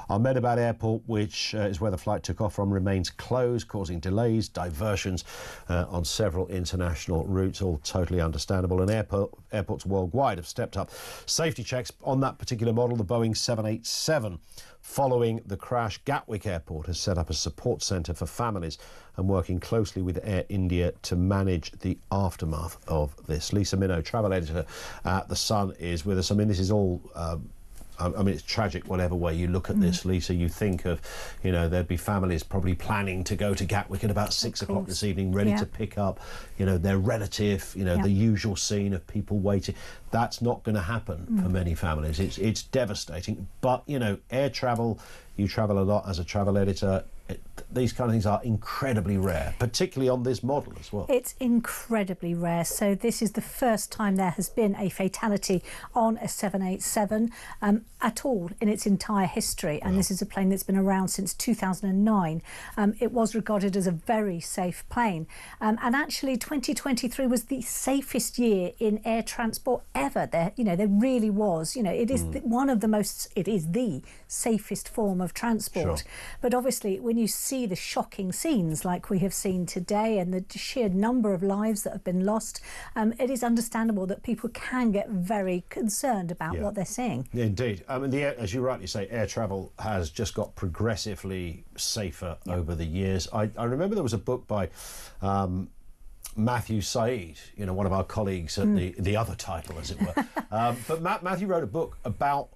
Ahmedabad Airport, which is where the flight took off from, remains closed, causing delays, diversions on several international routes, all totally understandable. And airports worldwide have stepped up safety checks on that particular model, the Boeing 787. Following the crash, Gatwick Airport has set up a support centre for families and working closely with Air India to manage the aftermath of this. Lisa Minow, travel editor at The Sun, is with us. I mean, this is all... I mean, it's tragic whatever way you look at this, Lisa. You think of, you know, there'd be families probably planning to go to Gatwick at about 6 o'clock this evening, ready to pick up, you know, their relative, you know, the usual scene of people waiting. That's not going to happen for many families. It's devastating. But, you know, air travel, you travel a lot as a travel editor. These kind of things are incredibly rare, particularly on this model as well. It's incredibly rare. So this is the first time there has been a fatality on a 787 at all in its entire history. And this is a plane that's been around since 2009. It was regarded as a very safe plane. And actually 2023 was the safest year in air transport ever. There really was. You know, it is one of the most, it is the safest form of transport. But obviously when you see the shocking scenes like we have seen today and the sheer number of lives that have been lost, it is understandable that people can get very concerned about what they're seeing. Indeed. I mean, as you rightly say, air travel has just got progressively safer over the years. I remember there was a book by Matthew Said, you know, one of our colleagues at the other title, as it were. But Matthew wrote a book about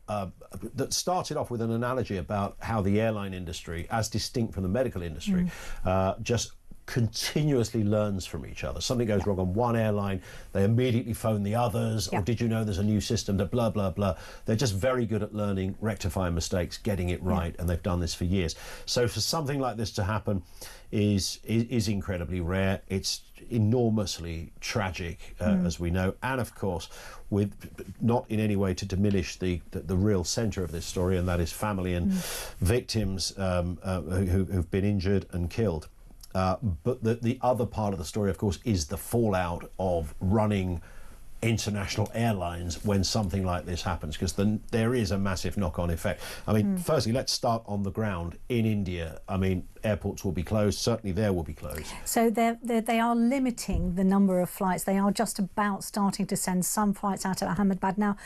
that started off with an analogy about how the airline industry, as distinct from the medical industry, just continuously learns from each other. Something goes wrong on one airline, they immediately phone the others, or did you know there's a new system that blah, blah, blah. They're just very good at learning, rectifying mistakes, getting it right, and they've done this for years. So for something like this to happen is incredibly rare. It's enormously tragic, as we know, and of course, with not in any way to diminish the real centre of this story, and that is family and victims who've been injured and killed. But the other part of the story, of course, is the fallout of running international airlines when something like this happens, because there is a massive knock-on effect. I mean, firstly, let's start on the ground in India. I mean, airports will be closed. Certainly there will be closed. So they are limiting the number of flights. They are just about starting to send some flights out of Ahmedabad. Now,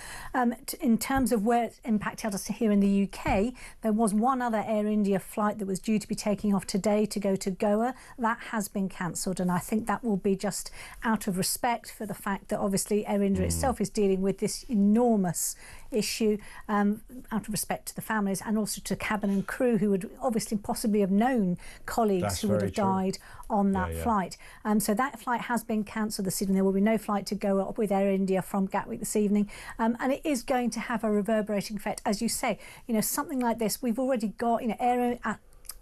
in terms of where it's impacted us here in the UK, there was one other Air India flight that was due to be taking off today to go to Goa. That has been cancelled, and I think that will be just out of respect for the fact that obviously Air India itself is dealing with this enormous issue, out of respect to the families and also to cabin and crew who would obviously possibly have known colleagues who would have died on that flight. So that flight has been cancelled this evening. There will be no flight to go up with Air India from Gatwick this evening, and it is going to have a reverberating effect. As you say, you know, something like this, we've already got, you know,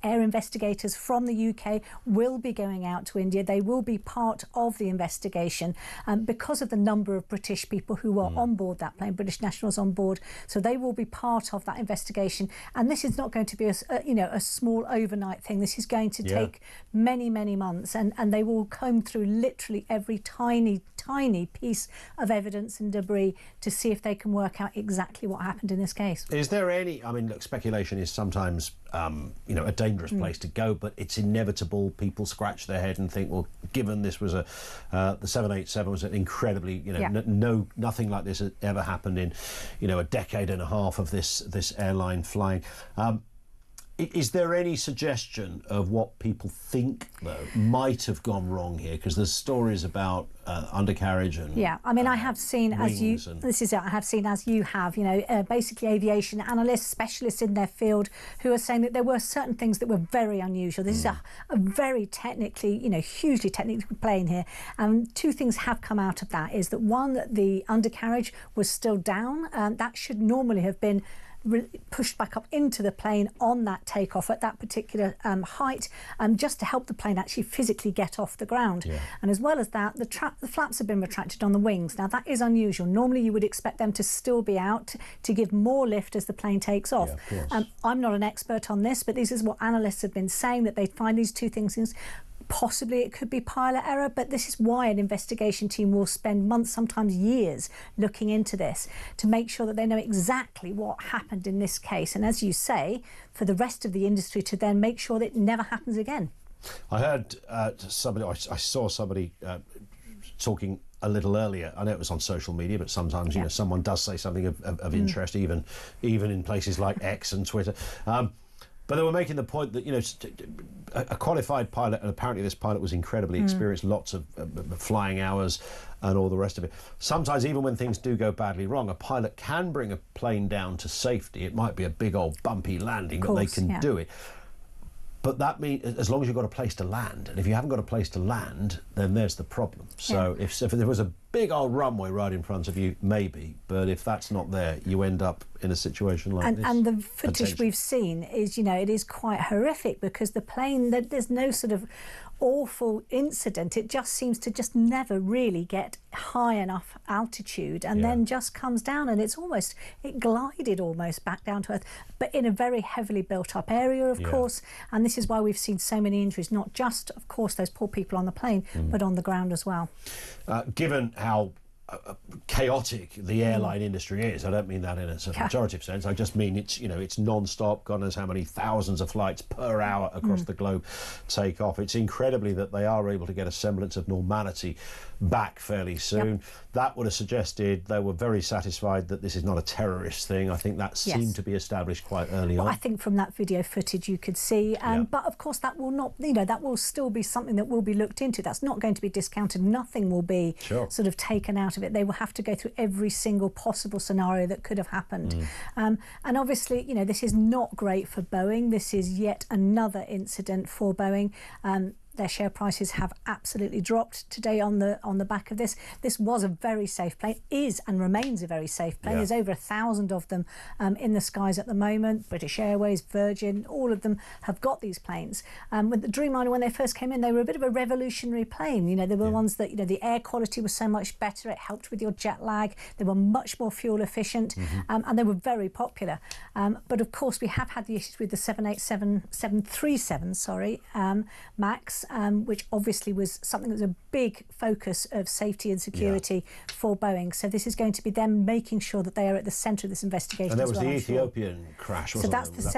air investigators from the UK will be going out to India. They will be part of the investigation because of the number of British people who were on board that plane, British nationals on board. So they will be part of that investigation. And this is not going to be a small overnight thing. This is going to take many, many months, and they will comb through literally every tiny piece of evidence and debris to see if they can work out exactly what happened in this case. Is there any, I mean, look, speculation is sometimes you know, a dangerous place to go, but it's inevitable. People scratch their head and think, well, given this was the 787 was an incredibly, you know, nothing like this had ever happened in, you know, a decade and a half of this airline flying. Is there any suggestion of what people think, though, might have gone wrong here? Because there's stories about undercarriage and I mean, I have seen, as you have, you know, basically aviation analysts, specialists in their field, who are saying that there were certain things that were very unusual. This is a very technically, you know, hugely technical plane here. And two things have come out of that. Is that one, that the undercarriage was still down. That should normally have been pushed back up into the plane on that takeoff at that particular height, just to help the plane actually physically get off the ground. And as well as that, the flaps have been retracted on the wings. Now that is unusual. Normally you would expect them to still be out to give more lift as the plane takes off. I'm not an expert on this, but this is what analysts have been saying, that they find these two things. Possibly it could be pilot error, but this is why an investigation team will spend months, sometimes years, looking into this to make sure that they know exactly what happened in this case. And as you say, for the rest of the industry to then make sure that it never happens again. I heard I saw somebody talking a little earlier. I know it was on social media, but sometimes you know, someone does say something of interest, even in places like X and Twitter. But they were making the point that, you know, a qualified pilot, and apparently this pilot was incredibly experienced, lots of flying hours and all the rest of it. Sometimes even when things do go badly wrong, a pilot can bring a plane down to safety. It might be a big old bumpy landing, but they can do it. But that means, as long as you've got a place to land, and if you haven't got a place to land, then there's the problem. So if there was a big old runway right in front of you, maybe, but if that's not there, you end up in a situation like this. And the footage we've seen is, you know, it is quite horrific, because the plane, there's no sort of awful incident. It just seems to just never really get high enough altitude, and then just comes down, and it glided almost back down to earth, but in a very heavily built up area, of course. And this is why we've seen so many injuries, not just, of course, those poor people on the plane, but on the ground as well. Given how chaotic the airline industry is. I don't mean that in a sort of pejorative sense. I just mean it's, it's non-stop. God knows how many thousands of flights per hour across the globe take off. It's incredibly that they are able to get a semblance of normality back fairly soon. That would have suggested they were very satisfied that this is not a terrorist thing. I think that seemed to be established quite early on. I think from that video footage you could see, but of course that will not, that will still be something that will be looked into. That's not going to be discounted. Nothing will be sort of taken out of it. They will have to go through every single possible scenario that could have happened. And obviously, this is not great for Boeing. This is yet another incident for Boeing. Their share prices have absolutely dropped today on the back of this. This was a very safe plane, is and remains a very safe plane. There's over 1,000 of them in the skies at the moment. British Airways, Virgin, all of them have got these planes. With the Dreamliner, when they first came in, they were a bit of a revolutionary plane. They were ones that, the air quality was so much better. It helped with your jet lag. They were much more fuel efficient, and they were very popular. But of course, we have had the issues with the 737 MAX. Which obviously was something that was a big focus of safety and security for Boeing. So this is going to be them making sure that they are at the centre of this investigation. And there was the Ethiopian crash, wasn't there? So that's the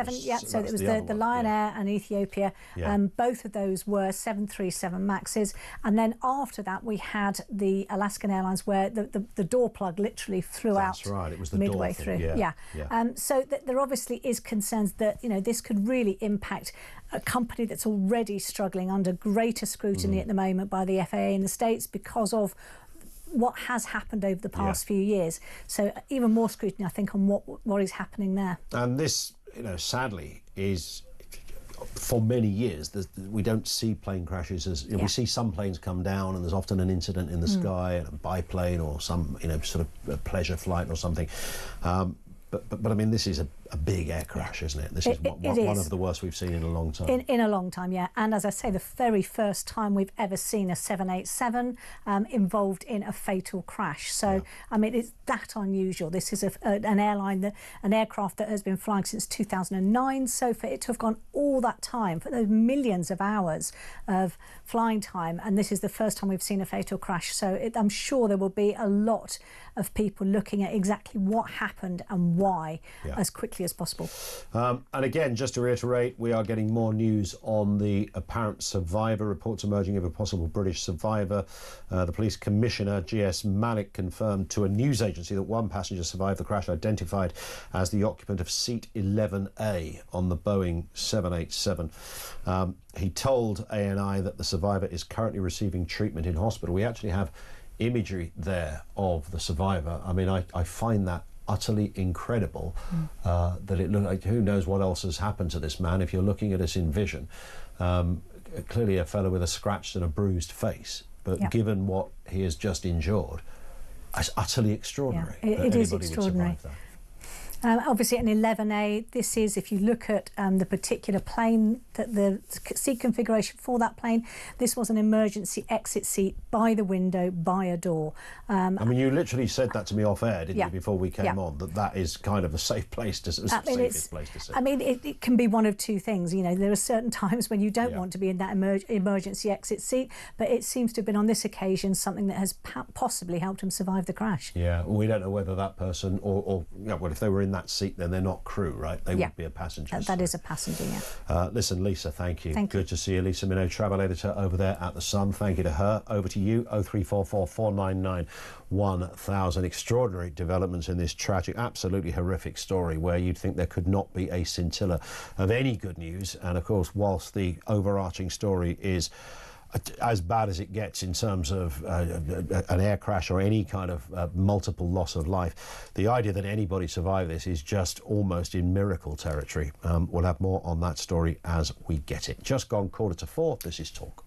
so it was the Lion Air and Ethiopia. Both of those were 737 Maxes. And then after that, we had the Alaskan Airlines where the door plug literally flew out. That's right, it was the midway door through. So there obviously is concerns that, this could really impact a company that's already struggling under greater scrutiny at the moment by the FAA in the States because of what has happened over the past few years. So even more scrutiny, I think, on what is happening there. And this, sadly, is for many years we don't see plane crashes as we see some planes come down and there's often an incident in the sky and a biplane or some sort of a pleasure flight or something. But I mean, this is a big air crash, isn't it? This is one of the worst we've seen in a long time. In a long time, yeah. And as I say, the very first time we've ever seen a 787 involved in a fatal crash. So, I mean, it's that unusual. This is an airline, an aircraft that has been flying since 2009. So for it to have gone all that time, for those millions of hours of flying time, and this is the first time we've seen a fatal crash. So I'm sure there will be a lot of people looking at exactly what happened and why as quickly as possible. And again, just to reiterate, we are getting more news on the apparent survivor, reports emerging of a possible British survivor. The police commissioner, G.S. Malik, confirmed to a news agency that one passenger survived the crash, identified as the occupant of seat 11A on the Boeing 787. He told ANI that the survivor is currently receiving treatment in hospital. We actually have imagery there of the survivor. I mean, I find that utterly incredible that it looked like, who knows what else has happened to this man. If you're looking at us in vision, clearly a fellow with a scratched and a bruised face, but given what he has just endured, it's utterly extraordinary. It is extraordinary. Obviously an 11A, this is, if you look at the particular plane, that the seat configuration for that plane, this was an emergency exit seat by the window, by a door. I mean, you literally said that to me off air, didn't you, before we came on, that is kind of a safe place to sit. I mean, it can be one of two things. There are certain times when you don't want to be in that emergency exit seat, but it seems to have been on this occasion something that has possibly helped him survive the crash. Yeah, well, we don't know whether that person well, if they were in that seat, then they're not crew, right? They would be a passenger. That is a passenger, Listen, Lisa, thank you. Good to see you. Lisa Minow, travel editor over there at The Sun. Thank you to her. Over to you, 0344 499 1000. Extraordinary developments in this tragic, absolutely horrific story where you'd think there could not be a scintilla of any good news. And of course, whilst the overarching story is as bad as it gets in terms of an air crash or any kind of multiple loss of life, the idea that anybody survived this is just almost in miracle territory. We'll have more on that story as we get it. Just gone 4:45. This is Talk.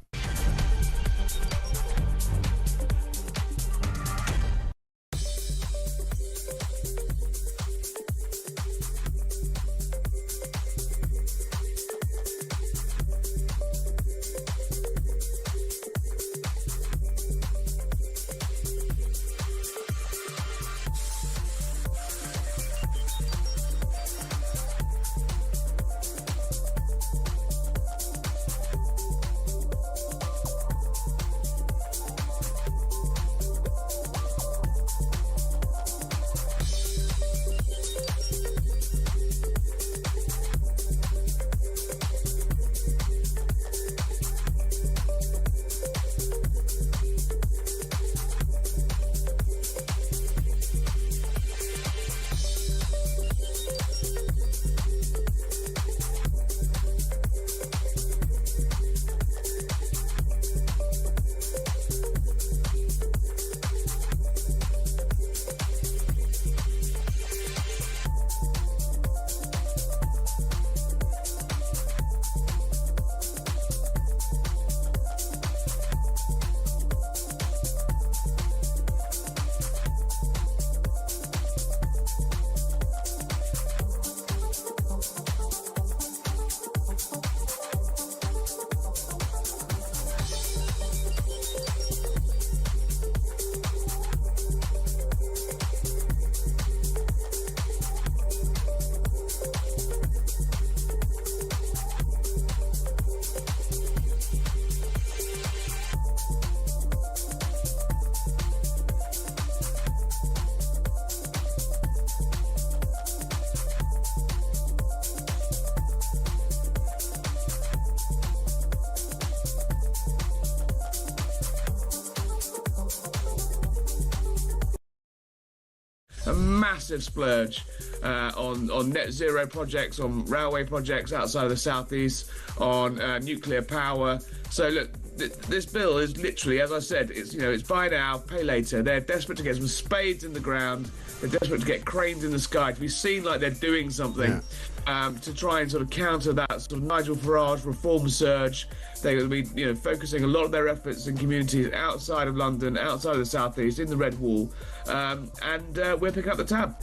a massive splurge on net zero projects, on railway projects outside of the southeast, on nuclear power. So look, this bill is literally, as I said, it's buy now, pay later. They're desperate to get some spades in the ground. They're desperate to get cranes in the sky, to be seen like they're doing something. To try and sort of counter that sort of Nigel Farage reform surge. They're going to be, focusing a lot of their efforts in communities outside of London, outside of the southeast, in the Red Wall, and we'll pick up the tab.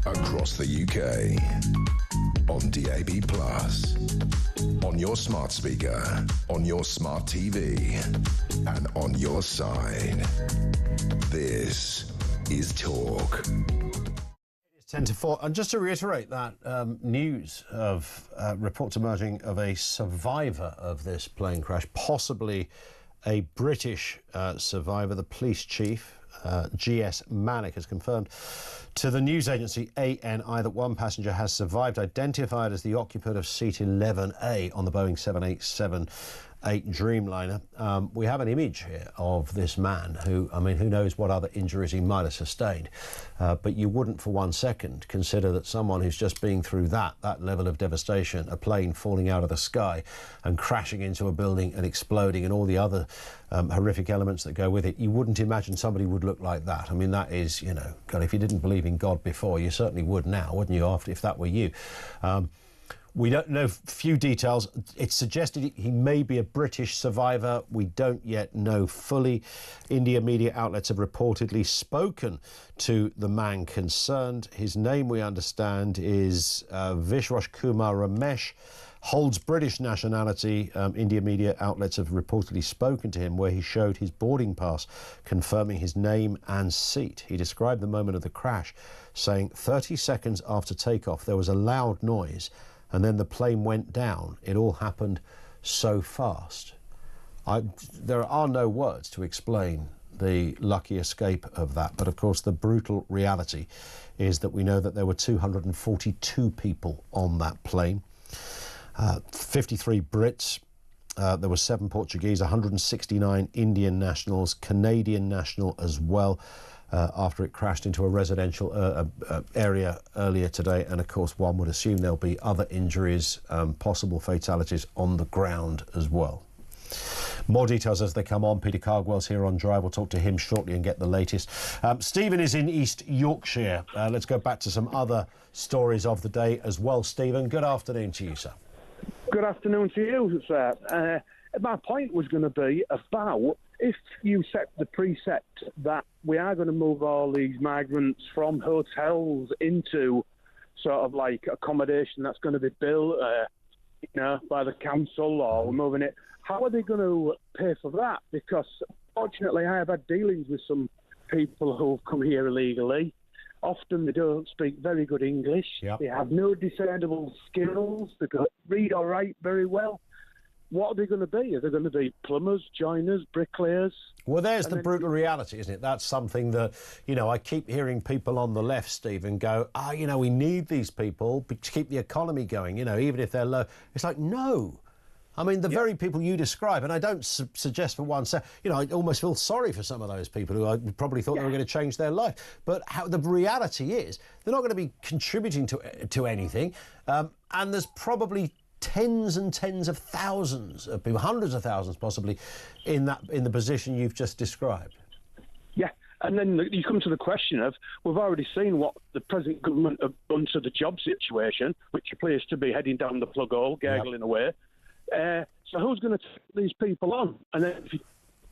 Across the UK, on DAB+, on your smart speaker, on your smart TV, and on your side. This is Talk. It's 10 to 4. And just to reiterate that news of reports emerging of a survivor of this plane crash, possibly a British survivor, the police chief, G.S. Malik, has confirmed to the news agency ANI that one passenger has survived, identified as the occupant of seat 11A on the Boeing 787-8 Dreamliner. We have an image here of this man who, who knows what other injuries he might have sustained. But you wouldn't for 1 second consider that someone who's just been through that level of devastation, a plane falling out of the sky and crashing into a building and exploding and all the other horrific elements that go with it, you wouldn't imagine somebody would look like that. That is, God, if you didn't believe in God before, you certainly would now, wouldn't you, if that were you? We don't know few details. It's suggested he may be a British survivor. We don't yet know fully. India media outlets have reportedly spoken to the man concerned. His name, we understand, is Vishwas Kumar Ramesh, holds British nationality. India media outlets have reportedly spoken to him, where he showed his boarding pass confirming his name and seat. He described the moment of the crash, saying 30 seconds after takeoff there was a loud noise and then the plane went down. It all happened so fast. There are no words to explain the lucky escape of that, but of course the brutal reality is that we know that there were 242 people on that plane, 53 Brits, there were 7 Portuguese, 169 Indian nationals, Canadian national as well, after it crashed into a residential area earlier today. And of course one would assume there'll be other injuries, possible fatalities on the ground as well. More details as they come on. Peter Cardwell's here on Drive. We'll talk to him shortly and get the latest. Stephen is in East Yorkshire. Let's go back to some other stories of the day as well. Stephen, good afternoon to you, sir. Good afternoon to you, sir. My point was going to be about if you set the precept that we are going to move all these migrants from hotels into sort of like accommodation that's going to be built, by the council, or we're moving it, how are they going to pay for that? Because fortunately I have had dealings with some people who've come here illegally. Often they don't speak very good English. Yep. They have no discernible skills. They can read or write very well. What are they going to be? Are they going to be plumbers, joiners, bricklayers? Well, there's the brutal reality, isn't it? That's something that, I keep hearing people on the left, Stephen, go, we need these people to keep the economy going, even if they're low. It's like, no. The very people you describe, and I don't suggest for one second, I almost feel sorry for some of those people who I probably thought they were going to change their life. But the reality is they're not going to be contributing to anything. And there's probably tens and tens of thousands of people, hundreds of thousands possibly, in the position you've just described. Yeah, and then you come to the question of, we've already seen what the present government have done to the job situation, which appears to be heading down the plug hole, gargling away. So who's going to take these people on? And then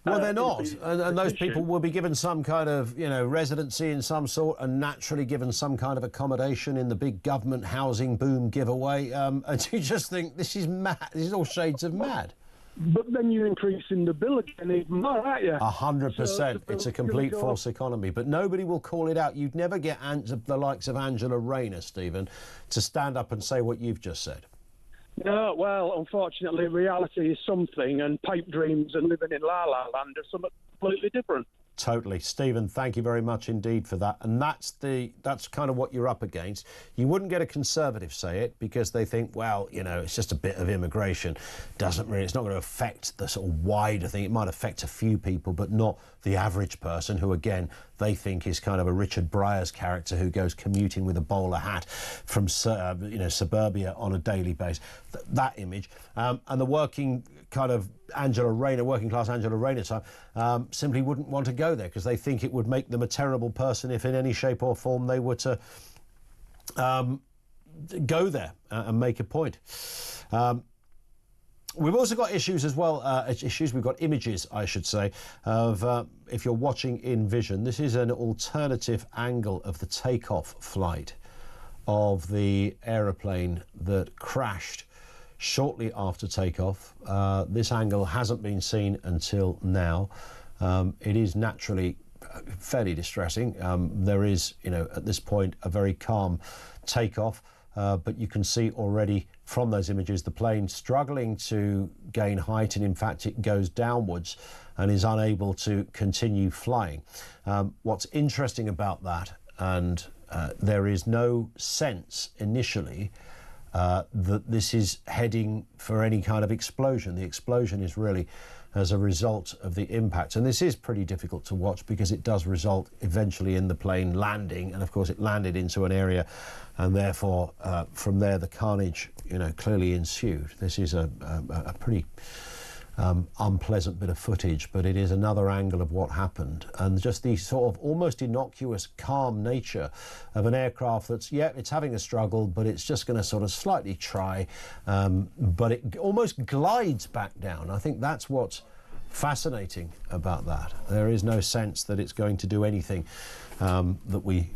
well, they're not, and those people will be given some kind of, residency in some sort, and naturally given some kind of accommodation in the big government housing boom giveaway. And you just think, this is mad. This is all shades of mad. but then you're increasing the bill again even more, aren't you? 100%. It's a complete false economy, but nobody will call it out. You'd never get the likes of Angela Rayner, Stephen, to stand up and say what you've just said. No, well, unfortunately, reality is something, and pipe dreams and living in La La Land are something completely different. Totally. Stephen, thank you very much indeed for that. And that's kind of what you're up against. You wouldn't get a Conservative say it because they think, well, you know, it's just a bit of immigration. It's not going to affect the sort of wider thing. It might affect a few people, but not the average person who, again, they think is kind of a Richard Briers character who goes commuting with a bowler hat from, suburbia on a daily basis. That image. And the working kind of working class Angela Rayner type, simply wouldn't want to go there because they think it would make them a terrible person if in any shape or form they were to go there and make a point. We've also got issues as well, we've got images, I should say, of, if you're watching in vision, this is an alternative angle of the takeoff flight of the aeroplane that crashed shortly after takeoff. This angle hasn't been seen until now. It is naturally fairly distressing. There is, at this point, a very calm takeoff, but you can see already from those images the plane struggling to gain height, and in fact it goes downwards and is unable to continue flying. What's interesting about that, and there is no sense initially that this is heading for any kind of explosion. The explosion is really as a result of the impact. And this is pretty difficult to watch because it does result eventually in the plane landing. And of course it landed into an area, and therefore from there the carnage, clearly ensued. This is a pretty unpleasant bit of footage, but it is another angle of what happened, and just the sort of almost innocuous calm nature of an aircraft that's, it's having a struggle, but it's just going to sort of slightly try, but it almost glides back down. I think that's what's fascinating about that. There is no sense that it's going to do anything that we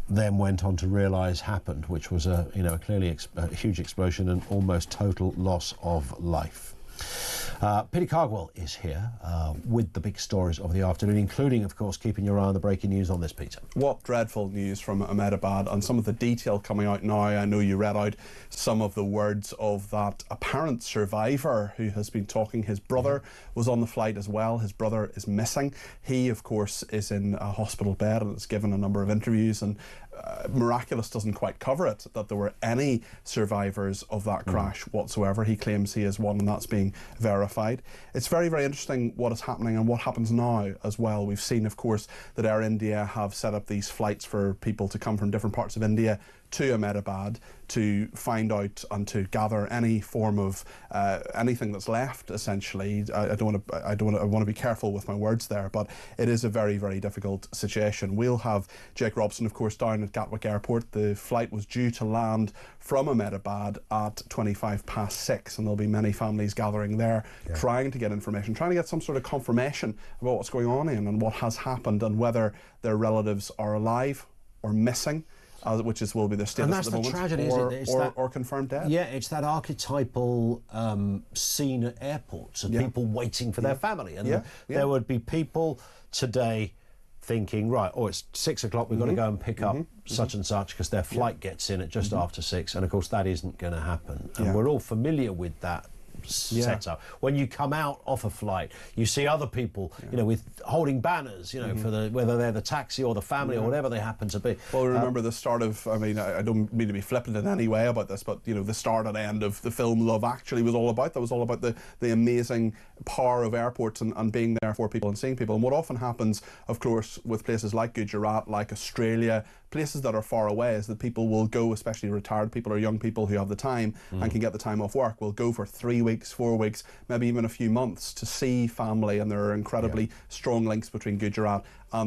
then went on to realise happened, which was clearly a huge explosion and almost total loss of life. Peter Cardwell is here with the big stories of the afternoon, including, of course, keeping your eye on the breaking news on this, Peter. What dreadful news from Ahmedabad, and some of the detail coming out now. I know you read out some of the words of that apparent survivor who has been talking. His brother was on the flight as well. His brother is missing. He, of course, is in a hospital bed and has given a number of interviews, and miraculous doesn't quite cover it that there were any survivors of that crash whatsoever. He claims he is one, and that's being verified. It's very, very interesting what is happening and what happens now as well. We've seen, of course, that Air India have set up these flights for people to come from different parts of India to Ahmedabad to find out and to gather any form of anything that's left. Essentially, I want to be careful with my words there, but it is a very, very difficult situation. We'll have Jake Robson, of course, down at Gatwick Airport. The flight was due to land from Ahmedabad at 6:25, and there'll be many families gathering there, trying to get information, trying to get some sort of confirmation about what's going on and what has happened, and whether their relatives are alive or missing. Which will be their status at the moment, tragedy, isn't it? Or confirmed dead. Yeah, it's that archetypal scene at airports of people waiting for their family. And there would be people today thinking, right, it's 6 o'clock, we've got to go and pick up such and such because their flight gets in at just after 6. And of course, that isn't going to happen. And we're all familiar with that setup. When you come out off a flight, you see other people, with holding banners, for whether they're the taxi or the family or whatever they happen to be. Well, remember the start of, I don't mean to be flippant in any way about this, but the start and end of the film Love Actually was all about the amazing power of airports and being there for people and seeing people. And what often happens, of course, with places like Gujarat, like Australia, places that are far away, is that people will go, especially retired people or young people who have the time and can get the time off work, will go for 3 weeks, 4 weeks, maybe even a few months to see family, and there are incredibly strong links between Gujarat and